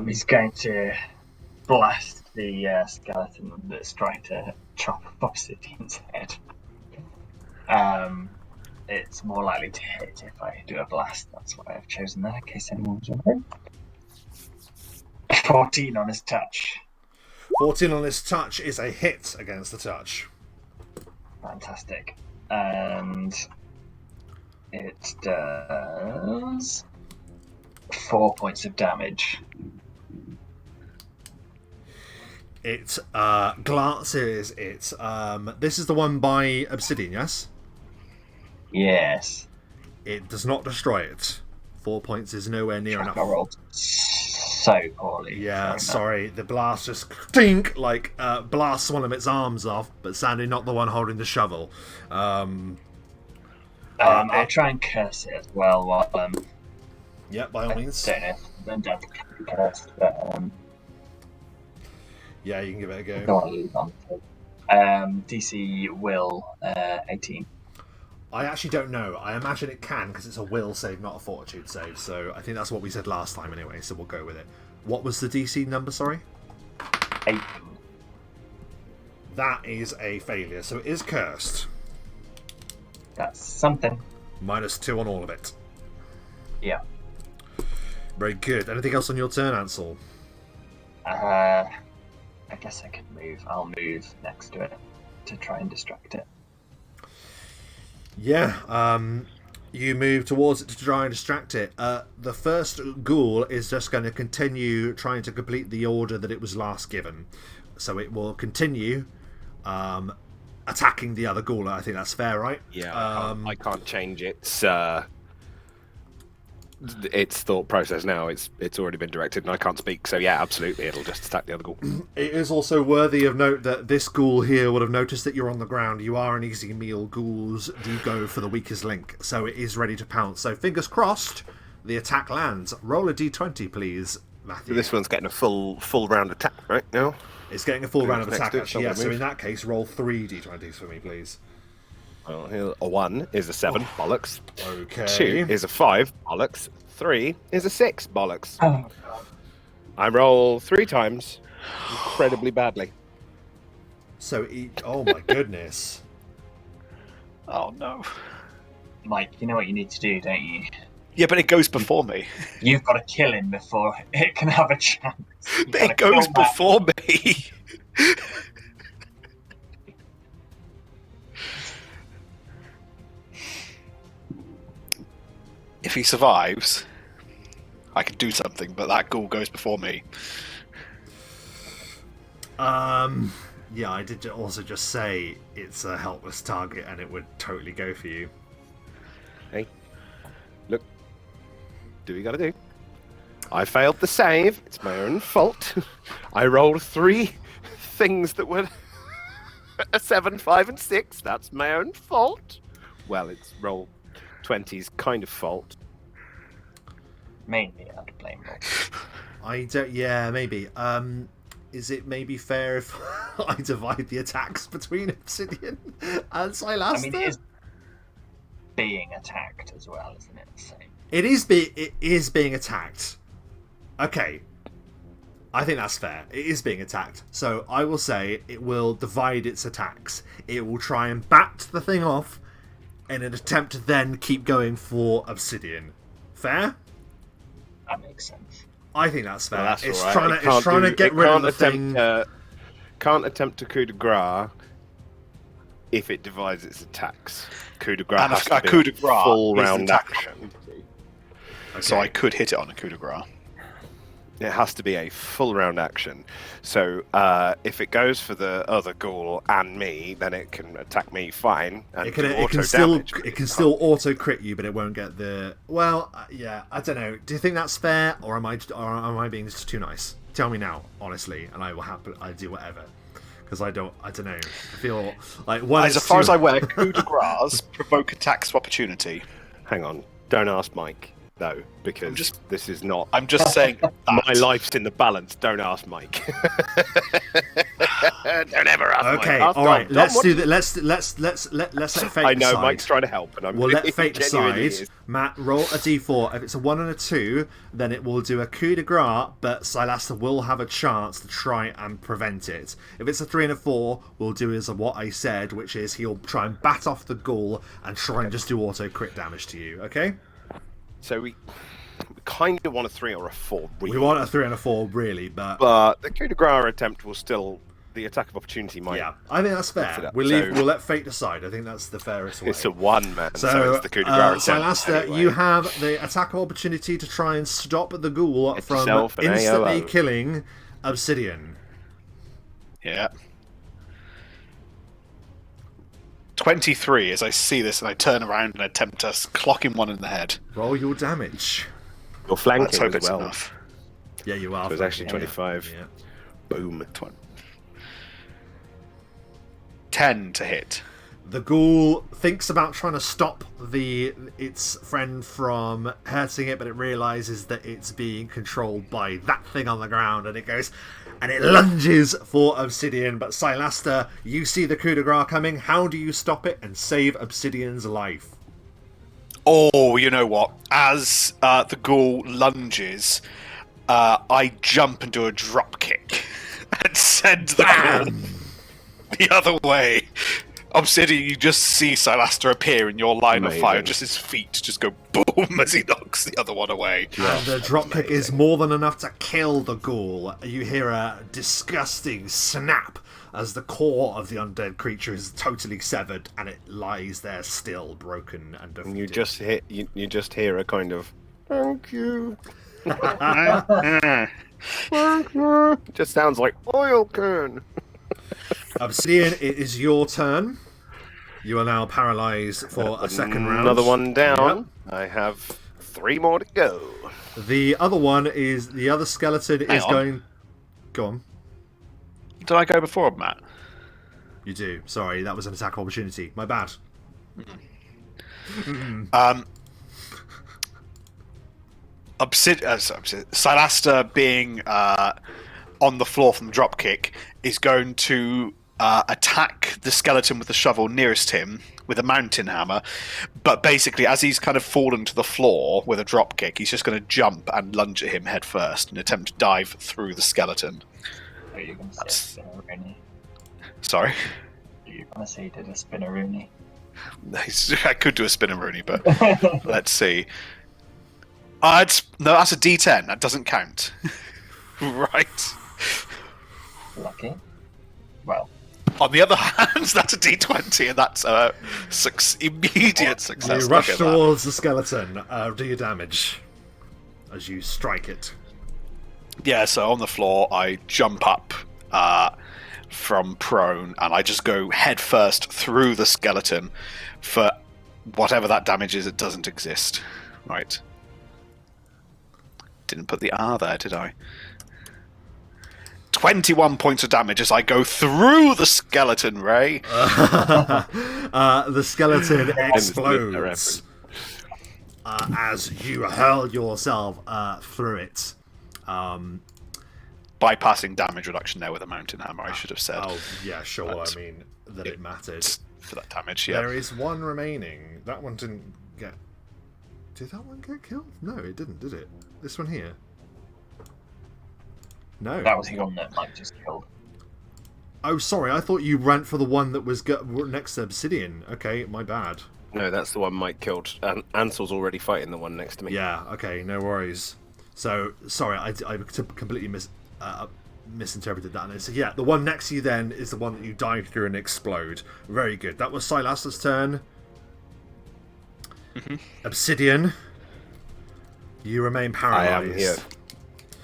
He's going to blast the skeleton that's trying to chop Obsidian's head. It's more likely to hit if I do a blast. That's why I've chosen that, in case anyone was wondering. 14 on his touch. 14 on this touch is a hit against the touch. Fantastic. And it does 4 points of damage. It glances it. This is the one by Obsidian, yes? Yes. It does not destroy it. 4 points is nowhere near I enough. rolled so poorly. Yeah, sorry. The blast just dink, like blasts one of its arms off, but sadly not the one holding the shovel. I'll try and curse it as well while Yeah, by all means. don't know if I'm down to curse, but Yeah, you can give it a don't go. want to lose on. DC will 18. I actually don't know. I imagine it can because it's a will save, not a fortitude save. So I think that's what we said last time anyway. So we'll go with it. What was the DC number? Sorry. 18. That is a failure. So it is cursed. That's something. -2 on all of it. Yeah. Very good. Anything else on your turn, Ansel? I guess I can move. I'll move next to it to try and distract it. Yeah, you move towards it to try and distract it. The first ghoul is just going to continue trying to complete the order that it was last given. So it will continue attacking the other ghoul. I think that's fair, right? Yeah, I can't change its its thought process now. It's already been directed, and I can't speak. So yeah, absolutely, it'll just attack the other ghoul. It is also worthy of note that this ghoul here would have noticed that you're on the ground. You are an easy meal. Ghouls do go for the weakest link, so it is ready to pounce. So fingers crossed, the attack lands. Roll a d20, please, Matthew. This one's getting a full round attack right now. It's getting a full round of Next attack, to it, actually. Yeah, someone so move. in that case, roll 3 d20s for me, please. Well, here, a 1 is a 7, bollocks. Okay. 2 is a 5, bollocks. 3 is a 6, bollocks. Oh, God. I roll 3 times, incredibly badly. So, oh my goodness. Oh no. Mike, you know what you need to do, don't you? Yeah, but it goes before me. You've got to kill him before it can have a chance. You've But gotta it goes kill that- before me. If he survives, I can do something, but that ghoul goes before me. Yeah, I did also just say it's a helpless target and it would totally go for you. Hey, look, do what you gotta do. I failed the save. It's my own fault. I rolled 3 things that were a 7, 5, and 6. That's my own fault. Well, it's roll 20's kind of fault. Mainly I'd blame Rob. I don't. Yeah, maybe. Is it maybe fair if I divide the attacks between Obsidian and Sylaster? I mean, it is being attacked as well, isn't it? So, It is being attacked. Okay. I think that's fair. It is being attacked. So I will say it will divide its attacks. It will try and bat the thing off in an attempt to then keep going for Obsidian. Fair? that makes sense. I think that's fair. Well, that's it's, all right. trying to get rid of the thing. Can't attempt a coup de grace if it divides its attacks. Coup de grace And has a to be coup de grace full is round attack. action. So I could hit it on a coup de grace. It has to be a full round action. So if it goes for the other ghoul and me, then it can attack me fine. And It can, do it auto can still damage, but it can still auto crit you, but it won't get the. Well, yeah, I don't know. Do you think that's fair, or am I being just too nice? Tell me now, honestly, and I will I do whatever. Because I don't know. I feel like As far as I'm aware, coup de grace provoke attacks of opportunity. Hang on, don't ask Mike. No, because this is not. I'm just saying that. My life's in the balance. Don't ask Mike. Don't ever ask Mike. Okay, Ask all right. Dom. Let's Dom, do that. Let's let fate I know decide. Mike's trying to help, and I'm. We'll really let fate genuinely decide. is. Matt, roll a d4. If it's a 1 and a 2, then it will do a coup de grace, but Sylaster will have a chance to try and prevent it. If it's a 3 and a 4, we'll do as what I said, which is he'll try and bat off the ghoul and try and just do auto crit damage to you. Okay? So we kind of want a 3 or a 4. Really. We want a 3 and a 4, really, but the coup de grace attempt will still. The attack of opportunity might. yeah, I think that's Mix it fair. up. We'll So- let fate decide. I think that's the fairest way. It's a 1, man. So, So, it's the coup de grace attempt. Sylaster, anyway. you have the attack of opportunity to try and stop the ghoul Get from yourself an instantly AOO. killing Obsidian. Yeah. 23 as I see this and I turn around and attempt to clock him one in the head. Roll your damage. You're Let's flanking hope as it's well. enough. Yeah, you are. So it's actually flanking, 25. Yeah. Boom. 10 to hit. The ghoul thinks about trying to stop its friend from hurting it, but it realizes that it's being controlled by that thing on the ground, and it goes and it lunges for Obsidian. But Sylaster, you see the coup de grace coming. How do you stop it and save Obsidian's life? Oh, you know what? As the ghoul lunges, I jump and do a drop kick and send the ghoul the other way. Obsidian, you just see Sylaster appear in your line Amazing. of fire. Just his feet just go boom as he knocks the other one away. And the dropkick is more than enough to kill the ghoul. You hear a disgusting snap as the core of the undead creature is totally severed and it lies there still, broken and defeated. And you just hear a kind of thank you. Just sounds like oil can. Obsidian, it is your turn. You are now paralysed for a second round. Another one down. I have 3 more to go. The other one is the other skeleton Hang is on. going. Go on. Did I go before Matt? You do. Sorry, that was an attack opportunity. My bad. Sylaster being on the floor from the dropkick is going to attack the skeleton with the shovel nearest him with a mountain hammer, but basically as he's kind of fallen to the floor with a dropkick, he's just going to jump and lunge at him head first and attempt to dive through the skeleton. Are you going to say Spinneroonie? Sorry? Are you going to say he did a Spinneroonie? I could do a Spinneroonie, but let's see. No, that's a D10. That doesn't count. Right. Lucky. Well, On the other hand, that's a D20, and that's a immediate success. You Look rush at that. towards the skeleton. Do your damage as you strike it. Yeah, so on the floor, I jump up from prone, and I just go head first through the skeleton for whatever that damage is. It doesn't exist. Right. Didn't put the R there, did I? 21 points of damage as I go through the skeleton, Ray. The skeleton Explodes. explodes as you hurl yourself through it. Bypassing damage reduction there with a mountain hammer, I should have said. Oh, yeah, sure. But I mean, that it mattered. For that damage, yeah. There is one remaining. That one didn't get... Did that one get killed? No, it didn't, did it? This one here? No. that was the one that Mike just killed. Oh, sorry. I thought you ran for the one that was next to Obsidian. Okay, my bad. No, that's the one Mike killed. Ansel's already fighting the one next to me. Yeah, okay, no worries. So, sorry, I completely misinterpreted that. And so, yeah, the one next to you then is the one that you dive through and explode. Very good. That was Sylaster's turn. Obsidian, you remain paralyzed. I am here.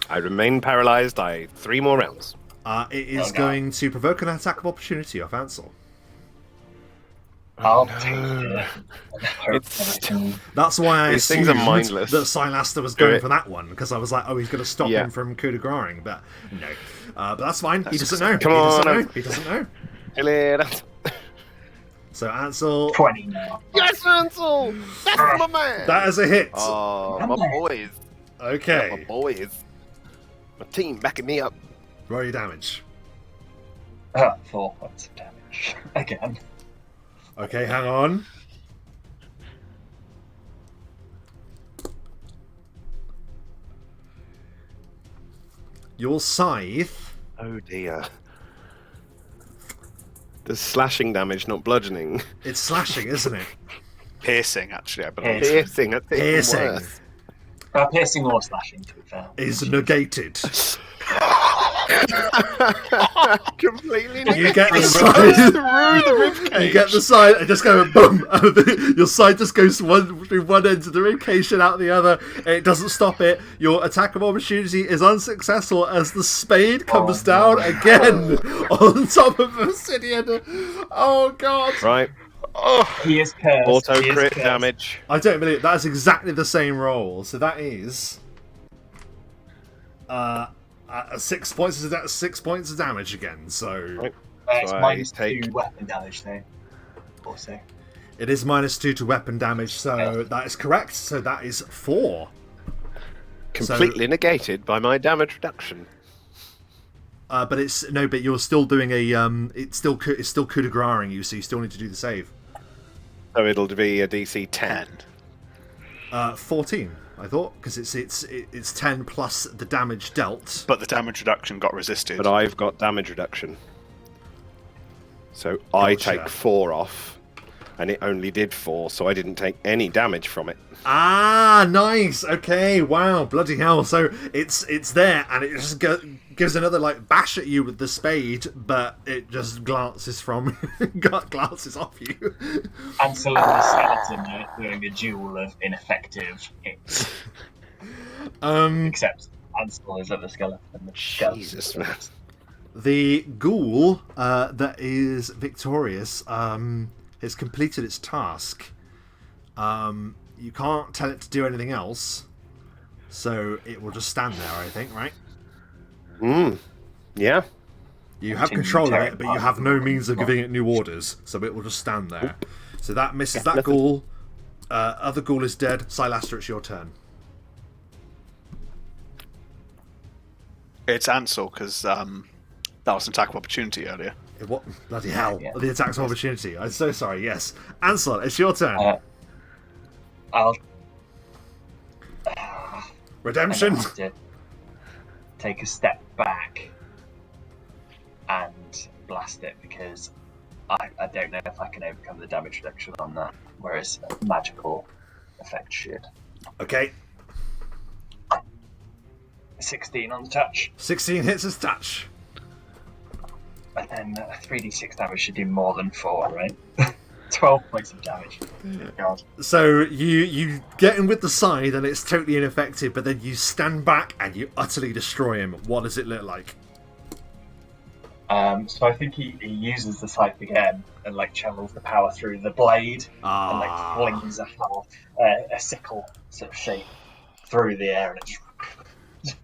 I remain paralyzed. 3 more rounds. It is Oh, no. going to provoke an attack of opportunity off Ansel. I'll take it. It's- That's why I These things are assumed mindless. that Sylaster was Do going it. for that one, because I was like, oh, he's going to stop Yeah. him from coup de grace, but no. But that's fine. He That's doesn't know. Come he on, doesn't know. Ansel. He doesn't know. Yes, So Ansel, 20 now. Ansel! That's my man! that is a hit. Oh, my boys. Okay, My boys. My team backing me up. roll your damage. 4 points of damage. Again. Okay, hang on. Your scythe. Oh dear. The slashing damage, not bludgeoning. It's slashing, isn't it? Piercing, actually, I believe. Piercing, that's even Piercing worse. Piercing or slashing, to be fair. is negated. Completely You get the negated. scythe. Through the ribcage. You get the side and just go boom. Your side just goes through one end of the ribcage and out the other. It doesn't stop it. Your attack of opportunity is unsuccessful as the spade comes down again on top of Obsidian. Oh god! Right, He is cursed. auto he is crit cursed. damage. I don't believe it. That's exactly the same roll. So that is 6 points. 6 points of damage again. So Right. It's So I minus take- 2 weapon damage, though. Also. it is -2 to weapon damage. So that is correct. So that is 4. Completely negated by my damage reduction. But it's no. But you're still doing a It's still coup de grace you, so you still need to do the save. So it'll be a DC 10. 14, I thought, because it's 10 plus the damage dealt. But the damage reduction got resisted. But I've got damage reduction. So I Gotcha. take 4 off. And it only did 4, so I didn't take any damage from it. Ah, nice. Okay, wow, bloody hell. So it's there, and it just gives another like bash at you with the spade, but it just glances glances off you. Ansel and the skeleton are doing a duel of ineffective hits. Except Ansel is at the skeleton. And the Jesus, man. The ghoul that is victorious has completed its task. you can't tell it to do anything else, so it will just stand there, I think, right? Yeah. You have Continue control of tearing it, but you apart have the no wall. means of giving it new orders, so it will just stand there. So that misses that nothing. ghoul. Other ghoul is dead. Sylaster, it's your turn. It's Ansel, because that was an attack of opportunity earlier. What? Bloody hell. Yeah. The attacks of opportunity. I'm so sorry, yes. Ansel, it's your turn. I'll Redemption. have to take a step back and blast it, because I don't know if I can overcome the damage reduction on that, whereas a magical effect should. Okay. 16 on the touch, 16 hits his touch. and then 3d6 damage should do more than 4, right? 12 points of damage. God. So you get him with the scythe and it's totally ineffective, but then you stand back and you utterly destroy him. What does it look like? So I think he uses the scythe again and like channels the power through the blade and like flings a sickle sort of shape through the air, and it just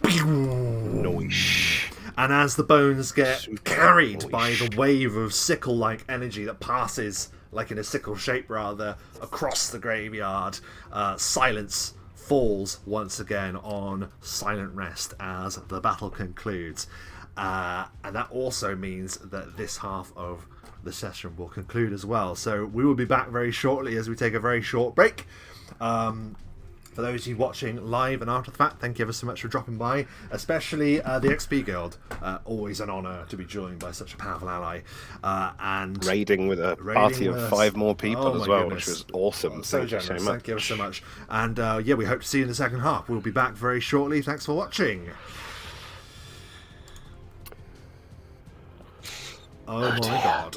Noish. And as the bones get Super carried noish. by the wave of sickle-like energy that passes, like in a sickle shape rather, across the graveyard, silence falls once again on Silent Rest as the battle concludes. And that also means that this half of the session will conclude as well. So we will be back very shortly as we take a very short break. For those of you watching live and after the fact, thank you ever so much for dropping by, especially the XP Guild. Always an honour to be joined by such a powerful ally. And Raiding with a party of 5 more people as well, goodness. which was awesome. So Thank you generous. so much. Thank you ever so much. And yeah, we hope to see you in the second half. We'll be back very shortly. Thanks for watching. Oh my god.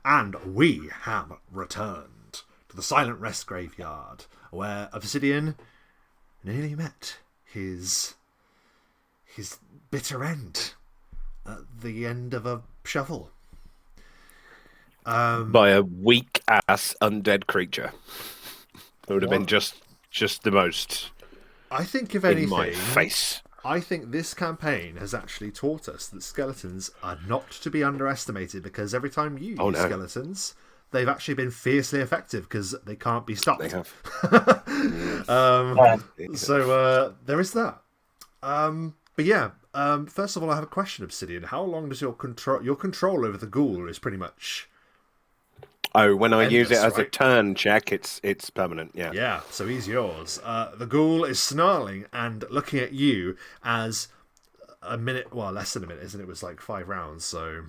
And we have returned to the Silent Rest Graveyard, where Obsidian nearly met his bitter end at the end of a shovel. By a weak ass undead creature. It would have been just the most. I think, if in anything, my face. I think this campaign has actually taught us that skeletons are not to be underestimated, because every time you use skeletons, they've actually been fiercely effective because they can't be stopped. They have. So there is that. But yeah, first of all, I have a question, Obsidian. How long does your control over the ghoul is pretty much... Oh, when I use it as right? a turn check, it's permanent, yeah. Yeah, so he's yours. The ghoul is snarling and looking at you as a minute, well, less than a minute, isn't it? It was like 5 rounds, so...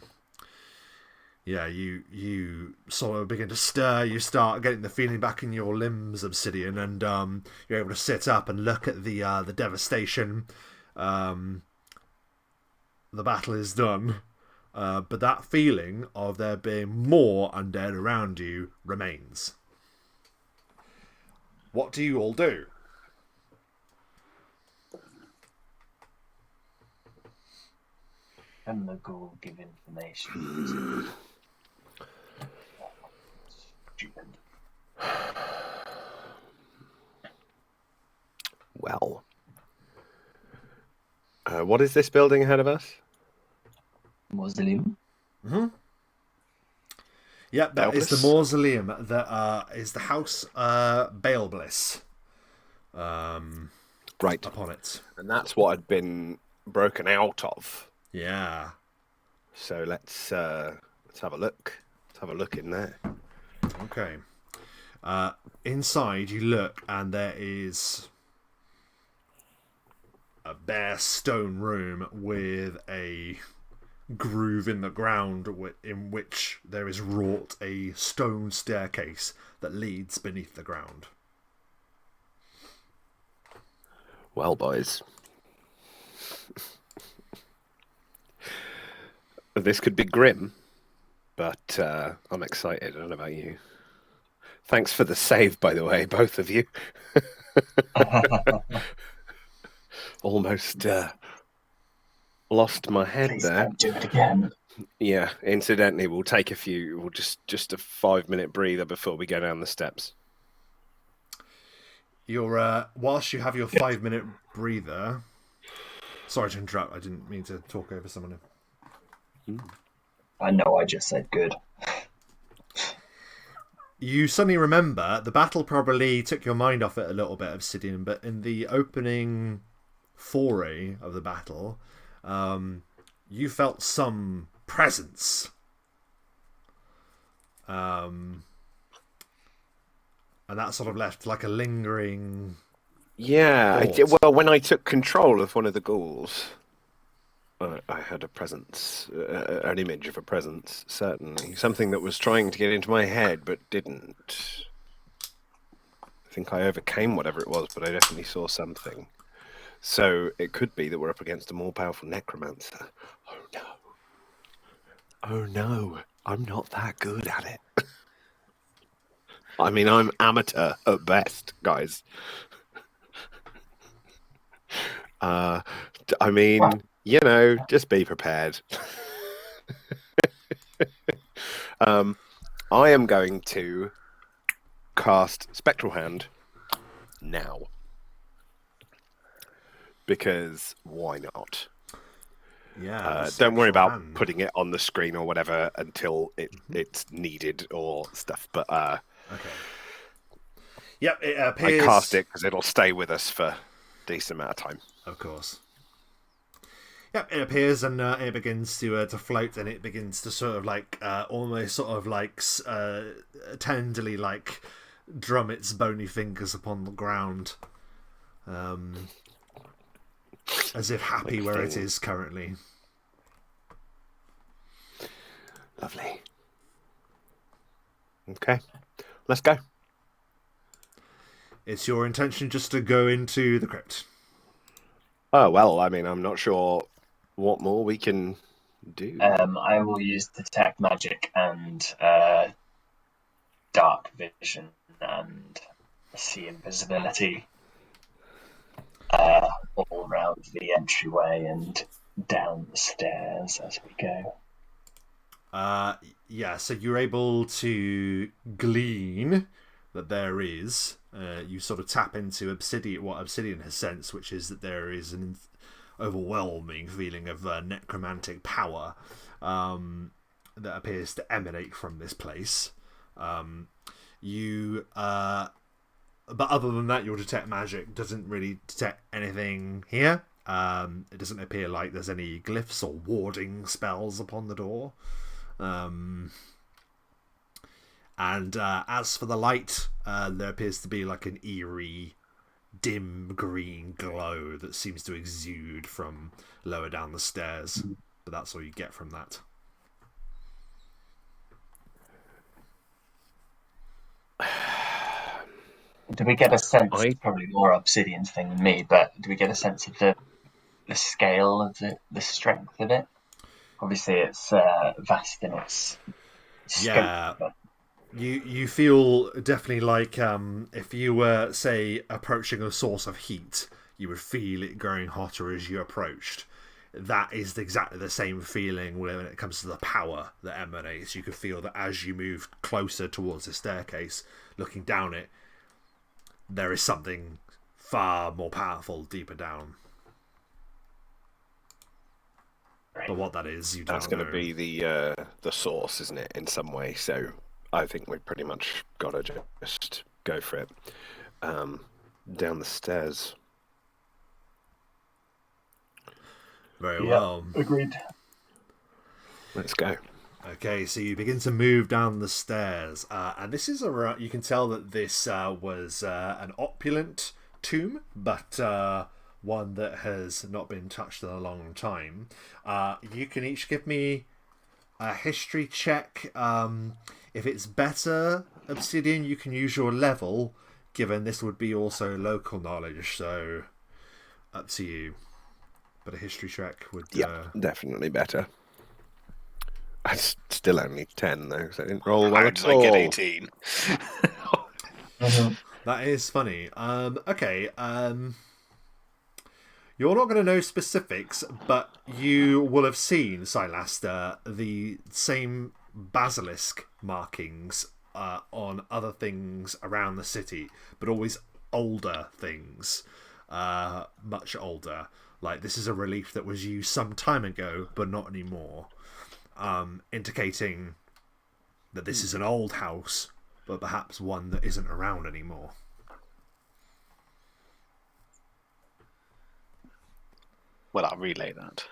Yeah, you sort of begin to stir, you start getting the feeling back in your limbs, Obsidian, and you're able to sit up and look at the devastation. The battle is done. But that feeling of there being more undead around you remains. What do you all do? Can the ghoul give information? Stupid. Well. What is this building ahead of us? Mausoleum. Mm-hmm. Yeah, that is the mausoleum. That is the house Balebliss. Right upon it, and that's what had been broken out of. Yeah. So let's have a look. Let's have a look in there. Okay. Inside, you look, and there is a bare stone room with a groove in the ground in which there is wrought a stone staircase that leads beneath the ground. Well, boys, this could be grim, but I'm excited. I don't know about you. Thanks for the save, by the way, both of you. Almost lost my head. Please there. Don't do it again. Yeah, incidentally, we'll take we'll just a 5-minute breather before we go down the steps. Whilst you have your 5-minute breather... Sorry to interrupt, I didn't mean to talk over someone. I know, I just said good. You suddenly remember, the battle probably took your mind off it a little bit, Obsidian, but in the opening foray of the battle, you felt some presence. And that sort of left like a lingering... Yeah, well, when I took control of one of the ghouls, I had a presence, an image of a presence, certainly. Something that was trying to get into my head, but didn't. I think I overcame whatever it was, but I definitely saw something. So it could be that we're up against a more powerful necromancer. Oh no. Oh no, I'm not that good at it. I mean, I'm amateur at best, guys. I mean, you know, just be prepared. I am going to cast Spectral Hand now. Because why not? Yeah. Don't worry about putting it on the screen or whatever until it's needed or stuff. But okay. Yep, it appears... I cast it because it'll stay with us for a decent amount of time. Of course. Yep, it appears and it begins to float, and it begins to sort of like almost sort of like tenderly like drum its bony fingers upon the ground, as if happy where it is currently. Lovely. Okay, let's go. It's your intention just to go into the crypt? Oh, well, I mean, I'm not sure what more we can Do. I will use detect magic and dark vision and see invisibility all around the entryway and down the stairs as we go. Yeah, so you're able to glean that there is. You sort of tap into what Obsidian has sensed, which is that there is an overwhelming feeling of necromantic power that appears to emanate from this place. But other than that, your detect magic doesn't really detect anything here. It doesn't appear like there's any glyphs or warding spells upon the door. And as for the light, there appears to be like an eerie, dim green glow that seems to exude from lower down the stairs. But that's all you get from that. Do we get a sense, probably more Obsidian's thing than me, but do we get a sense of the scale of the strength of it? Obviously, it's vast in its scope. Yeah. But... You feel definitely like if you were, say, approaching a source of heat, you would feel it growing hotter as you approached. That is exactly the same feeling when it comes to the power that emanates. You could feel that as you move closer towards the staircase, looking down it, there is something far more powerful deeper down. But what that is, you don't know. That's going to be the source, isn't it, in some way? So I think we've pretty much got to just go for it. Down the stairs. Very well. Agreed. Let's go. Okay, so you begin to move down the stairs, and this is you can tell that this was an opulent tomb, but one that has not been touched in a long time. You can each give me a history check. If it's better, Obsidian, you can use your level, given this would be also local knowledge, so up to you. But a history check would... definitely better. It's still only 10, though, because I didn't roll well at all. I get 18? That is funny. Okay, you're not going to know specifics, but you will have seen, Sylaster, the same basilisk markings on other things around the city, but always older things. Much older. Like, this is a relief that was used some time ago, but not anymore. Indicating that this is an old house, but perhaps one that isn't around anymore. Well, I'll relay that.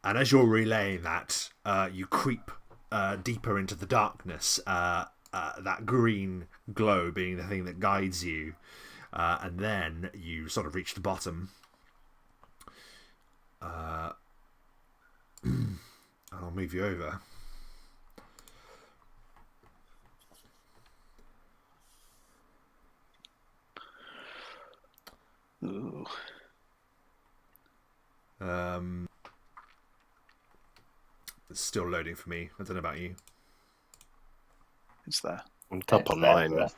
And as you're relaying that, you creep deeper into the darkness, that green glow being the thing that guides you. And then you sort of reach the bottom. I'll move you over. Ooh. It's still loading for me. I don't know about you. It's there. On top of mine.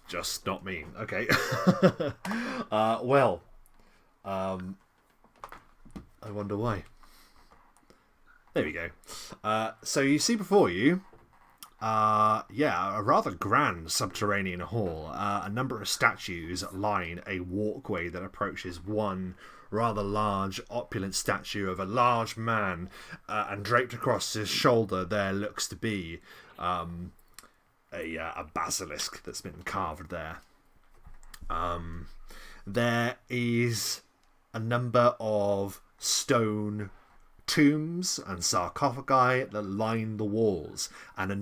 Just not me. Okay. I wonder why. There we go. So you see before you, a rather grand subterranean hall. A number of statues line a walkway that approaches one rather large, opulent statue of a large man, and draped across his shoulder there looks to be a basilisk that's been carved there. There is a number of stone tombs and sarcophagi that line the walls, and a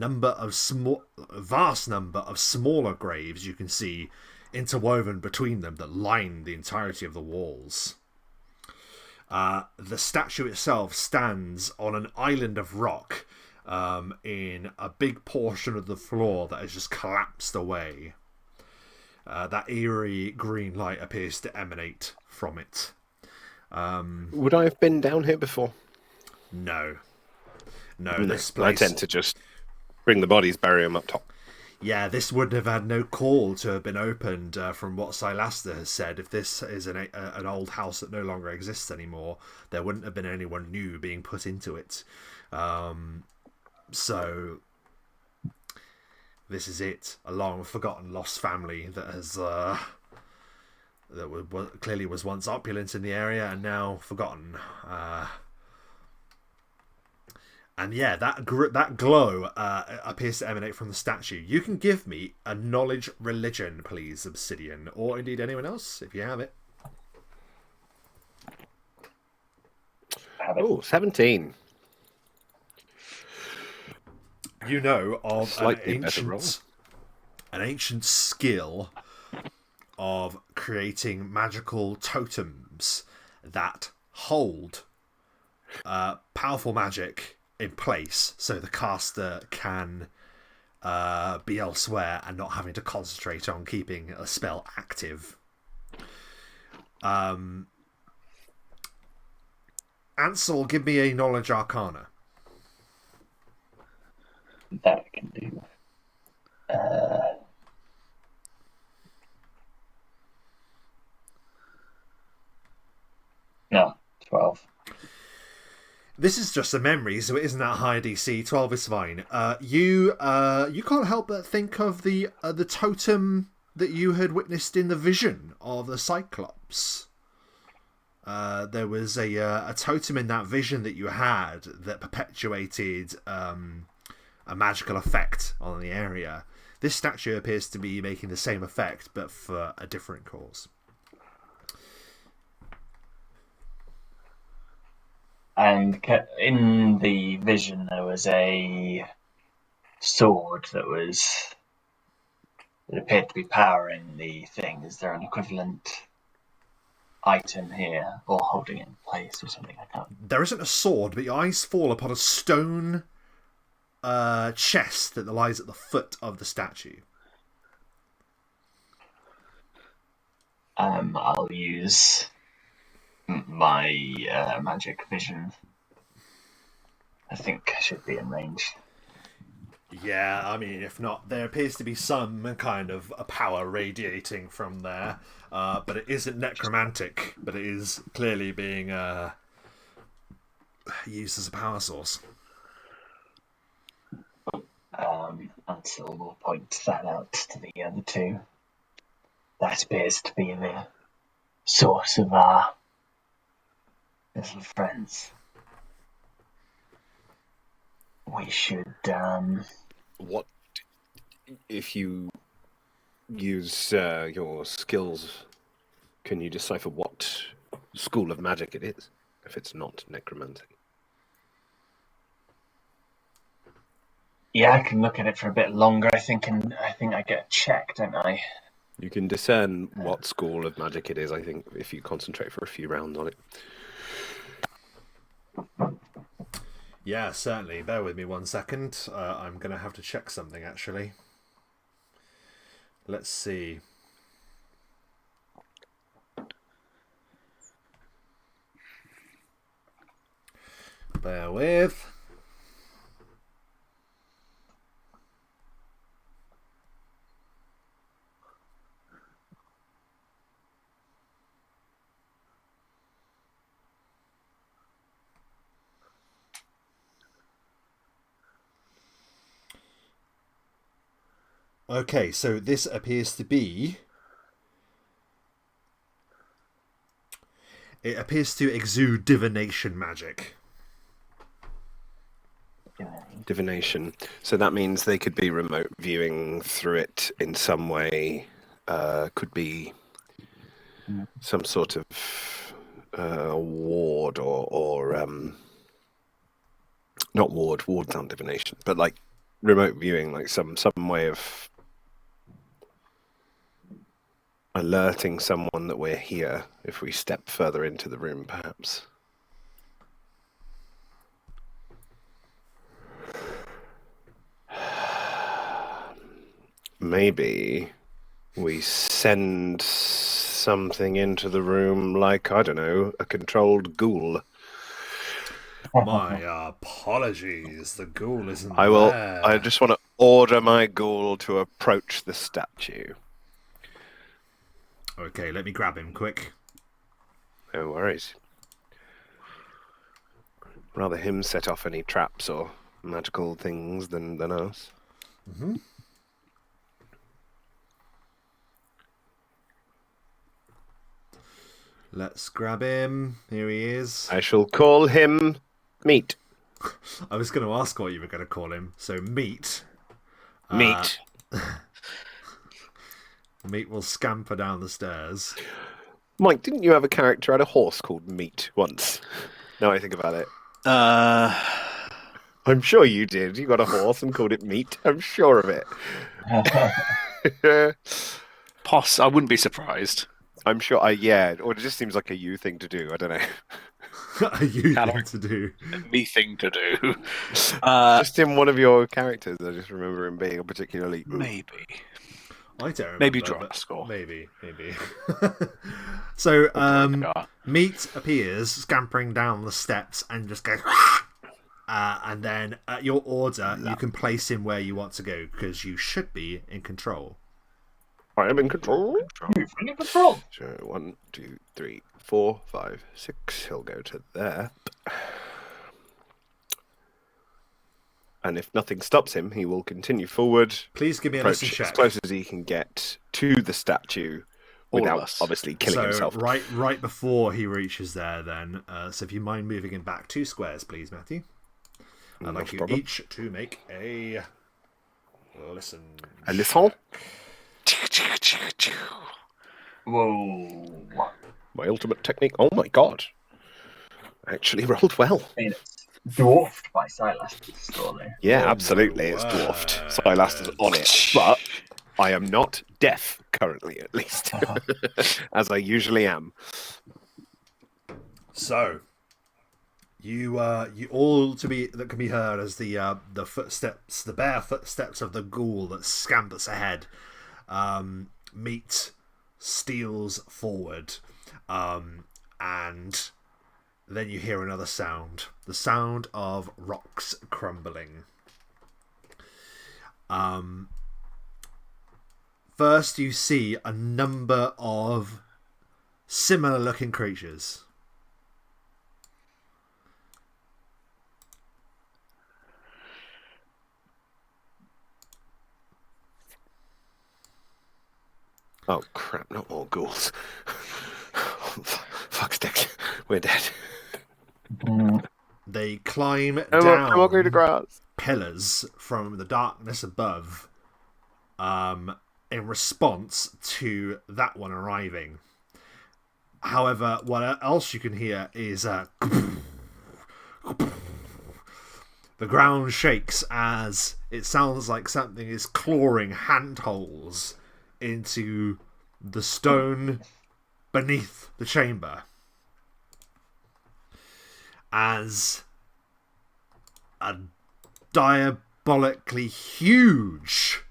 vast number of smaller graves you can see interwoven between them that line the entirety of the walls. The statue itself stands on an island of rock in a big portion of the floor that has just collapsed away. That eerie green light appears to emanate from it. Would I have been down here before? No. No, No. this I place... tend to just bring the bodies, bury them up top. Yeah, this wouldn't have had no call to have been opened from what Sylaster has said. If this is an old house that no longer exists anymore, there wouldn't have been anyone new being put into it. So this is it. A long forgotten lost family that has clearly was once opulent in the area and now forgotten. And yeah, that glow appears to emanate from the statue. You can give me a knowledge religion, please, Obsidian, or indeed anyone else, if you have it. Oh, 17. You know of Slightly better roll. an ancient skill of creating magical totems that hold powerful magic in place, so the caster can be elsewhere and not having to concentrate on keeping a spell active. Ansel, give me a knowledge arcana. That I can do. No, 12. This is just a memory, so it isn't that high DC. 12 is fine. You can't help but think of the totem that you had witnessed in the vision of the Cyclops. There was a totem in that vision that you had that perpetuated a magical effect on the area. This statue appears to be making the same effect, but for a different cause. And in the vision, there was a sword that appeared to be powering the thing. Is there an equivalent item here, or holding it in place, or something like that? There isn't a sword, but your eyes fall upon a stone chest that lies at the foot of the statue. I'll use my magic vision. I think I should be in range. Yeah, I mean, if not, there appears to be some kind of a power radiating from there, but it isn't necromantic, but it is clearly being used as a power source. Ansel will point that out to the other two. That appears to be the source of our little friends. We should, What if you use your skills? Can you decipher what school of magic it is, if it's not necromancy? Yeah, I can look at it for a bit longer. I think I get a check, don't I? You can discern what school of magic it is, I think, if you concentrate for a few rounds on it. Yeah, certainly. Bear with me 1 second. I'm going to have to check something, actually. Let's see. Bear with. Okay, so this appears to be... It appears to exude divination magic. Divination. So that means they could be remote viewing through it in some way. Could be some sort of ward or not ward. Wards aren't divination, but like remote viewing, like some way of alerting someone that we're here if we step further into the room, perhaps. Maybe we send something into the room, like, I don't know, a controlled ghoul. My apologies. The ghoul isn't I there. just want to order my ghoul to approach the statue. Okay, let me grab him quick. No worries. Rather him set off any traps or magical things than us. Mm-hmm. Let's grab him. Here he is. I shall call him Meat. I was going to ask what you were going to call him. So, Meat. Meat. Meat will scamper down the stairs. Mike, didn't you have a character had a horse called Meat once? Now I think about it. I'm sure you did. You got a horse and called it Meat. I'm sure of it. I wouldn't be surprised. I'm sure. Yeah. Or it just seems like a you thing to do. I don't know. A you thing to do. Me thing to do. Just in one of your characters, I just remember him being a particularly. Maybe. I don't remember. Maybe Drask. Maybe. So, Meat appears, scampering down the steps, and just goes. And then, at your order, you can place him where you want to go because you should be in control. I am in control. In control. So 1, 2, 3, 4, 5, 6. He'll go to there. And if nothing stops him, he will continue forward. Please give me a listen check. As close as he can get to the statue without obviously killing himself. Right before he reaches there, then. So if you mind moving him back 2 squares, please, Matthew. I'd like you each to make a listen. A listen? Whoa. My ultimate technique. Oh my god. I actually rolled well. And it's dwarfed by Sylaster, surely. Yeah, absolutely. It's dwarfed. Sylaster's on it. But I am not deaf currently, at least. As I usually am. So you all that can be heard as the footsteps, the bare footsteps of the ghoul that scampers ahead. Meat steals forward, and then you hear another sound, the sound of rocks crumbling. First you see a number of similar looking creatures. Oh crap, not more ghouls. Fuck sticks. We're dead. They climb I'm down going to grass. pillars from the darkness above in response to that one arriving. However, what else you can hear is the ground shakes as it sounds like something is clawing handholds into the stone beneath the chamber as a diabolically huge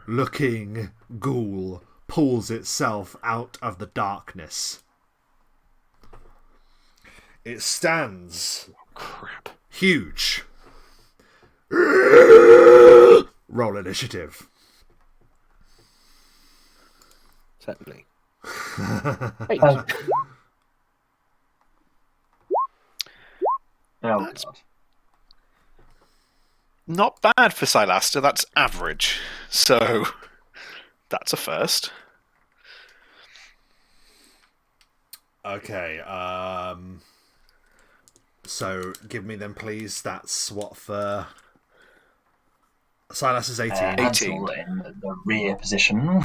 looking ghoul pulls itself out of the darkness. It stands huge. Roll initiative. Certainly. Oh, That's not bad for Sylaster. That's average. So that's a first. Okay. So give me then, please. That's what for. Silas is 18. 18. Ansel in the rear position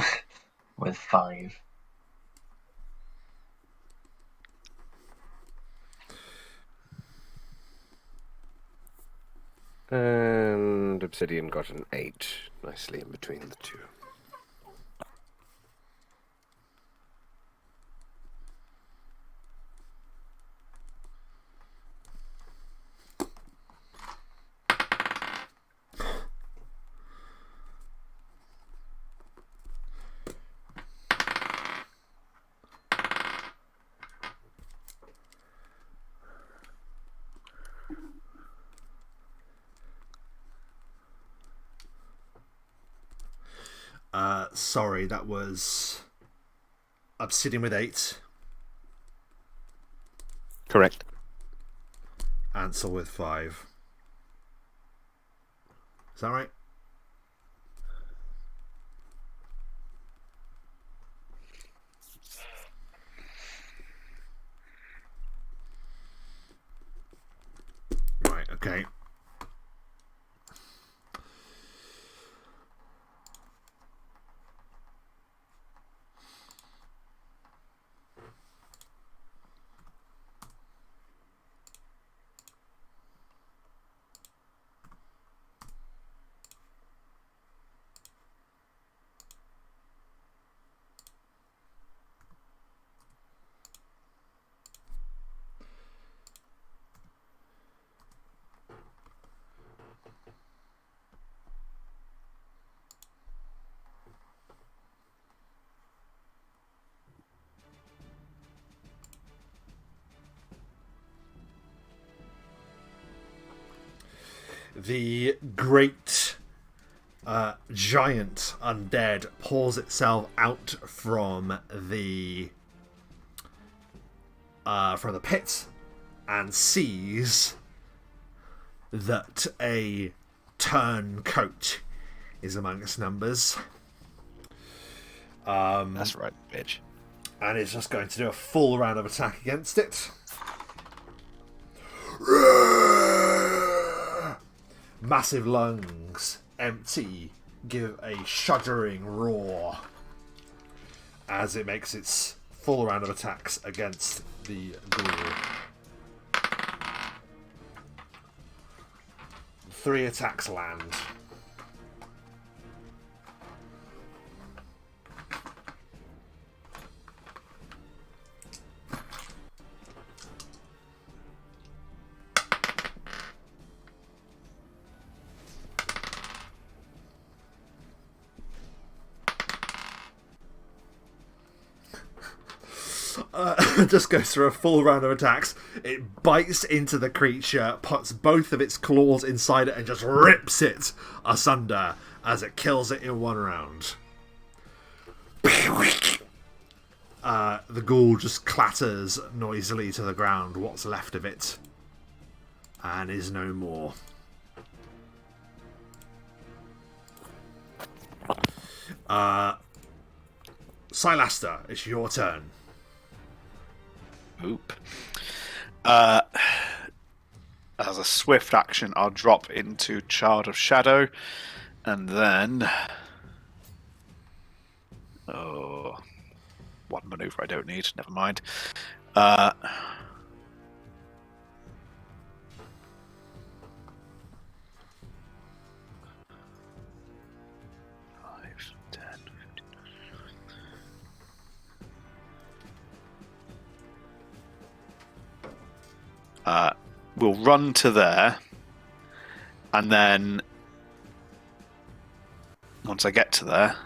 with 5. And Obsidian got an 8. Nicely in between the two. sorry, that was Obsidian with 8. Correct. Ansel with 5. Is that right? Right, okay. The great giant undead pulls itself out from the pit and sees that a turncoat is among its numbers. That's right, bitch. And it's just going to do a full round of attack against it. Massive lungs, empty, give a shuddering roar as it makes its full round of attacks against the ghoul. 3 attacks land. Just goes through a full round of attacks. It bites into the creature, puts both of its claws inside it, and just rips it asunder as it kills it in one round. The ghoul just clatters noisily to the ground, what's left of it, and is no more. Sylaster, it's your turn. Oop. As a swift action, I'll drop into Child of Shadow, and then... Oh, one maneuver I don't need. Never mind. 5, 10, 15. We'll run to there, and then once I get to there,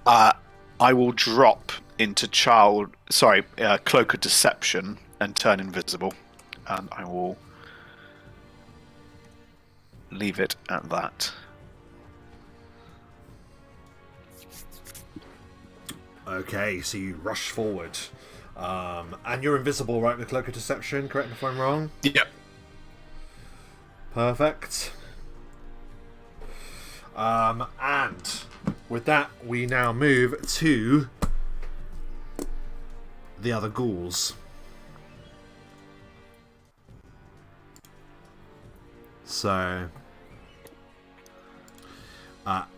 I will drop into Cloak of Deception and turn invisible, and I will leave it at that. Okay, so you rush forward. And you're invisible, right, with Cloak of Deception, correct me if I'm wrong? Yep. Perfect. And with that, we now move to the other ghouls. So,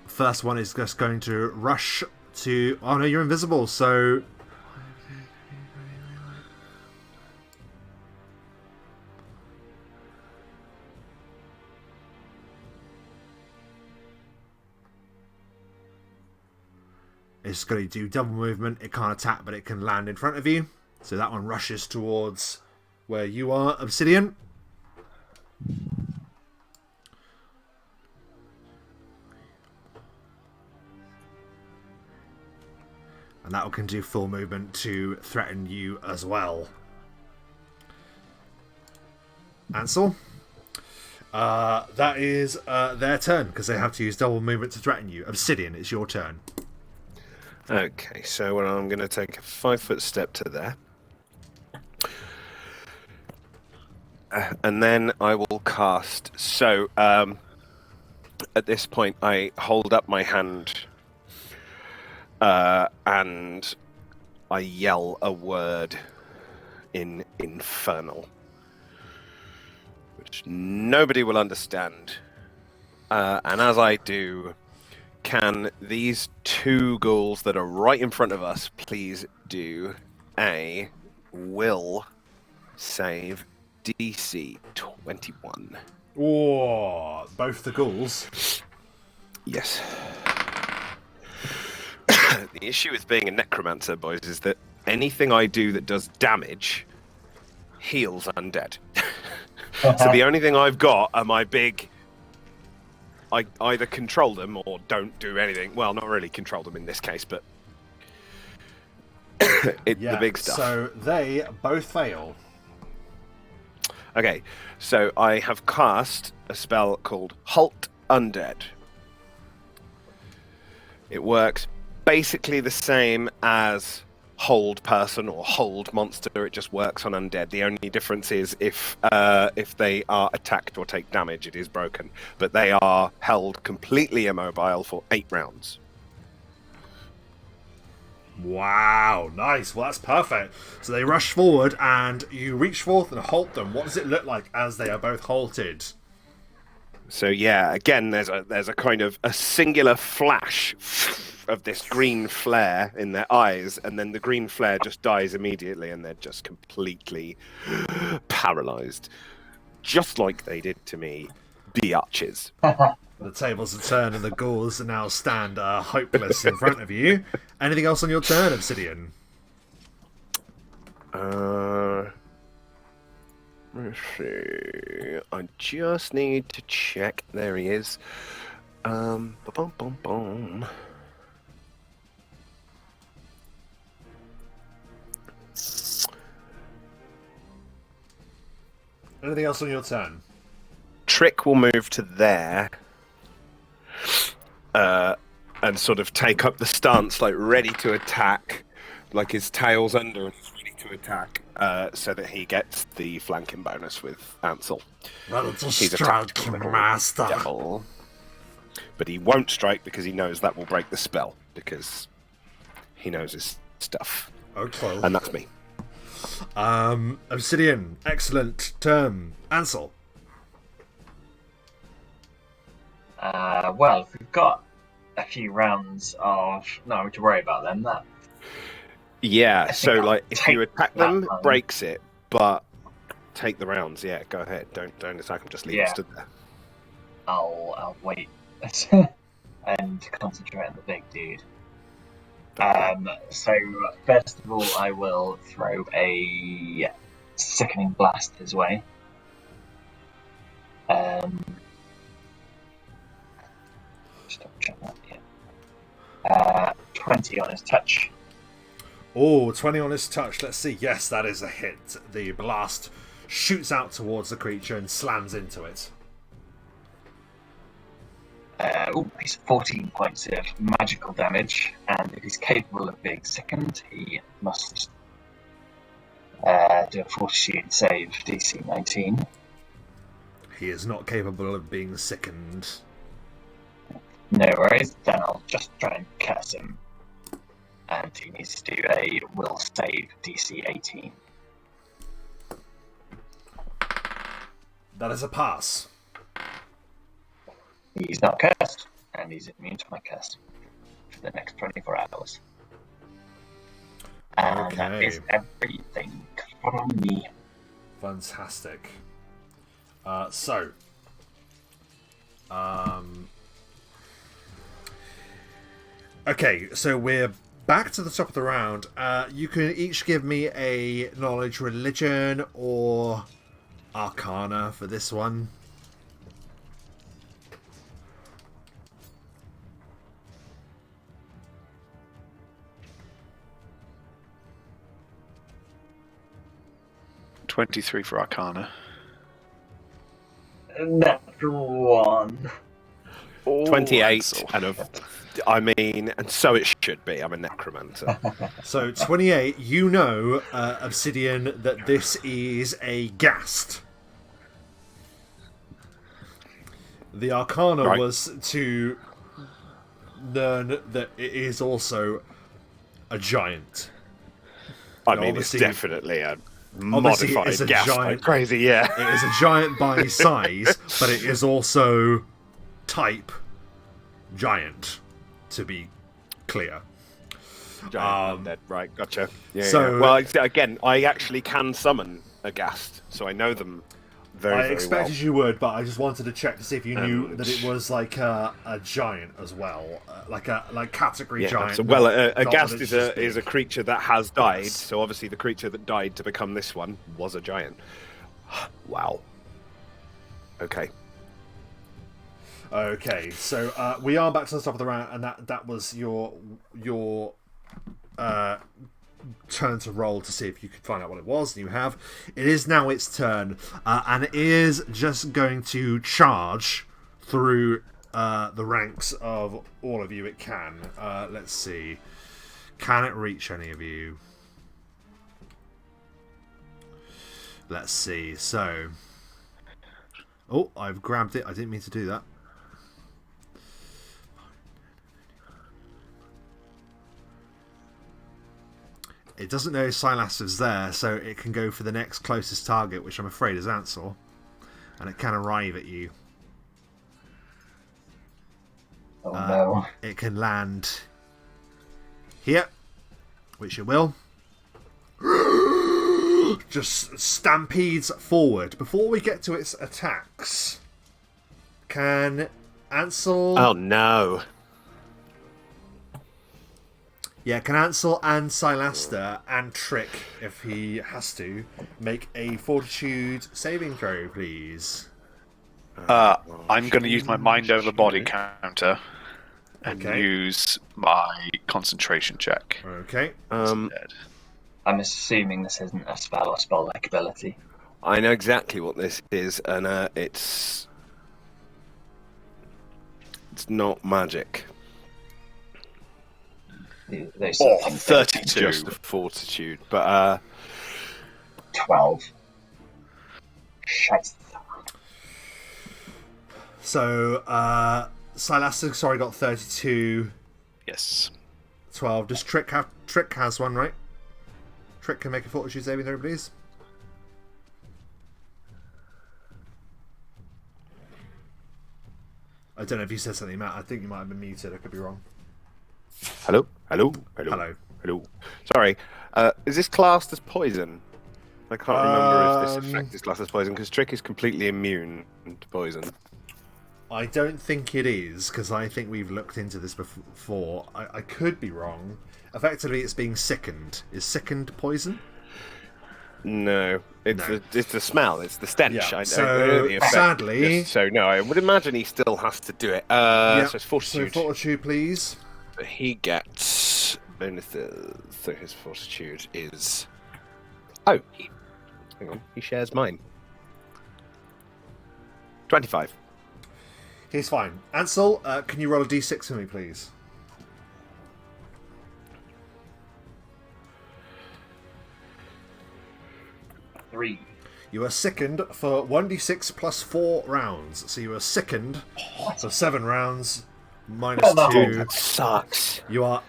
first one is just going to rush to... Oh no, you're invisible, so... It's going to do double movement. It can't attack, but it can land in front of you. So that one rushes towards where you are, Obsidian. And that one can do full movement to threaten you as well. Ansel. That is their turn, because they have to use double movement to threaten you. Obsidian, it's your turn. Okay, so I'm going to take a 5-foot step to there. And then I will cast. So, at this point, I hold up my hand and I yell a word in Infernal, which nobody will understand. And as I do, can these two ghouls that are right in front of us please do a will save DC 21? Oh, both the ghouls. Yes. The issue with being a necromancer, boys, is that anything I do that does damage heals undead. So the only thing I've got are my big... I either control them or don't do anything. Well, not really control them in this case, but... the big stuff. So they both fail. Okay, so I have cast a spell called Halt Undead. It works basically the same as Hold Person or Hold Monster. It just works on undead. The only difference is if they are attacked or take damage, it is broken. But they are held completely immobile for 8 rounds. Wow, nice. Well, that's perfect. So they rush forward, and you reach forth and halt them. What does it look like as they are both halted? So yeah, again, there's a kind of a singular flash of this green flare in their eyes, and then the green flare just dies immediately, and they're just completely paralyzed, just like they did to me, biatches. The tables have turned, and the ghouls now stand hopeless in front of you. Anything else on your turn, Obsidian? Let's see. I just need to check. There he is. Ba-bum-bum-bum. Anything else on your turn? Trick will move to there. And sort of take up the stance, like ready to attack, like his tail's under and he's ready to attack, so that he gets the flanking bonus with Ansel. Well, it's a He's a strike, tactical master. devil. But he won't strike because he knows that will break the spell, because he knows his stuff. Okay. And that's me. Obsidian, excellent turn. Ansel. Well, if we've got a few rounds of no to worry about them. That Yeah, so I'll like if take you attack that them, round. breaks it, but take the rounds. Yeah, go ahead. Don't attack them. Just leave Yeah. it stood there. I'll wait and concentrate on the big dude. So first of all, I will throw a sickening blast his way. Just double check that. Yeah. 20 on his touch. Oh, 20 on his touch. Let's see. Yes, that is a hit. The blast shoots out towards the creature and slams into it. He's 14 points of magical damage, and if he's capable of being sickened, he must do a fortitude save DC 19. He is not capable of being sickened. No worries, then I'll just try and curse him. And he needs to do a will save DC 18. That is a pass. He's not cursed, and he's immune to my curse for the next 24 hours. And that Okay. is everything from me. Fantastic. Okay, so we're back to the top of the round. You can each give me a knowledge religion or arcana for this one. .23 for Arcana. Natural one. Oh, 28 Ansel. and so it should be. I'm a necromancer. So 28, you know, Obsidian, that this is a ghast. The Arcana Right. was to learn that it is also a giant. I Now, mean, it's obviously- definitely a obviously modified it's a gas giant- like crazy, yeah. It is a giant by size, but it is also type giant, to be clear. Giant undead. Right, gotcha. Yeah, so- yeah. Well, again, I actually can summon a ghast, so I know them very, I very expected well. you would, but I just wanted to check to see if you knew And- that it was like a giant as well, like category Yeah, giant. so, well, not a that ghast it's is just a big. creature that has died, Yes. so obviously the creature that died to become this one was a giant. Wow. Okay. Okay, so we are back to the top of the round, and that was your turn to roll to see if you could find out what it was. And you have. It is now its turn, and it is just going to charge through the ranks of all of you. It can. Let's see. Can it reach any of you? Let's see. So. Oh, I've grabbed it. I didn't mean to do that. It doesn't know Sylaster's there, so it can go for the next closest target, which I'm afraid is Ansel. And it can arrive at you. Oh no. It can land here, which it will. Just stampedes forward. Before we get to its attacks, can Ansel... Oh, no. Yeah, can Ansel and Sylaster and Trick, if he has to, make a fortitude saving throw, please? I'm going to use my mind over body counter and Okay. use my concentration check. Okay. Instead. I'm assuming this isn't a spell or spell-like ability. I know exactly what this is, and it's not magic. Those sort of things don't- 32. Just a fortitude, but 12. Shite. So, Sylaster, sorry, got 32. Yes. 12. Does Trick have... Trick has one, right? Trick can make a fortitude saving throw, please. I don't know if you said something, Matt. I think you might have been muted. I could be wrong. hello. Hello. Sorry, is this classed as poison? I can't remember if this effect is classed as poison because Trick is completely immune to poison. I don't think it is, because I think we've looked into this before. I could be wrong. Effectively, it's being sickened. Is sickened poison? No, it's No. the smell. It's the stench. Yeah, I so, don't know the effect. sadly- So no, I would imagine he still has to do it. Yeah. So it's fortitude. So fortitude, please. But he gets bonuses. So his fortitude is. Oh, hang on. He shares mine. 25. He's fine. Ansel, can you roll a d6 for me, please? Three. You are sickened for 1d6 plus 4 rounds. So you are sickened for 7 rounds, minus Well, no. 2. That sucks. You are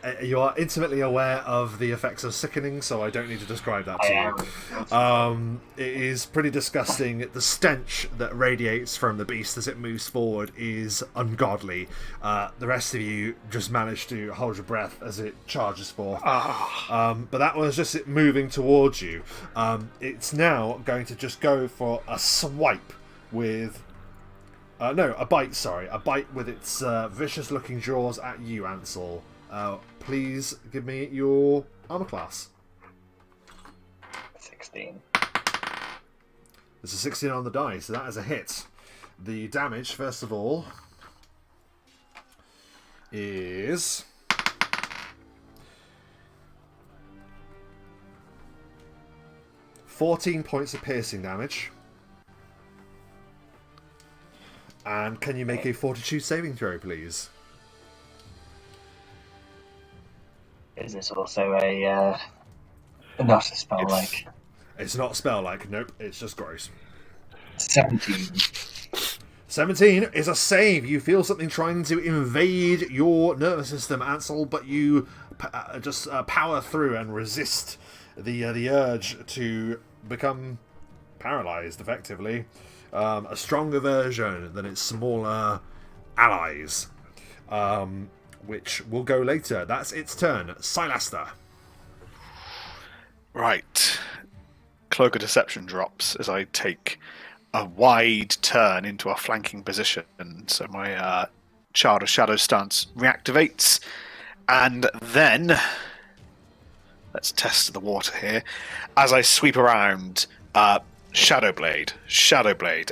intimately aware of the effects of sickening, so I don't need to describe that to you. It is pretty disgusting. The stench that radiates from the beast as it moves forward is ungodly. The rest of you just manage to hold your breath as it charges forth. But that was just it moving towards you. It's now going to just go for a swipe with... a bite, sorry. A bite with its vicious-looking jaws at you, Ansel. Please give me your armor class. 16. There's a 16 on the die, so that is a hit. The damage, first of all, is... 14 points of piercing damage. And can you make a fortitude saving throw, please? Is this also a not a spell like It's not spell-like, nope, it's just gross. 17? 17 is a save. You feel something trying to invade your nervous system, Ansel, but you just power through and resist the urge to become paralyzed, effectively. A stronger version than its smaller allies, which will go later. That's its turn. Sylaster. Right. Cloak of Deception drops as I take a wide turn into a flanking position. So my Child of Shadow stance reactivates. And then, let's test the water here. As I sweep around, Shadow Blade,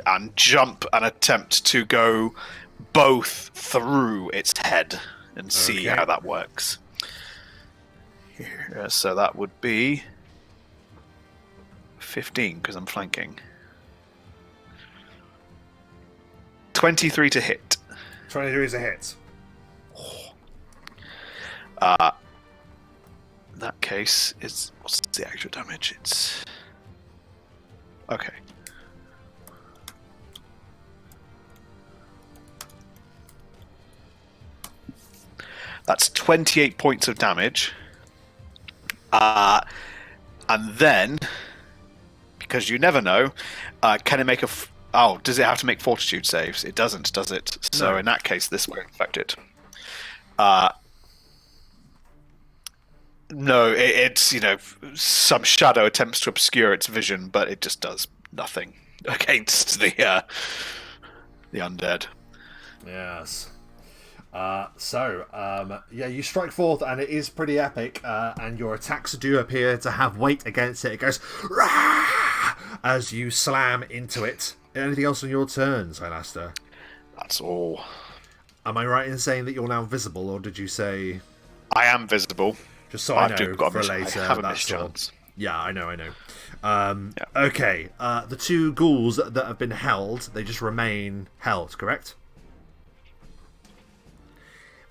and jump and attempt to go both through its head and see how that works. Here, so that would be 15 because I'm flanking. 23 to hit. 23 is a hit. In that case, what's the actual damage? It's okay. That's 28 points of damage. And then, because you never know, can it make does it have to make fortitude saves? It doesn't, does it? So in that case, this won't affect it. No, it's some shadow attempts to obscure its vision, but it just does nothing against the undead. Yes. You strike forth, and it is pretty epic, and your attacks do appear to have weight against it. It goes Rah! As you slam into it. Anything else on your turn, Sylaster? That's all. Am I right in saying that you're now visible, or did you say... I am visible. Just so I know for later. I have a that's all. mischance. Yeah, I know. Okay, the two ghouls that have been held, they just remain held, correct?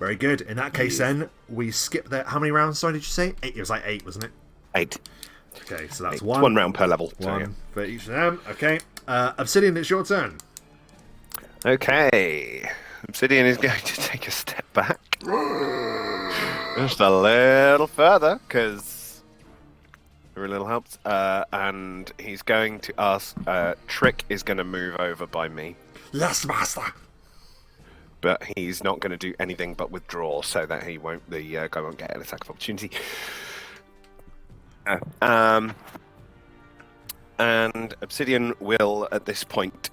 Very good. In that case, then, we skip that. How many rounds, sorry, did you say? 8. It was like 8, wasn't it? 8. Okay, so that's 8. one. One round per level. One for each of them. Okay. Obsidian, it's your turn. Okay. Obsidian is going to take a step back. Just a little further, because every little helps. And he's going to ask... Trick is going to move over by me. Yes, master. But he's not going to do anything but withdraw, so that the guy won't get an attack of opportunity. And Obsidian will, at this point,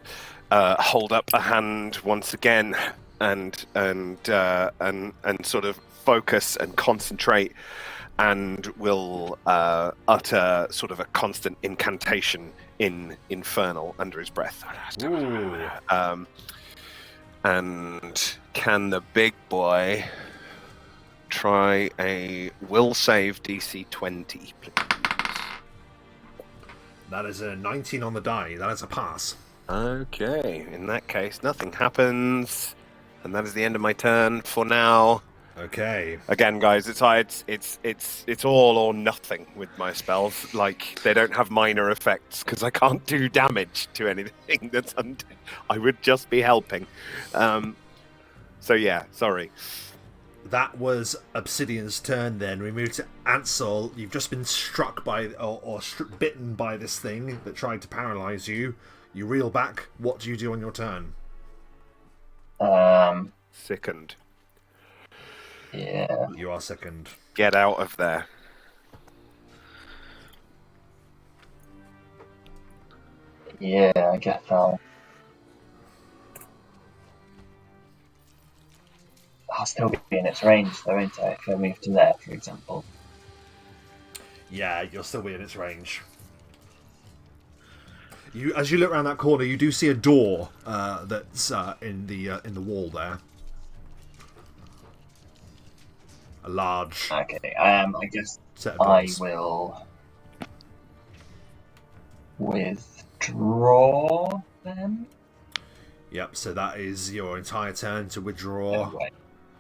hold up a hand once again, and sort of focus and concentrate, and will utter sort of a constant incantation in Infernal under his breath. Ooh. And can the big boy try a will save DC 20, please? That is a 19 on the die. That is a pass. Okay, in that case, nothing happens, and that is the end of my turn for now. Okay. Again, guys, it's all or nothing with my spells. Like, they don't have minor effects because I can't do damage to anything that's undead. I would just be helping. So yeah, sorry. That was Obsidian's turn. Then we move to Ansel. You've just been struck by or bitten by this thing that tried to paralyze you. You reel back. What do you do on your turn? Sickened. Yeah. You are sickened. Get out of there. Yeah, I guess I'll still be in its range, though, won't I? If I move to there, for example. Yeah, you'll still be in its range. As you look around that corner, you do see a door that's in the wall there. A large. Okay. I guess set of I doors. will withdraw then. Yep, so that is your entire turn to withdraw. Right.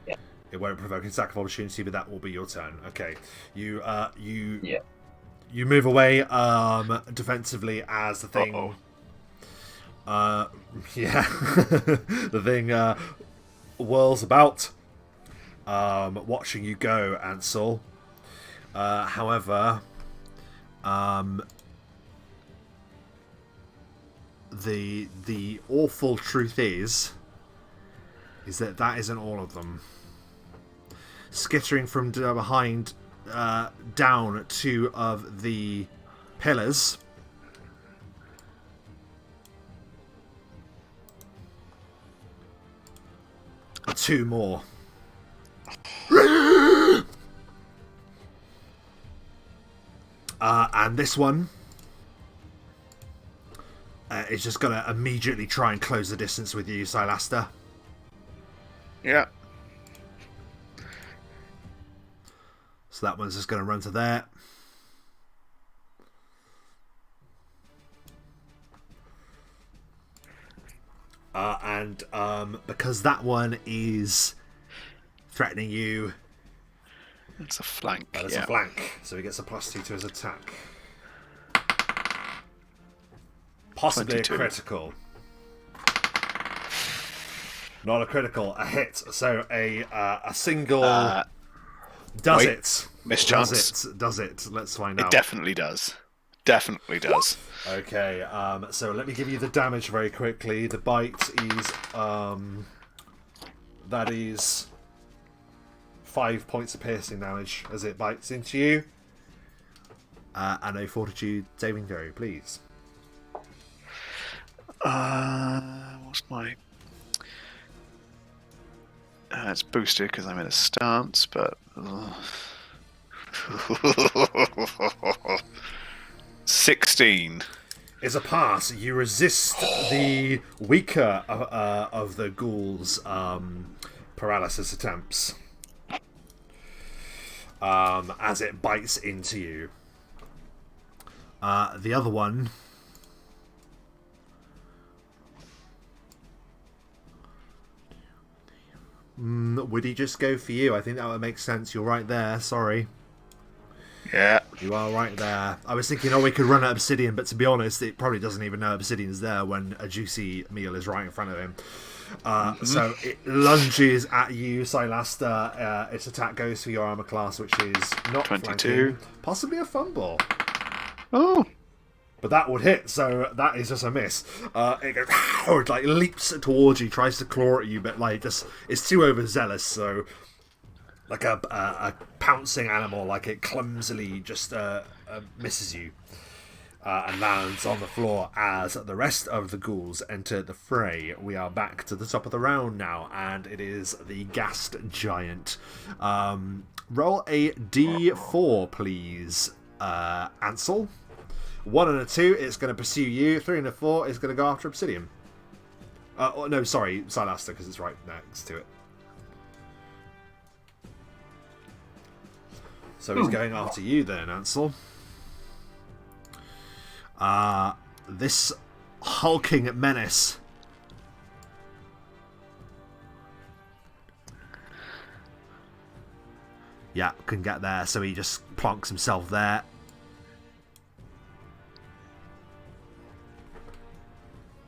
Yeah. It won't provoke an attack of opportunity, but that will be your turn. Okay. You move away defensively as the thing... the thing whirls about, watching you go, Ansel. However, the awful truth is that isn't all of them. Skittering from behind down two of the pillars. Two more. And this one is just going to immediately try and close the distance with you, Sylaster. Yeah. So that one's just going to run to there. And because that one is threatening you... It's a flank. That is a flank. So he gets a +2 to his attack. Possibly 22. a critical. Not a critical, a hit. So a single... does wait. it. Mischance. Does it. Let's find out. It definitely does. Definitely does. Okay, so let me give you the damage very quickly. The bite is... that is 5 points of piercing damage as it bites into you. And a fortitude saving throw, please. What's my... it's boosted because I'm in a stance, but... 16. Is a pass. You resist the weaker of the ghouls' paralysis attempts as it bites into you. The other one... would he just go for you? I think that would make sense. You're right there. Sorry. Yeah. You are right there. I was thinking, we could run at Obsidian, but to be honest, it probably doesn't even know Obsidian's there when a juicy meal is right in front of him. So it lunges at you, Sylaster. Its attack goes for your armor class, which is not 22. flanking, possibly a fumble. Oh. But that would hit, so that is just a miss. It goes, like leaps towards you, tries to claw at you, but like just it's too overzealous. So like a pouncing animal, like it clumsily just misses you and lands on the floor as the rest of the ghouls enter the fray. We are back to the top of the round now, and it is the gassed giant. Roll a d4, please, Ansel. 1 and a 2, it's going to pursue you. 3 and a 4, it's going to go after Obsidian. No, sorry, Sylaster, because it's right next to it. So he's going after you then, Ansel. This hulking menace. Yeah, can get there, so he just plonks himself there.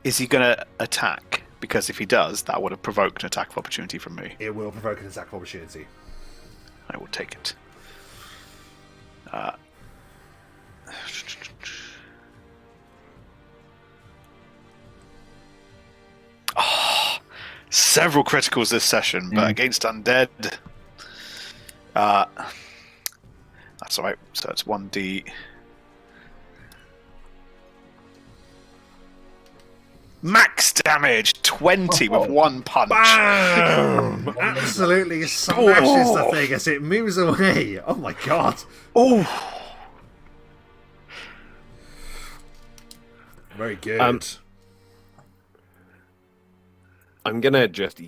Is he going to attack? Because if he does, that would have provoked an attack of opportunity from me. It will provoke an attack of opportunity. I will take it. Several criticals this session, but against undead. That's alright. So it's 1d. Max damage 20 with one punch. Bam! Absolutely smashes the thing as it moves away. Oh my god. Oh. Very good. I'm gonna just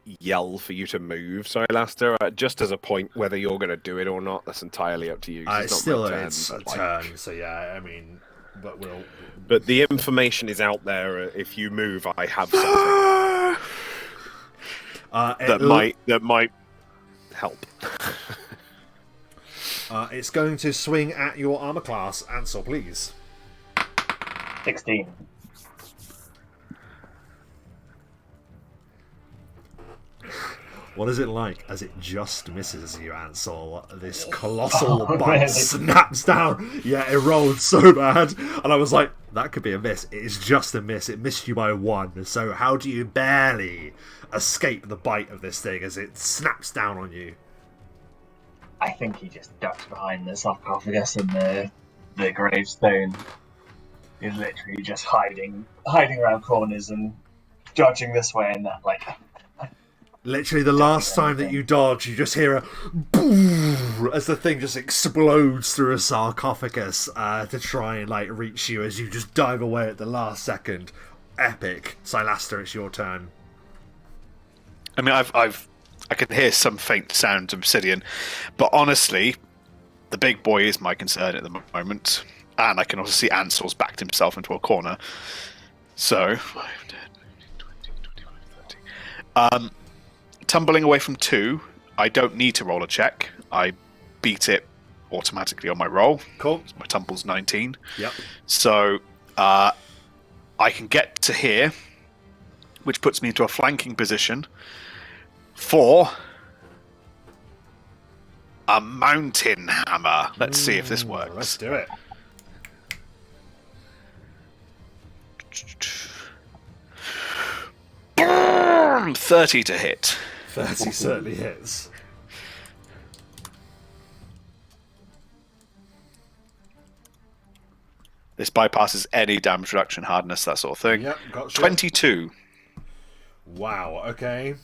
yell for you to move, Sylaster, just as a point. Whether you're gonna do it or not, that's entirely up to you. It's still not my its turn, turn, so yeah, I mean... But the information is out there. If you move, I have something that might help. It's going to swing at your armor class. Ansel, please. 16. What is it like as it just misses you, Ansel? This colossal bite snaps down. Yeah, it rolled so bad. And I was like, that could be a miss. It is just a miss. It missed you by 1. So how do you barely escape the bite of this thing as it snaps down on you? I think he just ducks behind the sarcophagus and the gravestone. He's literally just hiding around corners and dodging this way and that, like... Literally, the last time that you dodge, you just hear a boom as the thing just explodes through a sarcophagus to try and like reach you as you just dive away at the last second. Epic. Sylaster, it's your turn. I mean, I can hear some faint sounds of Obsidian, but honestly, the big boy is my concern at the moment, and I can also see Ansel's backed himself into a corner. So, 5, 10, 15, 20, 25, 30. Tumbling away from 2, I don't need to roll a check. I beat it automatically on my roll. Cool. My tumble's 19. Yep. So I can get to here, which puts me into a flanking position for a mountain hammer. Let's see if this works. Let's do it. Boom! 30 to hit. 30 certainly hits. This bypasses any damage reduction, hardness, that sort of thing. Yep, gotcha. 22. Wow, okay.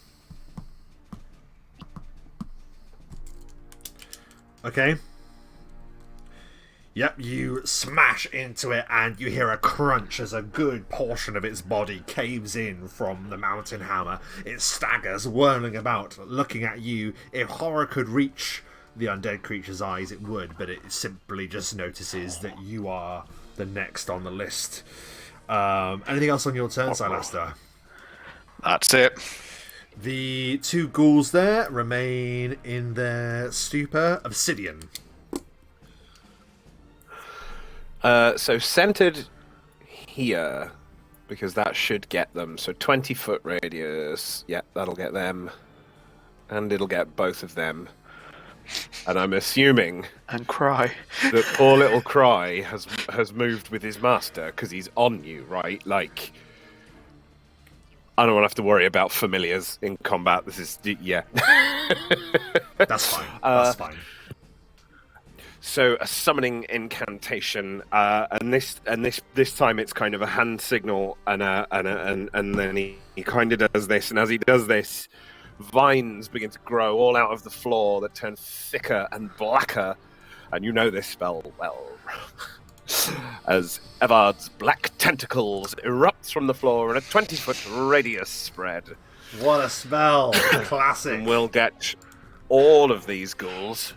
Okay. Yep, you smash into it and you hear a crunch as a good portion of its body caves in from the mountain hammer. It staggers, whirling about, looking at you. If horror could reach the undead creature's eyes, it would, but it simply just notices that you are the next on the list. Anything else on your turn, Sylaster? That's it. The 2 ghouls there remain in their stupor. Obsidian. So centered here, because that should get them. So 20-foot radius. Yeah, that'll get them. And it'll get both of them. And I'm assuming... And Cry. That poor little Cry has moved with his master, because he's on you, right? Like... I don't want to have to worry about familiars in combat. This is... Yeah. That's fine. That's fine. So a summoning incantation, and this time it's kind of a hand signal, and then he kind of does this, and as he does this, vines begin to grow all out of the floor that turn thicker and blacker, and you know this spell well. As Evard's black tentacles erupts from the floor in a 20-foot radius spread. What a spell! Classic. And we'll get all of these ghouls.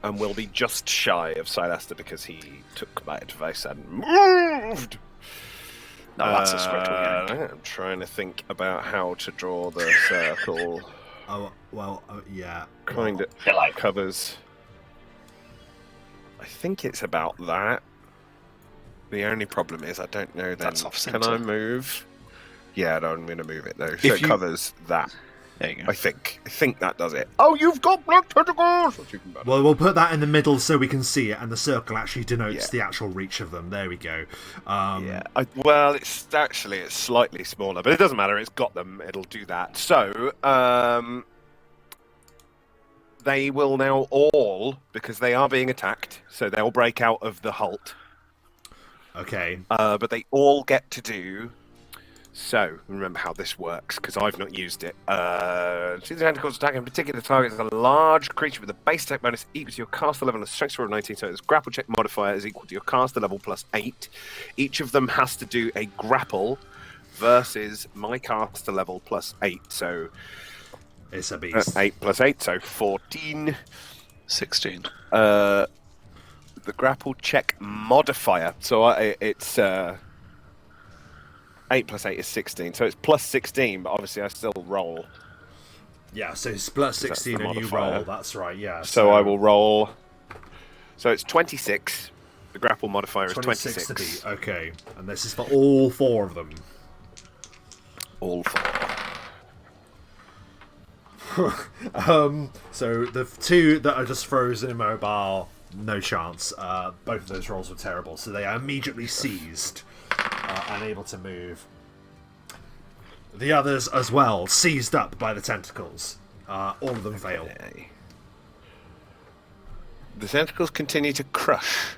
And will be just shy of Sylaster because he took my advice and moved. No, that's a spread again. I'm trying to think about how to draw the circle. Oh, well, yeah. Kind of covers. I think it's about that. The only problem is I don't know then. That's off Can center. I move? Yeah, no, I'm going to move it though. So it covers that. There you go. I think that does it. Oh, you've got black tentacles! Well, we'll put that in the middle so we can see it, and the circle actually denotes the actual reach of them. There we go. It's slightly smaller, but it doesn't matter. It's got them. It'll do that. So, they will now all, because they are being attacked, so they'll break out of the halt. Okay. But they all get to do... So, remember how this works, because I've not used it. See the tentacles attack in particular target is a large creature with a base attack bonus equal to your caster level and a strength score of 19, so its grapple check modifier is equal to your caster level plus 8. Each of them has to do a grapple versus my caster level plus 8, so... It's a beast. 8 plus 8, so 14. 16. the grapple check modifier. So it's 8 plus 8 is 16. So it's plus 16, but obviously I still roll. Yeah, so it's plus 16 and you modifier. roll. That's right, yeah. So I will roll. So it's 26. The grapple modifier is 26 to 26. beat. Okay, and this is for all 4 of them. All 4. So the 2 that are just frozen immobile, no chance. Both of those rolls were terrible, so they are immediately seized, unable to move. The others as well, seized up by the tentacles. All of them fail. Okay. The tentacles continue to crush.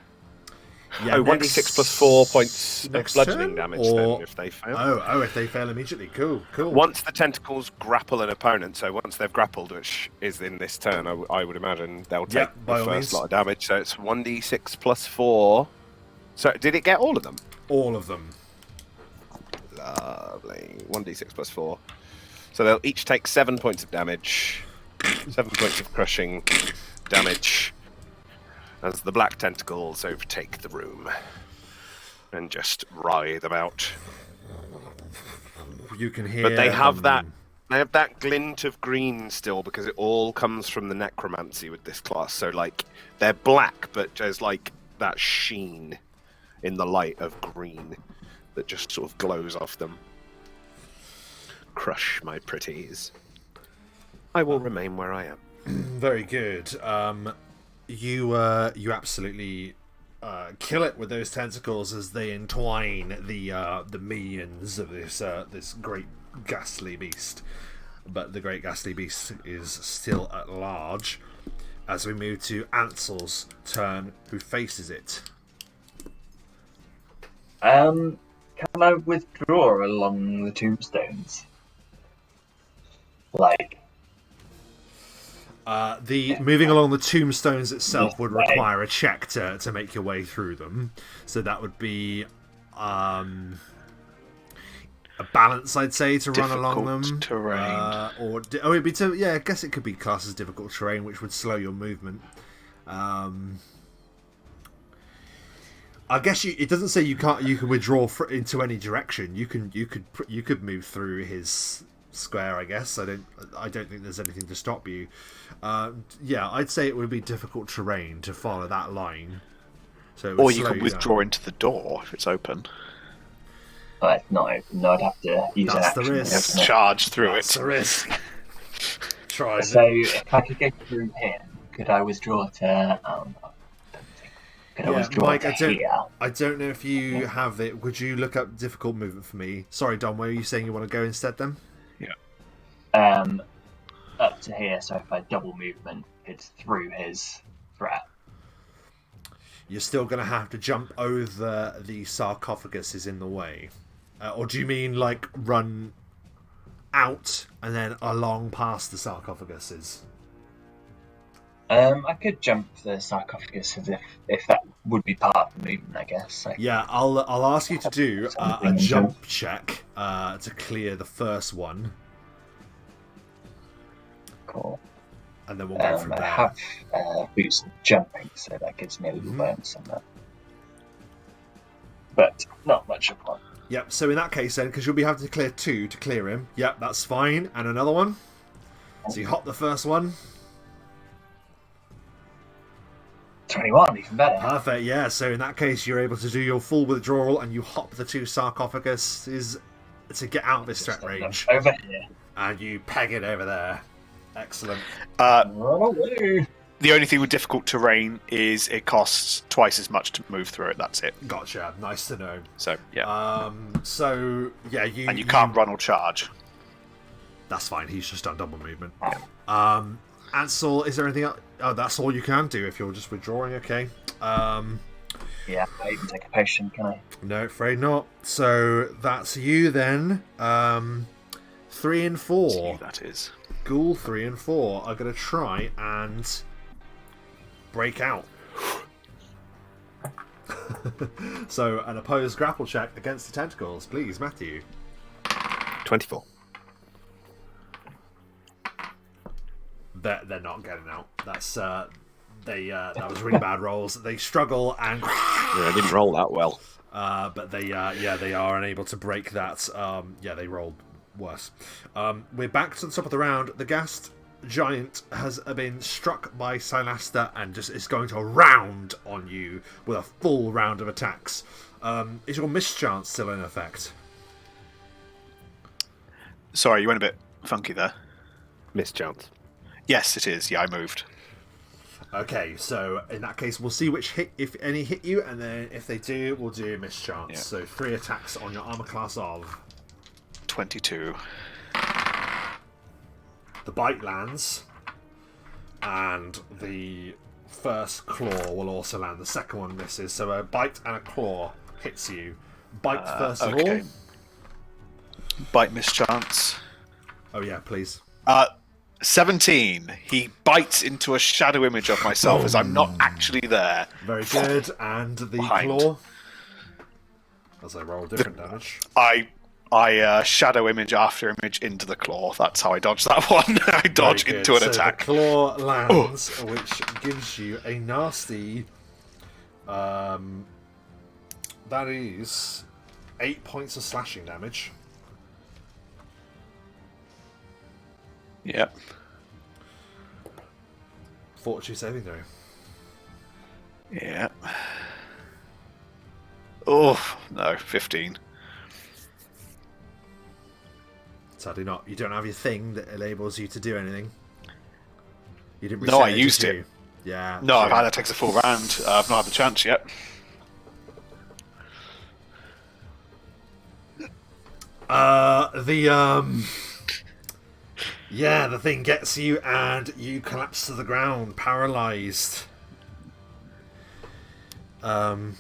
Yeah, 1d6 plus 4 points of next bludgeoning turn, damage or... then if they fail. Oh, if they fail immediately. Cool. Once the tentacles grapple an opponent, so once they've grappled, which is in this turn, I would imagine they'll take by the all first means. lot of damage. So it's 1d6 plus 4. So did it get all of them? All of them. Lovely. 1d6 plus 4. So they'll each take 7 points of damage. 7 points of crushing damage. As the black tentacles overtake the room. And just writhe about. You can hear... But they have that glint of green still, because it all comes from the necromancy with this class. So, like, they're black, but there's, like, that sheen in the light of green that just sort of glows off them. Crush, my pretties. I will remain where I am. Very good. You absolutely kill it with those tentacles as they entwine the millions of this great ghastly beast. But the great ghastly beast is still at large. As we move to Ansel's turn, who faces it. Can I withdraw along the tombstones? Like... Moving along the tombstones itself would require a check to make your way through them. So that would be a balance, I'd say, to run along them. Difficult terrain. It'd be I guess it could be classed as difficult terrain, which would slow your movement. I guess it doesn't say you can withdraw into any direction. You could move through his square, I guess. I don't think there's anything to stop you. I'd say it would be difficult terrain to follow that line. So it would Or you slow can withdraw down. into the door if it's open. Oh, it's not open. No, I'd have to use an That's the action. risk. Just charge through That's it. the risk. Try. So if I could go through here, could I withdraw to... Could I withdraw Mike, to here? I don't know if you have it. Would you look up difficult movement for me? Sorry, Dom, were you saying you want to go instead then? Up to here, so if I double movement, it's through his threat. You're still going to have to jump over the sarcophagus is in the way. Or do you mean like run out and then along past the sarcophaguses? I could jump the sarcophagus as if that would be part of the movement, I guess. Yeah, I'll ask you to do a Something jump check to clear the first one, Cool. and then we'll go from I there. have boots and jumping, so that gives me a little bonus on that. But not much of one. Yep, so in that case then, because you'll be having to clear 2 to clear him. Yep, that's fine. And another one. So you hop the first one. 21, even better. Perfect, yeah. So in that case, you're able to do your full withdrawal and you hop the 2 sarcophaguses to get out of his threat range. Over here. And you peg it over there. Excellent. Run away. The only thing with difficult terrain is it costs twice as much to move through it. That's it. Gotcha. Nice to know. So yeah, and you can't run or charge. That's fine. He's just done double movement. Ansel, is there anything else? Oh, that's all you can do if you're just withdrawing. Okay. Yeah, I even take a potion, can I? No, afraid not. So that's you then. 3 and 4. That is. Ghoul 3 and 4 are going to try and break out. So an opposed grapple check against the tentacles, please, Matthew. 24. They're not getting out. That's that was really bad rolls. They struggle and I didn't roll that well. but they are unable to break that. They rolled worse. We're back to the top of the round. The ghast giant has been struck by Sylaster and just is going to round on you with a full round of attacks. Is your mischance still in effect? Sorry, you went a bit funky there. Mischance. Yes, it is. Yeah, I moved. Okay, so in that case, we'll see which hit, if any, hit you, and then if they do, we'll do mischance. Yeah. So 3 attacks on your armor class of 22. the bite lands, and the first claw will also land. The second one misses, so a bite and a claw hits you. Bite first of all. Bite mischance. Oh yeah, please. 17. He bites into a shadow image of myself as I'm not actually there. Very good. And the Behind. claw. As I roll different damage. I shadow image after image into the claw. That's how I dodge that one. I dodge Very good. into an So attack. the claw lands, which gives you a nasty. That is 8 points of slashing damage. Yep. Fortitude saving throw. Yeah. Oh, no, 15. Sadly not. You don't have your thing that enables you to do anything. You didn't No, I reset used did it. you? Yeah. No, sure. that takes a full round. I've not had the chance yet. The thing gets you and you collapse to the ground, paralyzed. Ghoul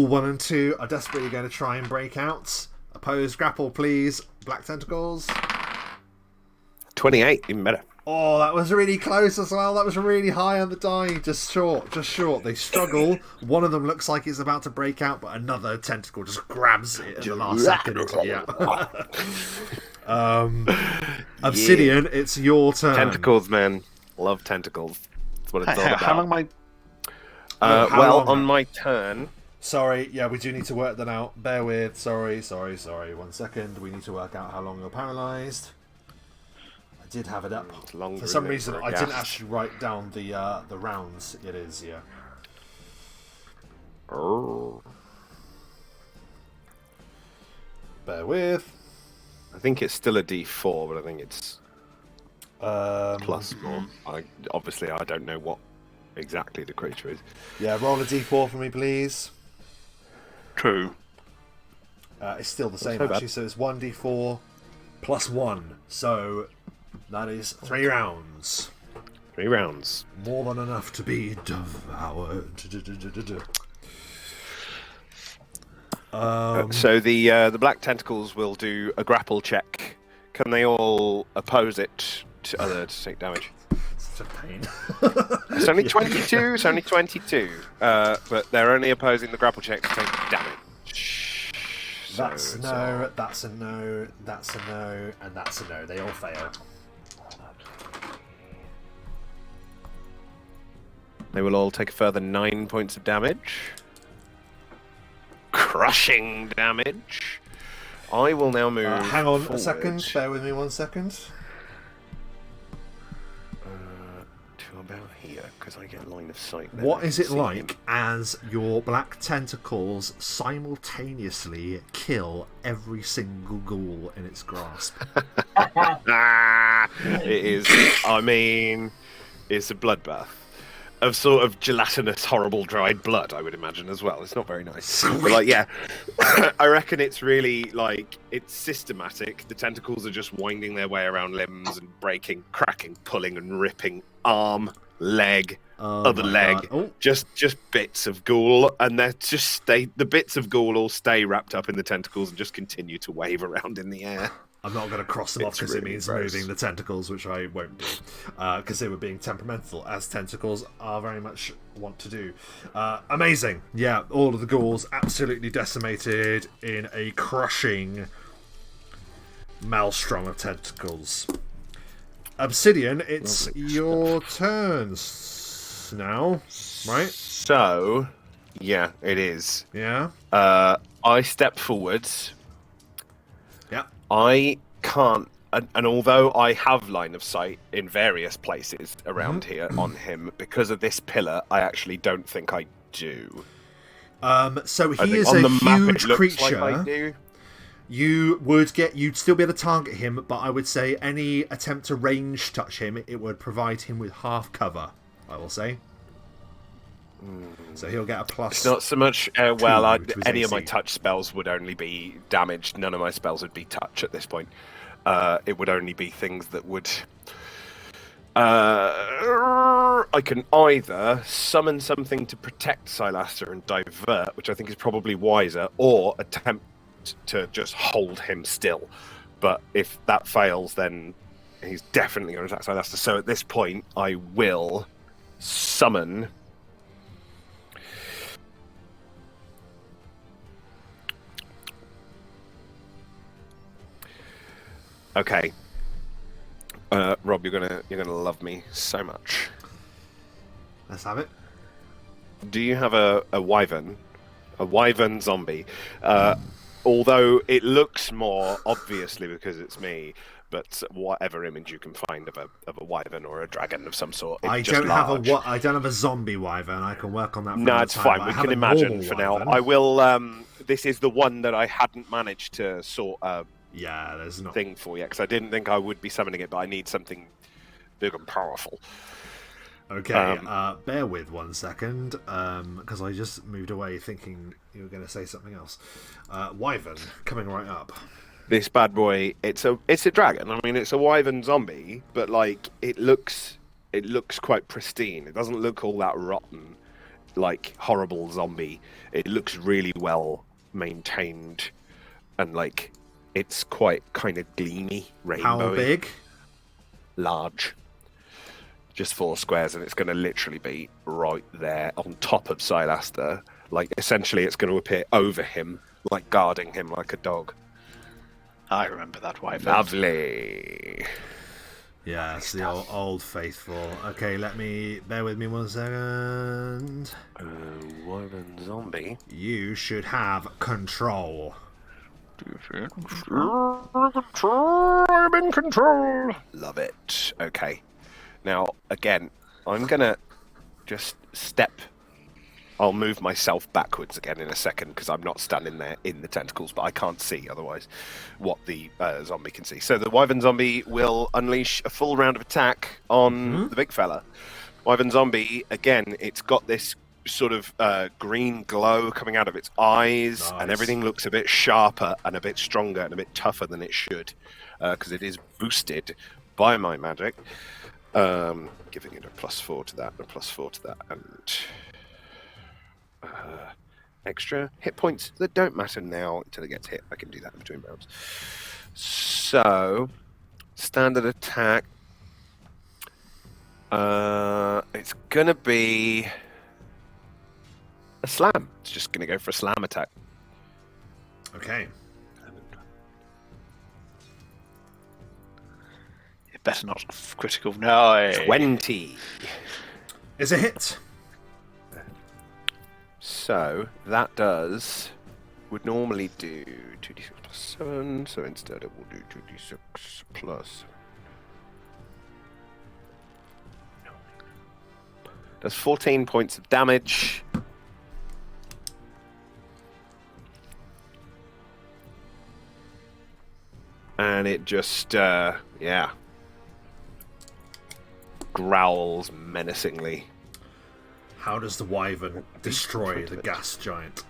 1 and 2 are desperately going to try and break out. Opposed grapple, please. Black tentacles. 28, even better. Oh, that was really close as well. That was really high on the die. Just short. They struggle. One of them looks like it's about to break out, but another tentacle just grabs it at the last second. Obsidian, it's your turn. Tentacles, man. Love tentacles. That's what it's all about. How long am I... Well, on my turn... Sorry, yeah, we do need to work that out. Bear with. Sorry. 1 second. We need to work out how long you're paralysed. I did have it up. For some reason, I didn't actually write down the rounds. It is, yeah. Oh. Bear with. I think it's still a D4, but I think it's plus more. Obviously, I don't know what exactly the creature is. Yeah, roll a D4 for me, please. True. It's still the same, so actually, so it's 1d4 plus 1. So that is 3 rounds. 3 rounds. More than enough to be devoured. So the black tentacles will do a grapple check. Can they all oppose it to take damage? Such a pain. It's only 22. It's only 22. But they're only opposing the grapple check to take damage. That's a no. That's a no. That's a no. And that's a no. They all fail. They will all take a further 9 points of damage. Crushing damage. I will now move. Hang on forward. a second. Bear with me 1 second. To about here, because I get line of sight. What is it like as your black tentacles simultaneously kill every single ghoul in its grasp? It is. I mean, it's a bloodbath of sort of gelatinous, horrible, dried blood. I would imagine as well. It's not very nice. But like, yeah, I reckon it's really like it's systematic. The tentacles are just winding their way around limbs and breaking, cracking, pulling, and ripping arm, leg, other leg. Oh. Just bits of ghoul, and they're just the bits of ghoul all stay wrapped up in the tentacles and just continue to wave around in the air. I'm not going to cross them off because really it means gross. moving the tentacles, which I won't do, because they were being temperamental, as tentacles are very much want to do. Amazing. Yeah, all of the ghouls absolutely decimated in a crushing maelstrom of tentacles. Obsidian, it's Lovely your turn now, right? So, yeah, it is. Yeah. I step forwards. Yeah. I can't, and although I have line of sight in various places around here on him, because of this pillar, I actually don't think I do. So I he think is on a the map it huge looks creature. like I do. You'd still be able to target him, but I would say any attempt to range touch him, it would provide him with half cover, I will say. So he'll get a plus. It's not so much, to his any of my AC. touch spells would only be damaged. None of my spells would be touch at this point. It would only be things that would... I can either summon something to protect Sylaster and divert, which I think is probably wiser, or attempt to just hold him still. But if that fails, then he's definitely going to attack Sylaster. So at this point, I will summon... Okay, Rob, you're gonna love me so much. Let's have it. Do you have a wyvern zombie? Although it looks more obviously because it's me, but whatever image you can find of a wyvern or a dragon of some sort, it's I just don't large. I don't have a zombie wyvern. I can work on that. For No, another it's time, fine. but We I have can a imagine normal for now. wyvern. I will. This is the one that I hadn't managed to sort Yeah, there's not. thing for yet because I didn't think I would be summoning it, but I need something big and powerful. Okay, bear with 1 second, because I just moved away thinking you were going to say something else. Wyvern, coming right up. This bad boy, it's a dragon. I mean, it's a wyvern zombie, but like it looks quite pristine. It doesn't look all that rotten, like horrible zombie. It looks really well maintained, and like it's quite kind of gleamy, rainbowy. How big? Large. Just 4 squares, and it's going to literally be right there on top of Sylaster. Like, essentially, it's going to appear over him, like guarding him like a dog. I remember that wyvern. Lovely. Yeah, it's the old faithful. Okay, bear with me 1 second. Wyvern zombie. You should have control. I'm in control. Love it. Okay. Now, again, I'm going to just step... I'll move myself backwards again in a second because I'm not standing there in the tentacles, but I can't see otherwise what the zombie can see. So the wyvern zombie will unleash a full round of attack on the big fella. Wyvern zombie, again, it's got this sort of green glow coming out of its eyes, and everything looks a bit sharper and a bit stronger and a bit tougher than it should because it is boosted by my magic. Giving it a +4 to that, and a +4 to that, and extra hit points that don't matter now until it gets hit. I can do that in between rounds. So, standard attack. It's gonna be a slam. It's just gonna go for a slam attack. Okay. Better not critical. No. 20. Is a hit. So that would normally do 2d6 plus 7. So instead it will do 2d6 plus. Does 14 points of damage. And it just, growls menacingly. How does the wyvern destroy the gas giant?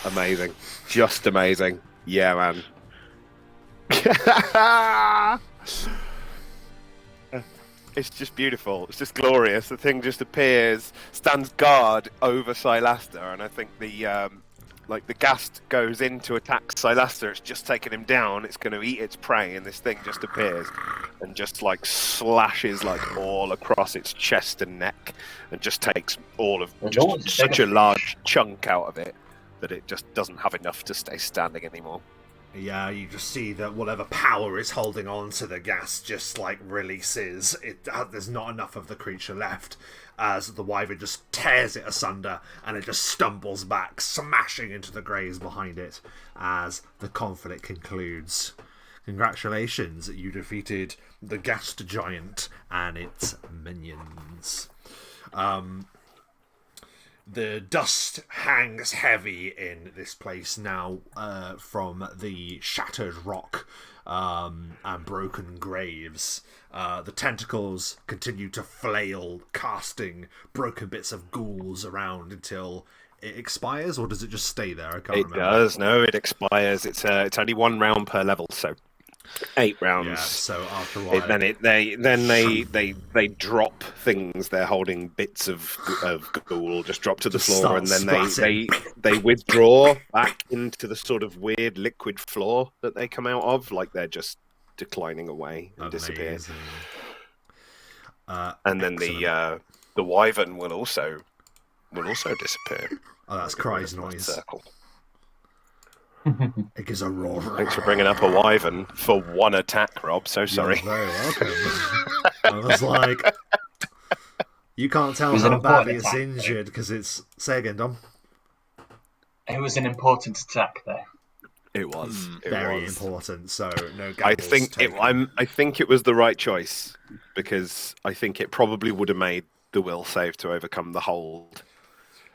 Amazing. Just amazing. Yeah, man. It's just beautiful. It's just glorious. The thing just appears, stands guard over Sylaster, and I think the ghast goes in to attack Sylaster. It's just taken him down. It's going to eat its prey, and this thing just appears and just like slashes like all across its chest and neck, and just takes all of just such a large chunk out of it that it just doesn't have enough to stay standing anymore. Yeah, you just see that whatever power is holding on to the gas just like releases. There's not enough of the creature left, as the wyvern just tears it asunder and it just stumbles back, smashing into the graves behind it as the conflict concludes. Congratulations, you defeated the ghast giant and its minions. The dust hangs heavy in this place now from the shattered rock and broken graves. The tentacles continue to flail, casting broken bits of ghouls around until it expires, or does it just stay there? I can't remember. It does. No, it expires. It's only 1 round per level, so 8 rounds. Yeah, so after a while, they drop things. They're holding bits of ghoul, just drop to the floor, and then they withdraw back into the sort of weird liquid floor that they come out of, like they're just declining away and disappear. And then the wyvern will also disappear. Oh, that's Cry's noise. Circle. It gives a roar. Thanks for bringing up a wyvern for 1 attack, Rob. So sorry. You're very welcome. I was like, you can't tell how badly it's injured because it's. Say again, Dom. It was an important attack, though. It was very important. So no. I think it was the right choice, because I think it probably would have made the will save to overcome the hold.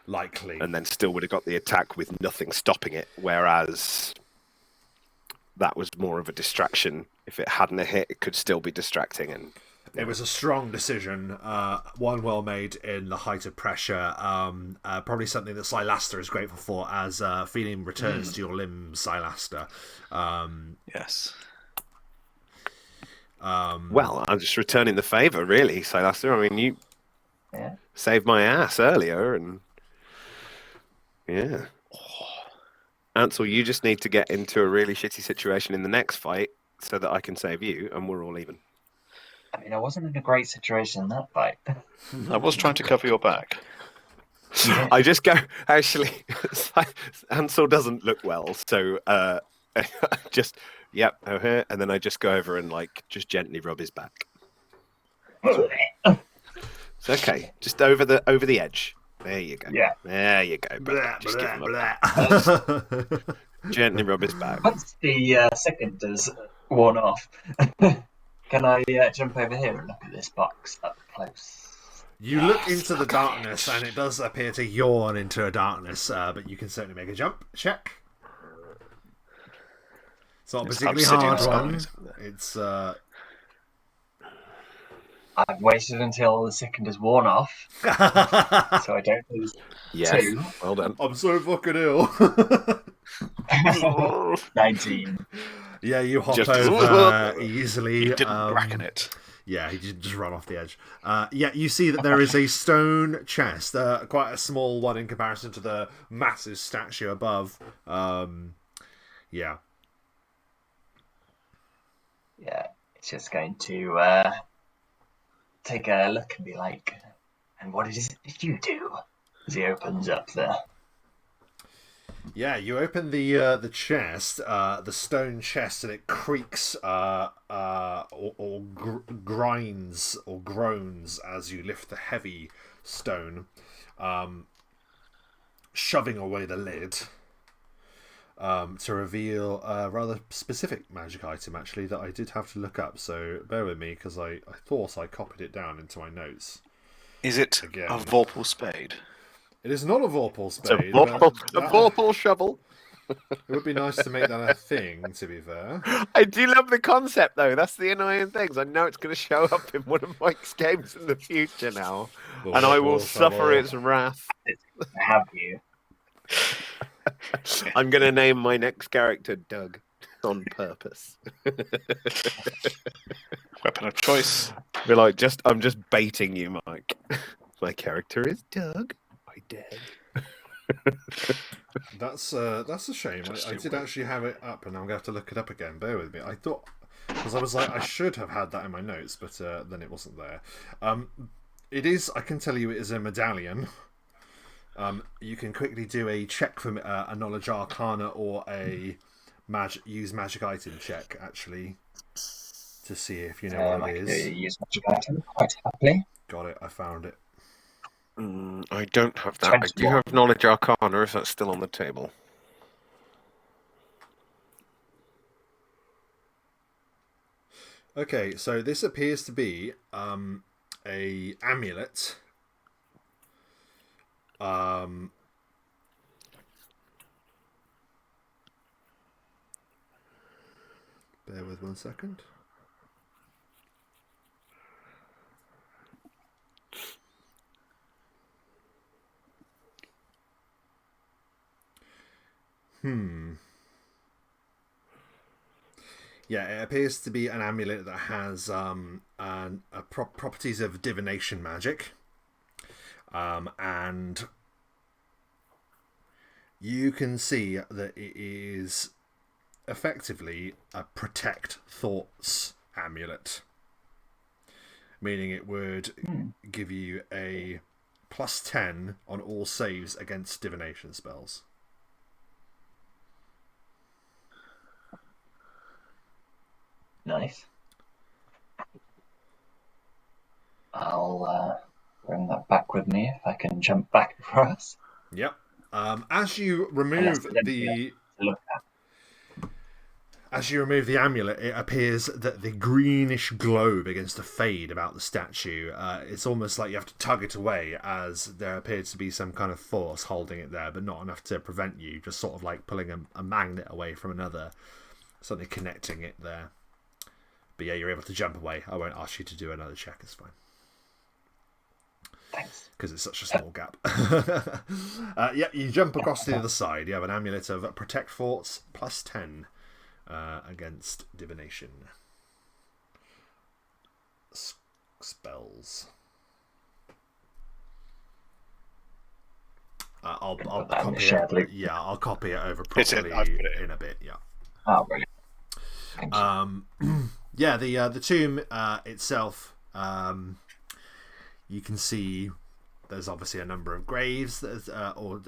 Likely. And then still would have got the attack with nothing stopping it, whereas that was more of a distraction. If it hadn't hit, it could still be distracting. And it was a strong decision, one well made in the height of pressure. Probably something that Sylaster is grateful for, as feeling returns to your limbs, Sylaster. Yes. Well, I'm just returning the favour, really, Sylaster. I mean, you saved my ass earlier, and yeah. Ansel, you just need to get into a really shitty situation in the next fight so that I can save you, and we're all even. I mean, I wasn't in a great situation in that fight. I was trying to cover your back. I just go, actually, Ansel doesn't look well, so just, and then I just go over and, like, just gently rub his back. It's okay, just over the edge. There you go. Yeah. There you go. Just give him a back. Gently rub his back. Once the second is worn off, can I jump over here and look at this box up close? You look into the darkness, and it does appear to yawn into a darkness, but you can certainly make a jump check. It's not a particularly hard one. It's I've waited until the second is worn off, so I don't lose 2. Well done. I'm so fucking ill. 19. Yeah, you hop over easily. You didn't bracken it. Yeah, he just run off the edge. Yeah, you see that there is a stone chest, quite a small one in comparison to the massive statue above. Yeah. Yeah, it's just going to take a look and be like, and what did you do? As he opens up there. Yeah, you open the chest, the stone chest, and it creaks or grinds or groans as you lift the heavy stone, shoving away the lid, to reveal a rather specific magic item, actually, that I did have to look up. So bear with me, because I thought I copied it down into my notes. Is it a Vorpal spade? It is not a Vorpal spade. A Vorpal shovel. It would be nice to make that a thing, to be fair. I do love the concept, though. That's the annoying thing. I know it's going to show up in one of Mike's games in the future now, and I will suffer its wrath. Have you? I'm going to name my next character Doug on purpose. Weapon of choice. Be like, I'm just baiting you, Mike. My character is Doug. I did. That's a shame. I did actually have it up, and I'm going to have to look it up again. Bear with me. I thought, because I was like, I should have had that in my notes, but then it wasn't there. It is. I can tell you, it is a medallion. You can quickly do a check for a knowledge arcana or a use magic item check actually to see if you know what it is. Use magic item quite happily. Got it. I found it. I don't have that. 21. I do have knowledge arcana if that's still on the table. Okay, so this appears to be a amulet. Bear with 1 second. Yeah, it appears to be an amulet that has properties of divination magic. And you can see that it is effectively a protect thoughts amulet, meaning it would give you a +10 on all saves against divination spells. Nice. I'll bring that back with me if I can jump back across. Yep. As you remove the amulet, it appears that the greenish glow begins to fade about the statue. It's almost like you have to tug it away, as there appears to be some kind of force holding it there, but not enough to prevent you, just sort of like pulling a magnet away from another, something connecting it there. But yeah, you're able to jump away. I won't ask you to do another check, it's fine. Thanks. Because it's such a small gap. Yeah, you jump across to the other side. You have an amulet of Protect Forts +10 against divination spells. I'll copy it. Yeah, I'll copy it over properly in a bit. Yeah. Oh, brilliant. Thank you. Yeah, the tomb itself. You can see there's obviously a number of graves that or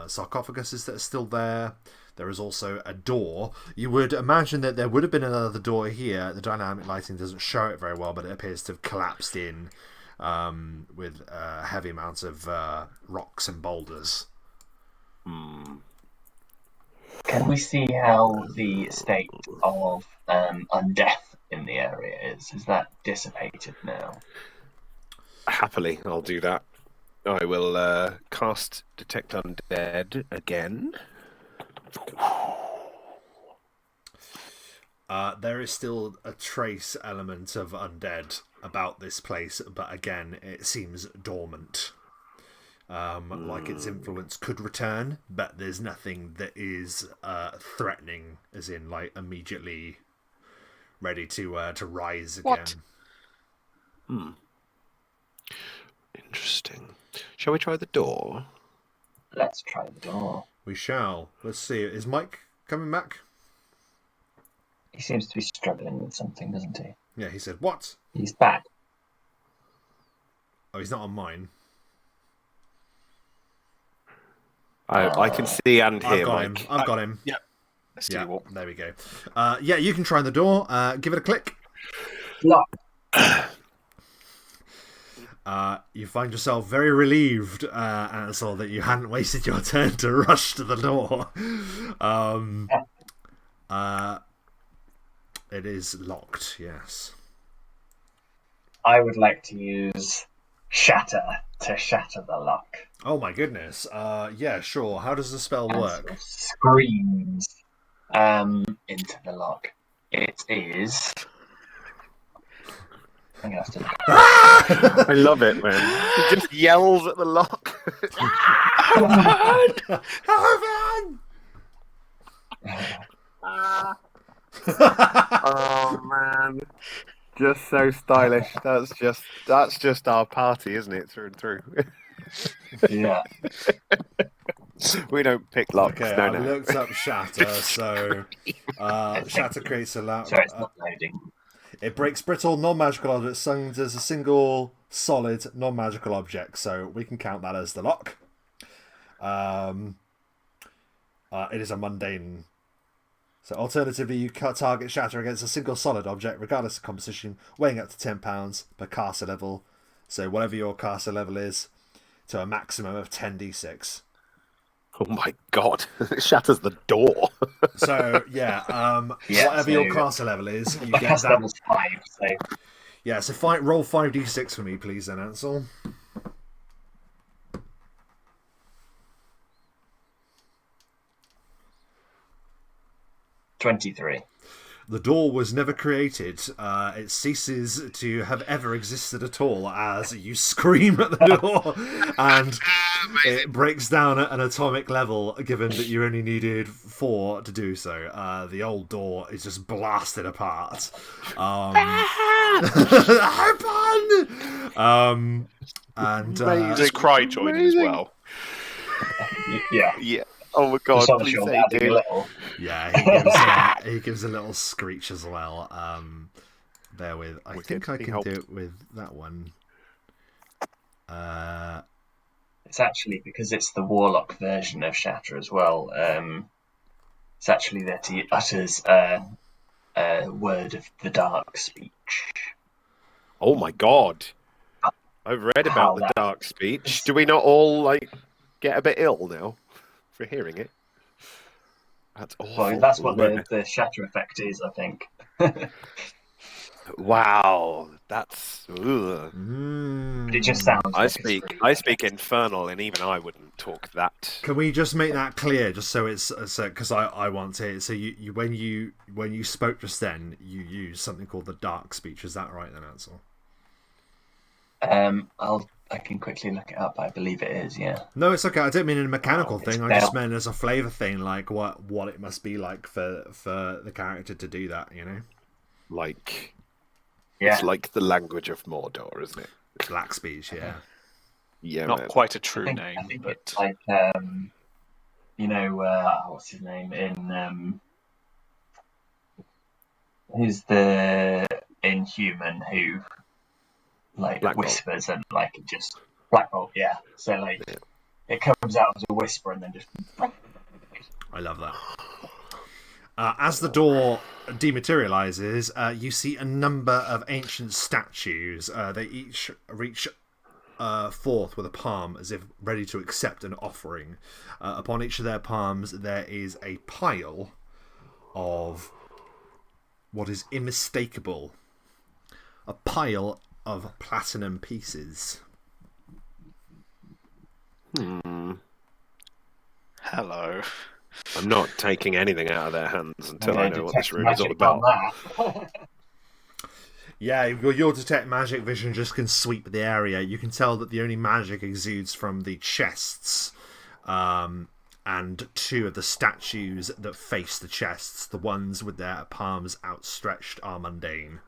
sarcophaguses that are still there. There is also a door. You would imagine that there would have been another door here. The dynamic lighting doesn't show it very well, but it appears to have collapsed in with heavy amounts of rocks and boulders. Can we see how the state of undeath in the area is? Is that dissipated now? Happily, I'll do that. I will cast Detect Undead again. There is still a trace element of undead about this place, but again, it seems dormant. Like its influence could return, but there's nothing that is threatening, as in like immediately ready to rise again. What? Interesting. Shall we try the door? Let's try the door. We shall. Let's see. Is Mike coming back? He seems to be struggling with something, doesn't he? Yeah, he said, what? He's back. Oh, he's not on mine. I can see and hear Mike. I've got him. Yeah. Let's do Yeah, there we go. Yeah, you can try the door. Give it a click. Lock. You find yourself very relieved, Ansel, that you hadn't wasted your turn to rush to the door. It is locked, yes. I would like to use Shatter to shatter the lock. Oh my goodness. Yeah, sure. How does the spell work? Screams into the lock. It is... I'm gonna have to... I love it, man. He just yells at the lock. Oh man, just so stylish. That's just our party, isn't it? Through and through. Yeah. We don't pick locks. Okay, no, I no. looked up Shatter, so Shatter creates a loud... Sorry, it's not loading. It breaks brittle, non-magical objects summoned as a single, solid, non-magical object, so we can count that as the lock. It is a mundane So alternatively, you target shatter against a single solid object, regardless of composition, weighing up to £10 per caster level. So whatever your caster level is, to a maximum of 10d6. Oh my god! It shatters the door. So whatever your caster level is, you My get caster that. level's 5, so Yeah, so roll 5d6 for me, please, then, Ansel. 23. The door was never created. It ceases to have ever existed at all as you scream at the door, and it breaks down at an atomic level, given that you only needed 4 to do so. The old door is just blasted apart. And Just cry joining as well. Yeah. Yeah. Oh my god! Just on Please your say adding it a did. little. yeah, he gives a little screech as well. Bear with. I think I can do it with that one. It's actually because it's the warlock version of Shatter as well. It's actually that he utters a word of the dark speech. Oh my god! I've read about the dark speech. Do we not all get a bit ill now for hearing it? That's awful. Well, that's what the Shatter effect is, I think. Wow, that's. But it just sounds. I speak infernal, and even I wouldn't talk that. Can we just make that clear, just so it's because I want to. So you when you spoke just then, you used something called the dark speech. Is that right then, Ansel? I can quickly look it up. I believe it is. Yeah. No, it's okay. I don't mean in a mechanical thing. I just meant as a flavor thing, like what it must be like for the character to do that. You know. It's like the language of Mordor, isn't it? Black speech, yeah. Yeah, not quite a true name. I think but it's like what's his name in who's the Inhuman who Black whispers and it just Black Bolt, yeah. So it comes out as a whisper and then just. I love that. As the door dematerializes, you see a number of ancient statues. They each reach forth with a palm as if ready to accept an offering. Upon each of their palms, there is a pile of what is unmistakable. A pile of platinum pieces. Hello. I'm not taking anything out of their hands until I know what this room is all about. Yeah, your detect magic vision just can sweep the area. You can tell that the only magic exudes from the chests, and 2 of the statues that face the chests. The ones with their palms outstretched are mundane.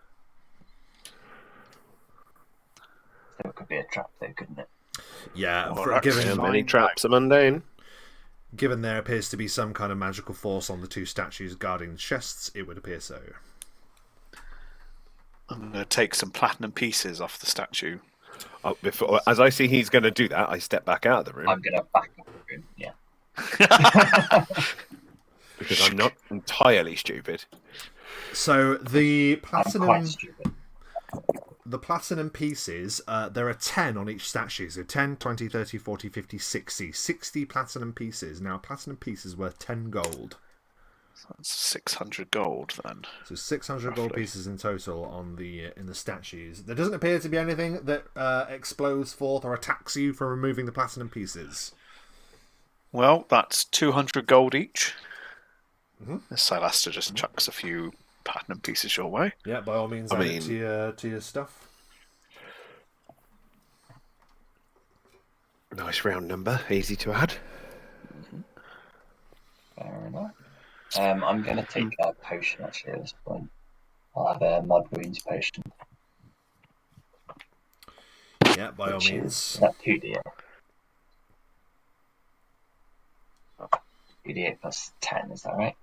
So it could be a trap there, couldn't it? Yeah, given many traps are mundane. Given there appears to be some kind of magical force on the 2 statues guarding the chests, it would appear so. I'm going to take some platinum pieces off the statue. As I see he's going to do that, I step back out of the room. I'm going to back up the room, yeah. Because I'm not entirely stupid. So the platinum... I'm quite stupid. The platinum pieces, there are 10 on each statue. So 10, 20, 30, 40, 50, 60. 60 platinum pieces. Now, platinum pieces worth 10 gold. So that's 600 gold, then. So 600 roughly. gold pieces in total on in the statues. There doesn't appear to be anything that explodes forth or attacks you for removing the platinum pieces. Well, that's 200 gold each. The Sylaster just chucks a few platinum pieces your way. Yeah, by all means, add it to your stuff. Nice round number, easy to add. Fair enough. I'm going to take a potion actually at this point. I'll have a Mod Wounds potion. Yeah, by all means. That's 2d8. 2d8 plus 10, is that right?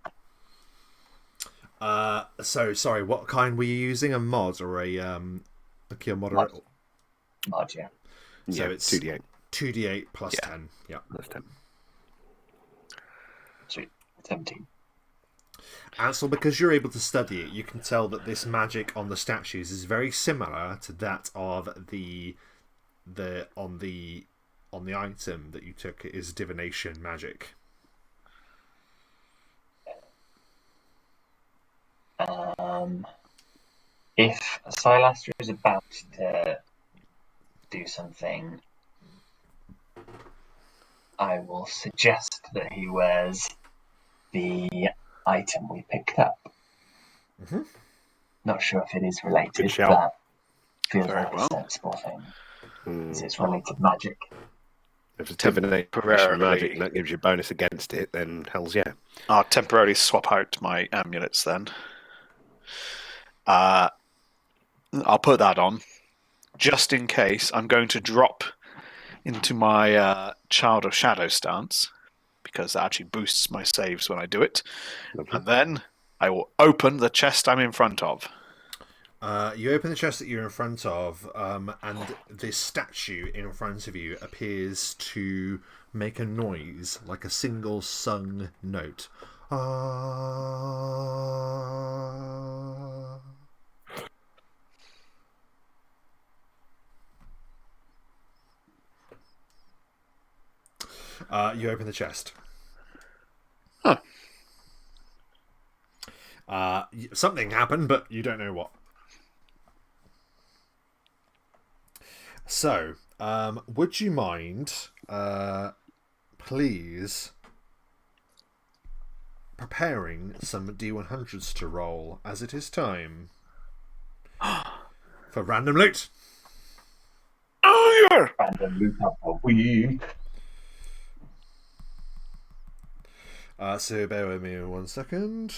So sorry, what kind were you using? A mod or a cure moderate? Mod, yeah. So yeah, it's 2d8. 2d8 plus 10. Yeah. Plus 10. Sweet. 17. Ansel, because you're able to study it, you can tell that this magic on the statues is very similar to that of the on the item that you took is divination magic. If Sylaster is about to do something, I will suggest that he wears the item we picked up. Mm-hmm. Not sure if it is related, Good shout. but feels Very like well. a sensible thing. Because it's related magic. If it's divination Temporarily. magic and that gives you a bonus against it, then hell's yeah. I'll temporarily swap out my amulets then. I'll put that on. Just in case, I'm going to drop into my Child of Shadow stance, because that actually boosts my saves when I do it. Lovely. And then I will open the chest I'm in front of. You open the chest that you're in front of, and this statue in front of you appears to make a noise, like a single sung note. You open the chest. Huh. Something happened, but you don't know what. So, would you mind, please, preparing some D100s to roll, as it is time for random loot? Oh, yeah! Random loot up a week. So bear with me 1 second.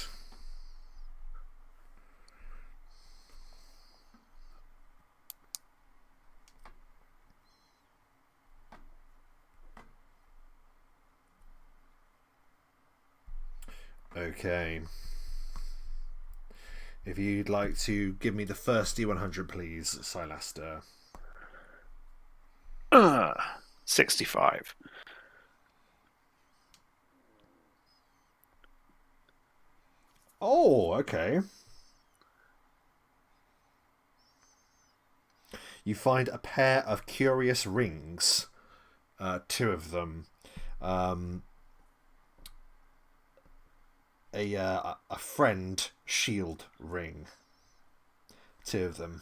Okay. If you'd like to give me the first D100, please, Sylaster. 65. Oh, okay. You find a pair of curious rings. 2 of them. A friend shield ring. 2 of them.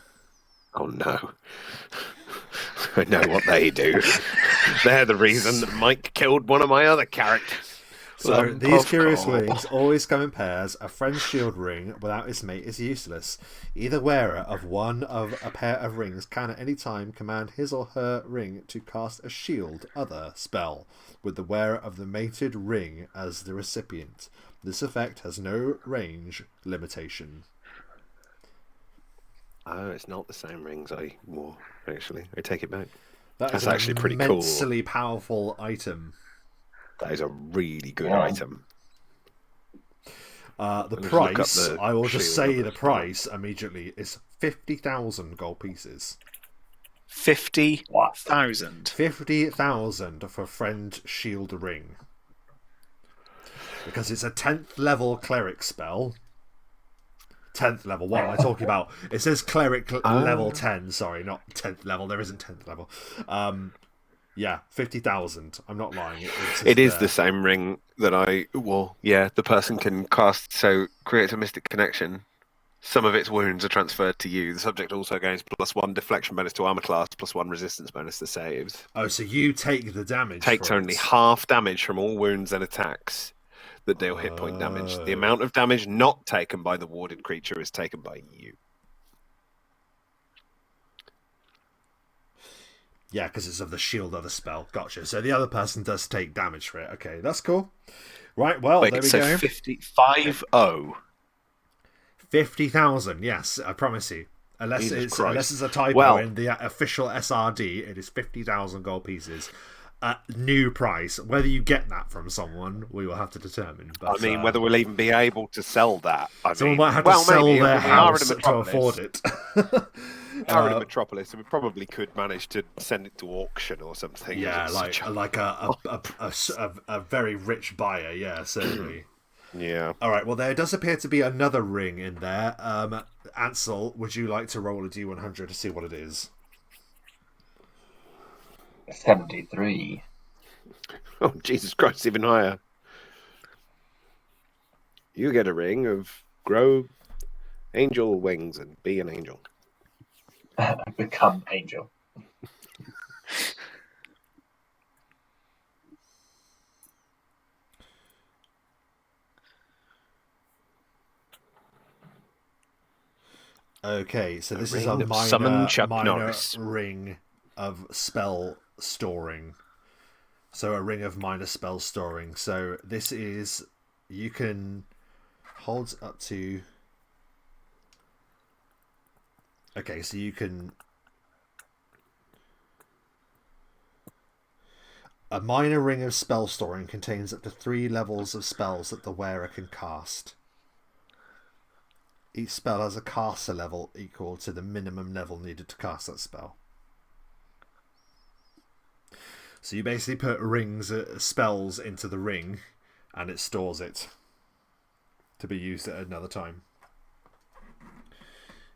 Oh no. I know what they do. They're the reason that Mike killed one of my other characters. So these curious rings always come in pairs. A friend's shield ring without its mate is useless. Either wearer of one of a pair of rings can at any time command his or her ring to cast a shield other spell with the wearer of the mated ring as the recipient. This effect has no range limitation. Oh, it's not the same rings I wore, actually. I take it back. That's actually pretty cool. Immensely powerful item. That is a really good item. The Let's price, look up the I will just shield say of the this price immediately, is 50,000 gold pieces. 50,000. 50,000 for friend shield ring. Because it's a 10th level cleric spell. 10th level, what am I talking about? It says cleric level 10, sorry, not 10th level, there isn't 10th level. Yeah, 50,000, I'm not lying. It is the same ring that I wore. Yeah, the person can cast, so creates a mystic connection. Some of its wounds are transferred to you. The subject also gains +1 deflection bonus to armor class, +1 resistance bonus to saves. Oh, so you take the damage. Takes only half damage from all wounds and attacks that deal hit point damage. The amount of damage not taken by the warded creature is taken by you. Yeah, because it's of the shield of the spell. Gotcha. So the other person does take damage for it. Okay, that's cool. Right, well, Wait, there we so go. 50,000. 50,000, yes, I promise you. Unless it's a typo in the official SRD, it is 50,000 gold pieces. New price. Whether you get that from someone, we will have to determine. But, I mean, whether we'll even be able to sell that. Someone might have to sell their house to afford it. We are in a metropolis, so we probably could manage to send it to auction or something. Yeah, like a very rich buyer. Yeah, certainly. Yeah. All right. Well, there does appear to be another ring in there. Ansel, would you like to roll a D100 to see what it is? 73. Oh, Jesus Christ, even higher. You get a ring of grow angel wings and be an angel. Become angel. Okay, so this is ring a of summon Chuck minor Norris. ring of spell storing. So a ring of minor spell storing. So this is, you can hold up to. Okay, so you can. A minor ring of spell storing contains up to 3 levels of spells that the wearer can cast. Each spell has a caster level equal to the minimum level needed to cast that spell. So you basically put spells into the ring, and it stores it to be used at another time.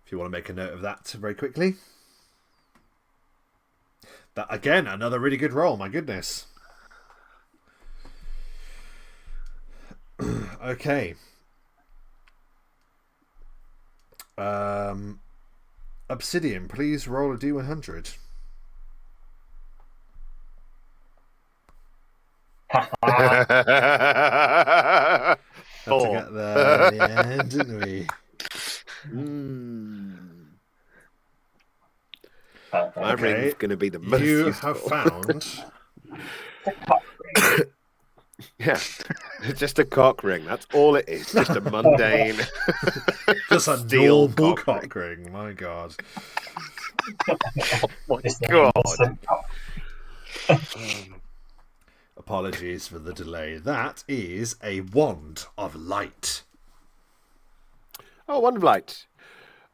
If you want to make a note of that very quickly. That again, another really good roll. My goodness. Okay. Obsidian, please roll a D100. Had to get there in the end, didn't we? My ring's going to be the most You useful. have found... Yeah, it's just a cock ring. That's all it is. Just a mundane... just a steel normal cock cock ring. My God. Oh my God. Apologies for the delay. That is a wand of light. Oh, wand of light.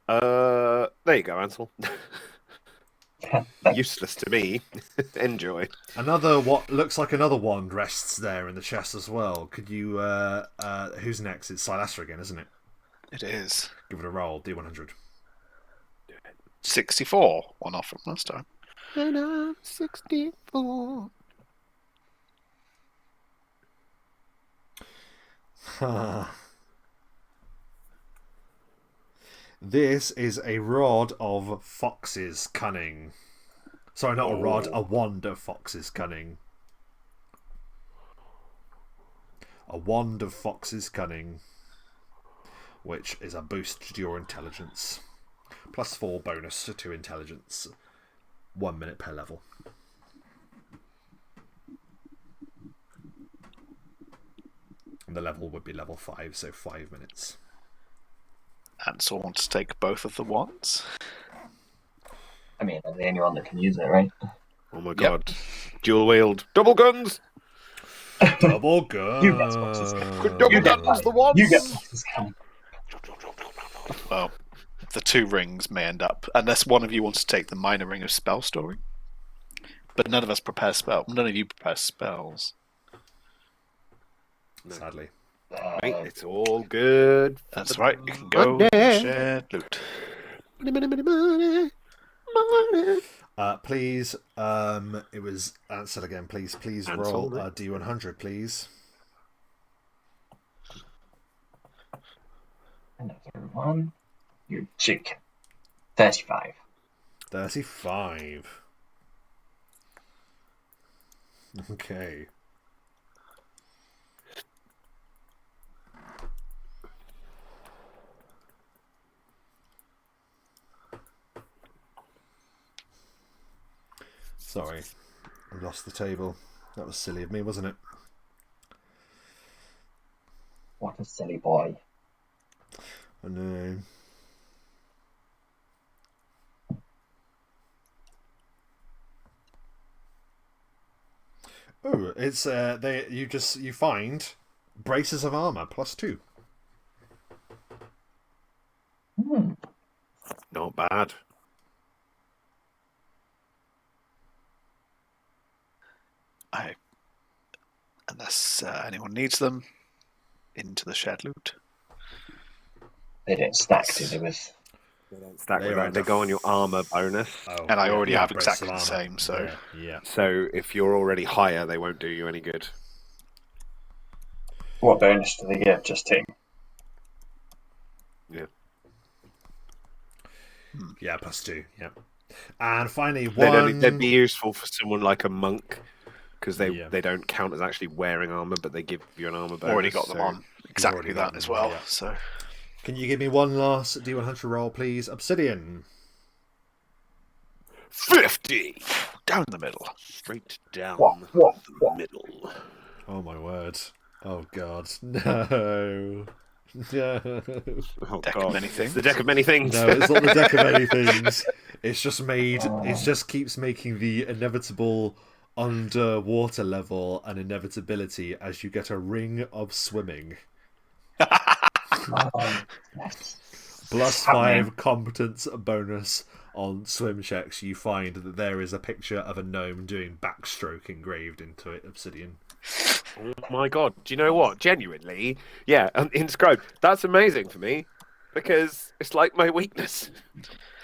There you go, Ansel. Useless to me. Enjoy. Another what looks like another wand rests there in the chest as well. Could you? Who's next? It's Sylaster again, isn't it? It is. Give it a roll. D100. 64. One off from last time. And I'm 64. This is a rod of fox's cunning. Sorry, not a rod, a wand of fox's cunning. A wand of fox's cunning, which is a boost to your intelligence. +4 bonus to intelligence. 1 minute per level. And the level would be level 5, so 5 minutes. Ansel wants to take both of the wands. I mean, I'm the only one that can use it, right? Oh my God. Dual wield. Double guns! Double guns! You get Fox's Double guns, the wands! You get Fox's gun. Well, the 2 rings may end up, unless one of you wants to take the minor ring of spell storing. But none of us prepare spells. None of you prepare spells. Sadly. Right, it's all good. That's right. You can go Money. share loot. Money. Please, it was Ansel again. Please Ansel, roll a D100, please. Another one. You chick. 35. 35. Okay. Sorry, I lost the table. That was silly of me, wasn't it? What a silly boy. I know. Oh, it's you find braces of armor +2. Not bad. Unless anyone needs them. into the shared loot. They don't stack, do they? With They don't stack They with are that. They go on your armor bonus. Oh, And I already have brace exactly of the armor. same, so... Yeah. So if you're already higher, they won't do you any good. what bonus do they give? Just 2. Yeah. Yeah, +2. Yeah. And finally, They'd be useful for someone like a monk, because they don't count as actually wearing armor, but they give you an armor bonus. Already got them on. Exactly that as well. Yeah. So, Can you give me one last D100 roll, please? Obsidian. 50! down the middle. Straight down What? the middle. Oh my word. Oh god. No. No. Oh, Deck God. of many It's things. the deck of many things. No, it's not the deck of many things. It's just made. It just keeps making the inevitable underwater level an inevitability as you get a ring of swimming. +5 competence bonus on swim checks. You find that there is a picture of a gnome doing backstroke engraved into it, Obsidian. Oh my God. Do you know what? Genuinely, yeah, inscribed. That's amazing for me, because it's like my weakness.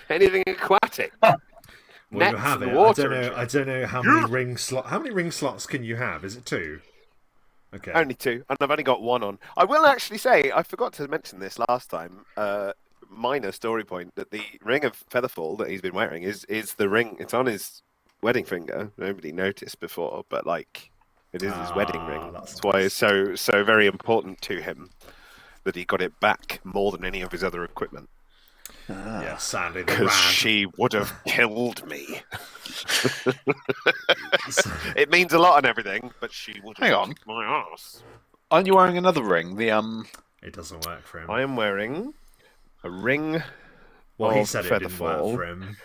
Anything aquatic. Well, Nets you have and it. water. I don't know how many ring slots. How many ring slots can you have? Is it 2? Okay. Only 2, and I've only got 1 on. I will actually say, I forgot to mention this last time. Minor story point, that the ring of Featherfall that he's been wearing is the ring. It's on his wedding finger. Nobody noticed before, but like, it is his wedding ring. That's why it's so very important to him that he got it back more than any of his other equipment. Yeah, sadly, because she would have killed me. It means a lot and everything, but she would have kicked my ass. Aren't you wearing another ring? It doesn't work for him. I am wearing a ring. Well, of he said it didn't work Featherfall, for him.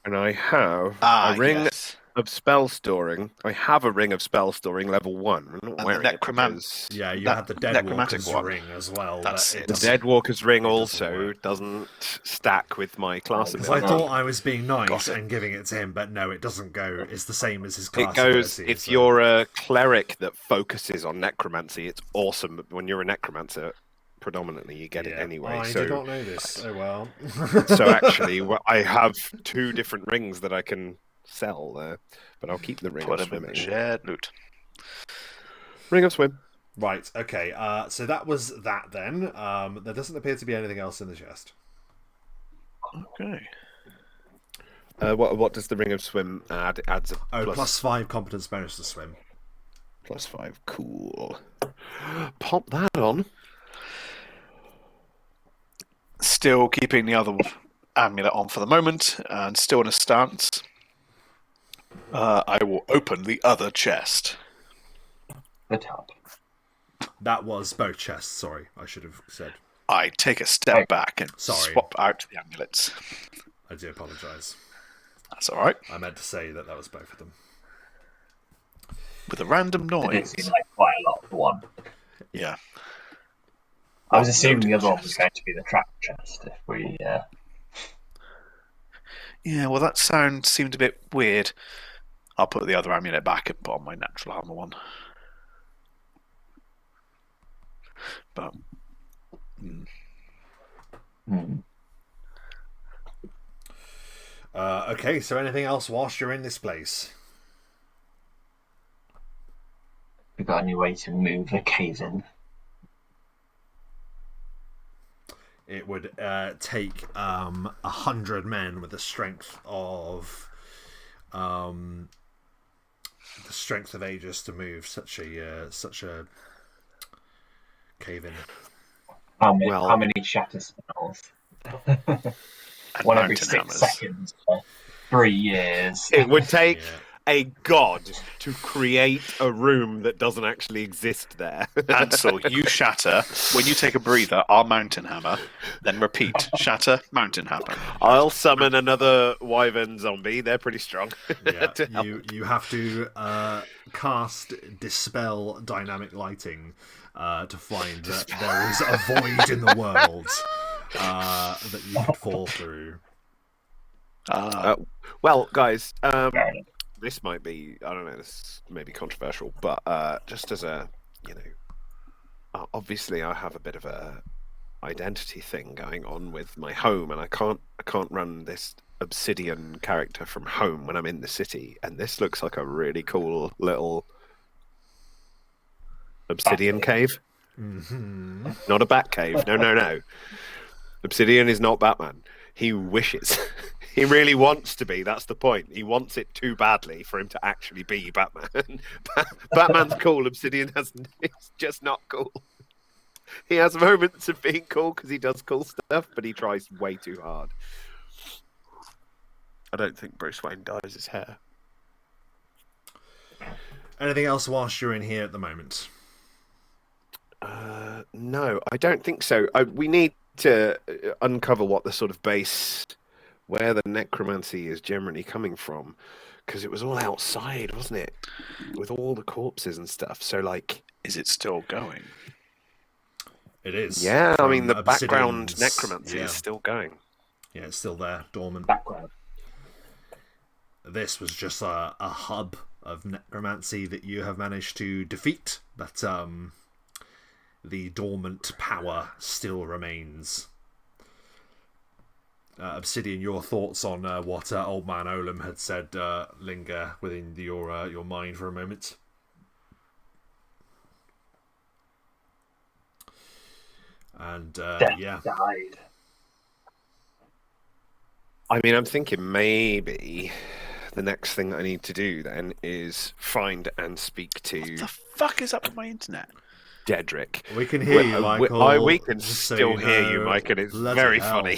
and I have a ring of spell storing. I have a ring of spell storing level 1. I'm not wearing it because... Yeah, you had the Deadwalker's ring as well. That's it. The Deadwalker's ring also doesn't stack with my class Because ability. I thought I was being nice and giving it to him, but no, it doesn't go. It's the same as his class It goes, ability. if you're a cleric that focuses on necromancy, it's awesome. But when you're a necromancer, predominantly you get it anyway. I did not know this. Oh well. So actually, I have 2 different rings that I can sell there, but I'll keep the ring of swimming. Shared loot. Ring of swim. Right. Okay. So that was that then. There doesn't appear to be anything else in the chest. Okay. What does the ring of swim add? It adds a +5 competence bonus to swim. +5. Cool. Pop that on. Still keeping the other amulet on for the moment, and still in a stance. I will open the other chest. The top. That was both chests. Sorry, I should have said. I take a step back and swap out the amulets. I do apologise. That's all right. I meant to say that was both of them. With a random noise. It seemed like quite a lot for one. Yeah. I was assuming the other one was going to be the trap chest if we... Yeah, well, that sound seemed a bit weird. I'll put the other amulet back and put on my natural armor one. But... Okay, so anything else whilst you're in this place? We got any way to move the cave in? It would take 100 men with the strength of Aegis to move such a cave in. How many shatter spells? One every 6 seconds for 3 years. It would take a god to create a room that doesn't actually exist there. Ansel, you shatter. When you take a breather, our mountain hammer. Then repeat. Shatter, mountain hammer. I'll summon another wyvern zombie. They're pretty strong. Yeah, you have to cast Dispel Dynamic Lighting to find that there is a void in the world that you could fall through. Well, guys, this might be, I don't know, this may be controversial, but just as a, obviously I have a bit of a identity thing going on with my home, and I can't run this Obsidian character from home when I'm in the city. And this looks like a really cool little Obsidian cave. Mm-hmm. Not a bat cave. No. Obsidian is not Batman. He wishes. He really wants to be. That's the point. He wants it too badly for him to actually be Batman. Batman's cool. Obsidian hasn't. It's just not cool. He has moments of being cool because he does cool stuff, but he tries way too hard. I don't think Bruce Wayne dyes his hair. Anything else whilst you're in here at the moment? No, I don't think so. We need to uncover what the sort of base, where the necromancy is generally coming from, because it was all outside, wasn't it? With all the corpses and stuff. So, like, Is it still going? It is. yeah, I mean, the From background Obsidian's- necromancy yeah. is still going. Yeah, it's still there, dormant. Background. This was just a hub of necromancy that you have managed to defeat, but the dormant power still remains. Obsidian, your thoughts on what Old Man Olam had said linger within your mind for a moment? And Death yeah, died. I mean, I'm thinking maybe the next thing I need to do then is find and speak What to the fuck is up with my internet? Dedrick. we can hear you, Michael. We can just so still you hear you, know. Mike, and it's Bloody very hell. funny.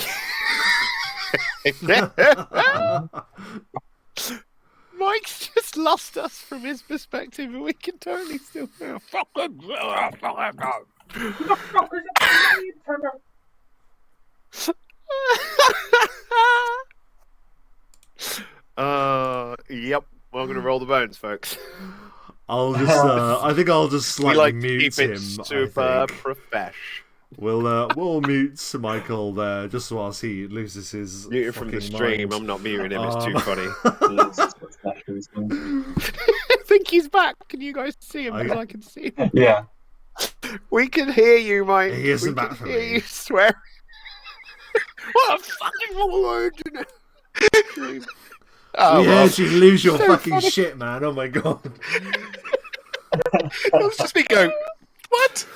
Mike's just lost us from his perspective, and we can totally still hear. Yep. Well, I'm going to roll the bones, folks. I'll just. I think I'll just We slightly like to mute keep it him. super I think. profesh. We'll mute Michael there just whilst he loses his. Mute it from the fucking stream. mind. I'm not muting him. It's too funny. Jesus, what's that for his name? I think he's back. Can you guys see him? Because I can see him. Yeah. We can hear you, Mike. He isn't we back can for hear me. you swear. What a fucking word! Oh, We well. heard you lose your So fucking funny. shit, man. Oh my god. It was just me going, what?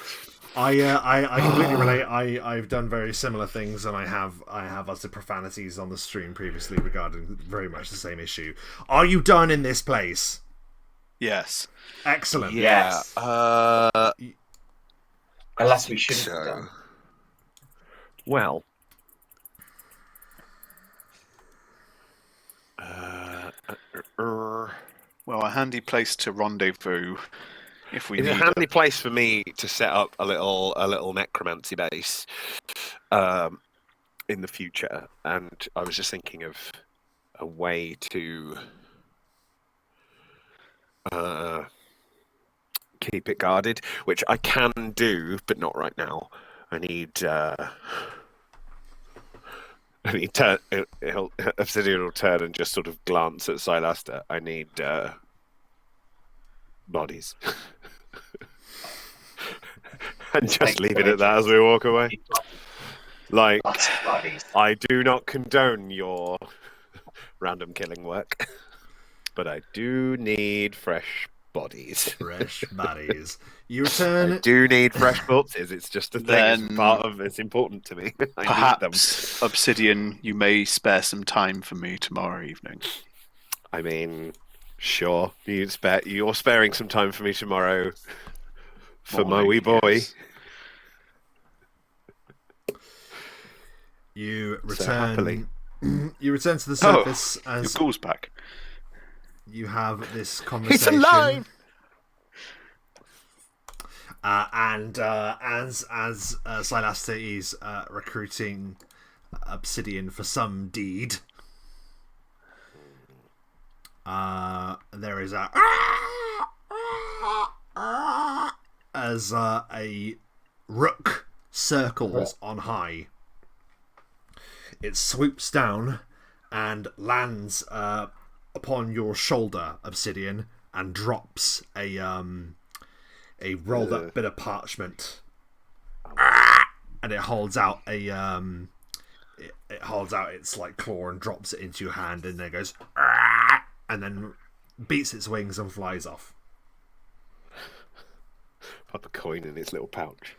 I completely relate. I've done very similar things, and I have uttered profanities on the stream previously regarding very much the same issue. Are you done in this place? Yes. Excellent. Yeah. Unless we shouldn't So, have done. well, Well, a handy place to rendezvous if we it's need a handy place for me to set up a little necromancy base in the future, and I was just thinking of a way to keep it guarded, which I can do, but not right now. I need Obsidian will turn and just sort of glance at Sylaster. I need bodies. And just leave it at that as we walk away. Like, Lots of bodies. I do not condone your random killing work, but I do need fresh bodies. Fresh bodies. You I return. do need fresh corpses. It's just a thing. Then It's part of. It's important to me. I need them. perhaps Obsidian, you may spare some time for me tomorrow evening. I mean, sure. You're sparing some time for me tomorrow for my wee boy. Yes. You So happily. return. You return to the surface Your as ghoul's back. you have this He's conversation. alive. And as Sylaster is recruiting Obsidian for some deed, there is as a rook circles on high. It swoops down and lands upon your shoulder, Obsidian, and drops a rolled up bit of parchment and it holds out a it holds out its like claw and drops it into your hand, and then goes "Argh!" and then beats its wings and flies off. Pop a coin in its little pouch.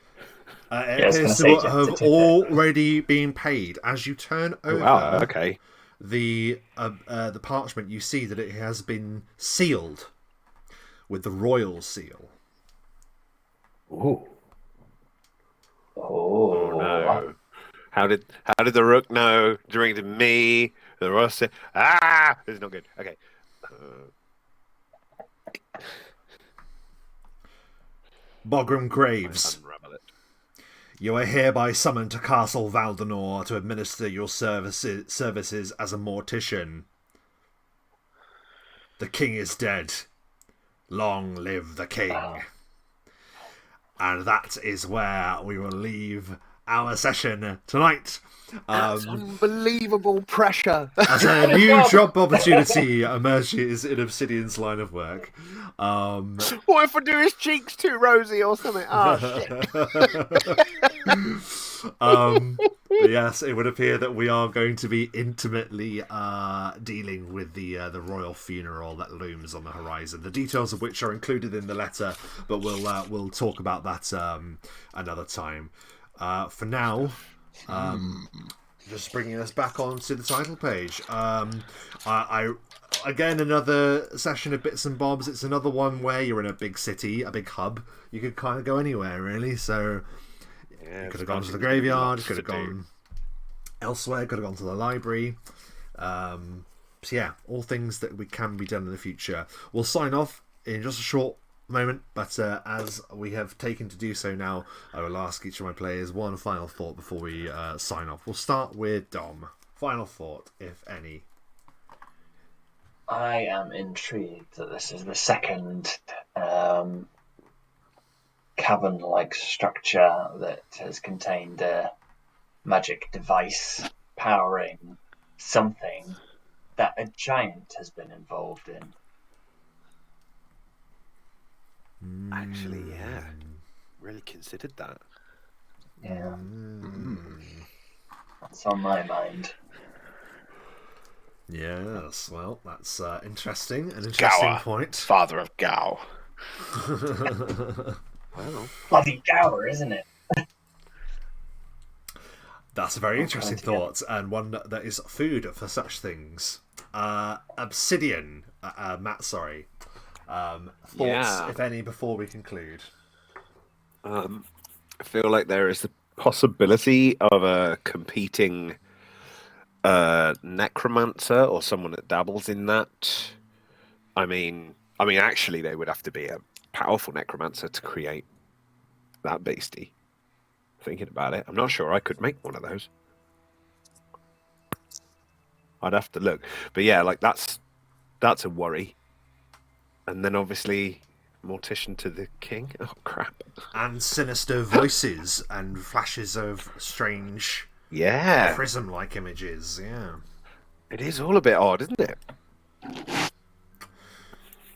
It appears to have already been paid. As you turn over the parchment, you see that it has been sealed with the royal seal. Ooh. Oh no! How did the rook know? During to me, the rook said, "Ah, this is not good." Okay. Bogram Graves. Unravel it. You are hereby summoned to Castle Valdinor to administer your services as a mortician. The king is dead. Long live the king. And that is where we will leave our session tonight. That's unbelievable pressure. As a new job opportunity emerges in Obsidian's line of work. What if I do his cheeks too rosy or something? Oh, shit. But yes, it would appear that we are going to be intimately dealing with the royal funeral that looms on the horizon. The details of which are included in the letter, but we'll talk about that another time. For now, just bringing us back onto the title page. I again, another session of bits and bobs. It's another one where you're in a big city, a big hub. You could kind of go anywhere, really. So you could have gone to the graveyard, could have gone elsewhere, could have gone to the library. So yeah, all things that can be done in the future. We'll sign off in just a short moment, but as we have taken to do so now, I will ask each of my players one final thought before we sign off. We'll start with Dom. Final thought, if any. I am intrigued that this is the second cavern-like structure that has contained a magic device powering something that a giant has been involved in. Actually, yeah. Really considered that. Yeah. That's on my mind. Yes, well, that's interesting. An interesting point. Father of Gao. Well, Bloody Gower, isn't it? That's a very interesting thought, and one that is food for such things. Obsidian, Matt, sorry. Thoughts, if any, before we conclude? I feel like there is the possibility of a competing necromancer or someone that dabbles in that. I mean, actually, they would have to be a powerful necromancer to create that beastie. Thinking about it, I'm not sure I could make one of those. I'd have to look, but yeah, like that's a worry. And then obviously, mortician to the king. Oh crap! And sinister voices and flashes of strange, prism-like images. Yeah, it is all a bit odd, isn't it?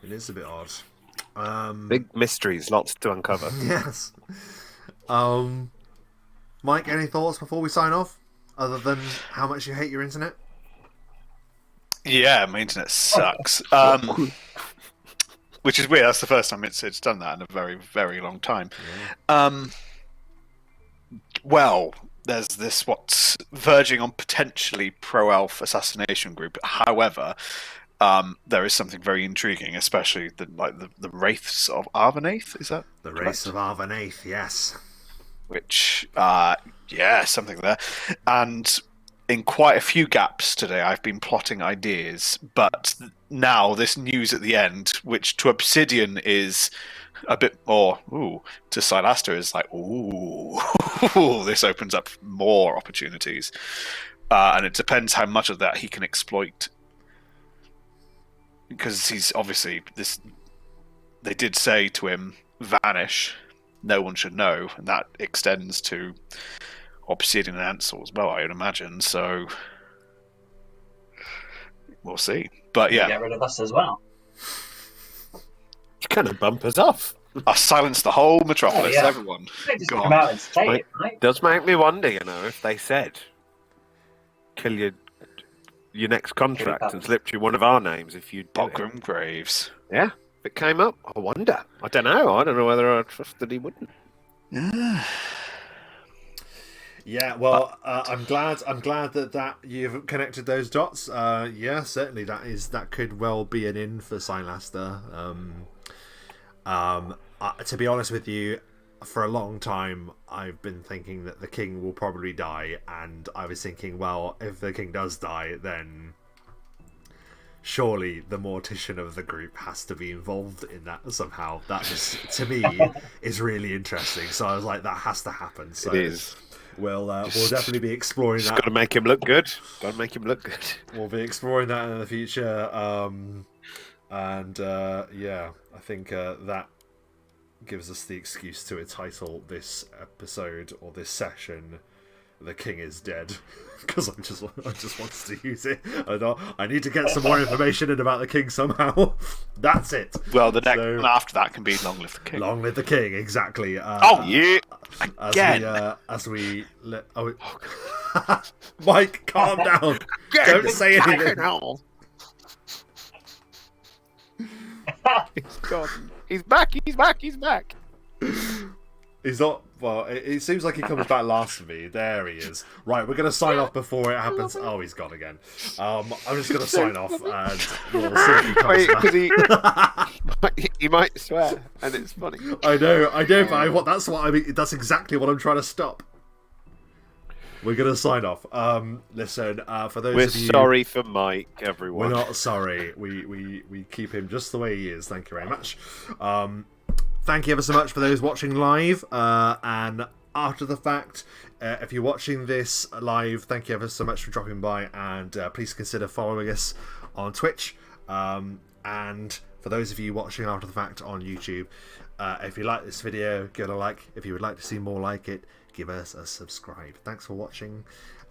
It is a bit odd. Big mysteries, lots to uncover. Yes. Mike, any thoughts before we sign off? Other than how much you hate your internet? Yeah, my internet sucks. Which is weird. That's the first time it's done that in a very, very long time. Yeah. Well, there's this what's verging on potentially pro-elf assassination group. However, there is something very intriguing, especially the wraiths of Arvenaith. Is that the correct? wraiths of Arvenaith? Yes. Which, something there. And in quite a few gaps today, I've been plotting ideas, but now this news at the end, which to Obsidian is a bit more, to Sylaster is like, this opens up more opportunities. And it depends how much of that he can exploit. Because he's obviously, they did say to him, vanish, no one should know, and that extends to Obsidian and Ansel as well, I would imagine. So we'll see. But yeah, get rid of us as well. It's kind of bump us off. I silenced the whole metropolis. Oh, yeah. Everyone, They just gone. come out and say Right. it, right? Does make me wonder, if they said, kill your next contract and slipped you one of our names if you do it. Bogrum Graves. Yeah, if it came up, I wonder. I don't know. I don't know whether I trust that he wouldn't. Yeah, well, I'm glad that you've connected those dots. Yeah, certainly that could well be an in for Sylaster. To be honest with you, for a long time I've been thinking that the king will probably die, and I was thinking, well, if the king does die, then surely the mortician of the group has to be involved in that somehow. That is, to me, is really interesting. So I was like, that has to happen. So It is. we'll definitely be exploring Just that. got to make him look good. Got to make him look good. We'll be exploring that in the future. Yeah, I think that gives us the excuse to entitle this episode or this session "The King is Dead," because I just wanted to use it. I need to get some more information in about the king somehow. That's it. Well, the next one after that can be Long Live the King. Long live the king, exactly. Yeah. Again. Mike, calm down. Don't say anything. He's gone. He's back. He's back. He's back. He's not. Well, it seems like he comes back last for me. There he is. Right, we're going to sign off before it happens. Oh, he's gone again. I'm just going to sign off, and we'll see if he comes back. He might swear, and it's funny. I know, but that's exactly what I'm trying to stop. We're going to sign off. Listen, for those We're of you... sorry for Mike, everyone. We're not sorry. We keep him just the way he is. Thank you very much. Thank you ever so much for those watching live and after the fact. If you're watching this live, thank you ever so much for dropping by, and please consider following us on Twitch. And for those of you watching after the fact on YouTube, if you like this video, give it a like. If you would like to see more like it, give us a subscribe. Thanks for watching,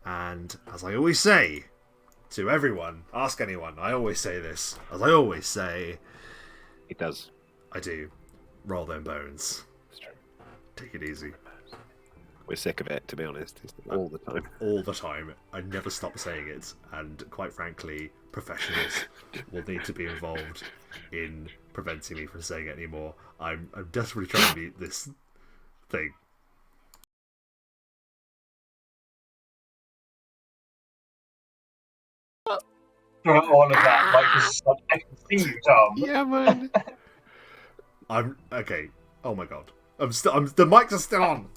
and as I always say to everyone, ask anyone, I always say this, as I always say, He does. I do. Roll them bones. It's true. Take it easy. We're sick of it, to be honest. All the time. All the time. I never stop saying it, and quite frankly, professionals will need to be involved in preventing me from saying it anymore. I'm desperately trying to beat this thing. For all of that, like, I can see you, Tom. Yeah, man. I'm okay. Oh my god. The mics are still on.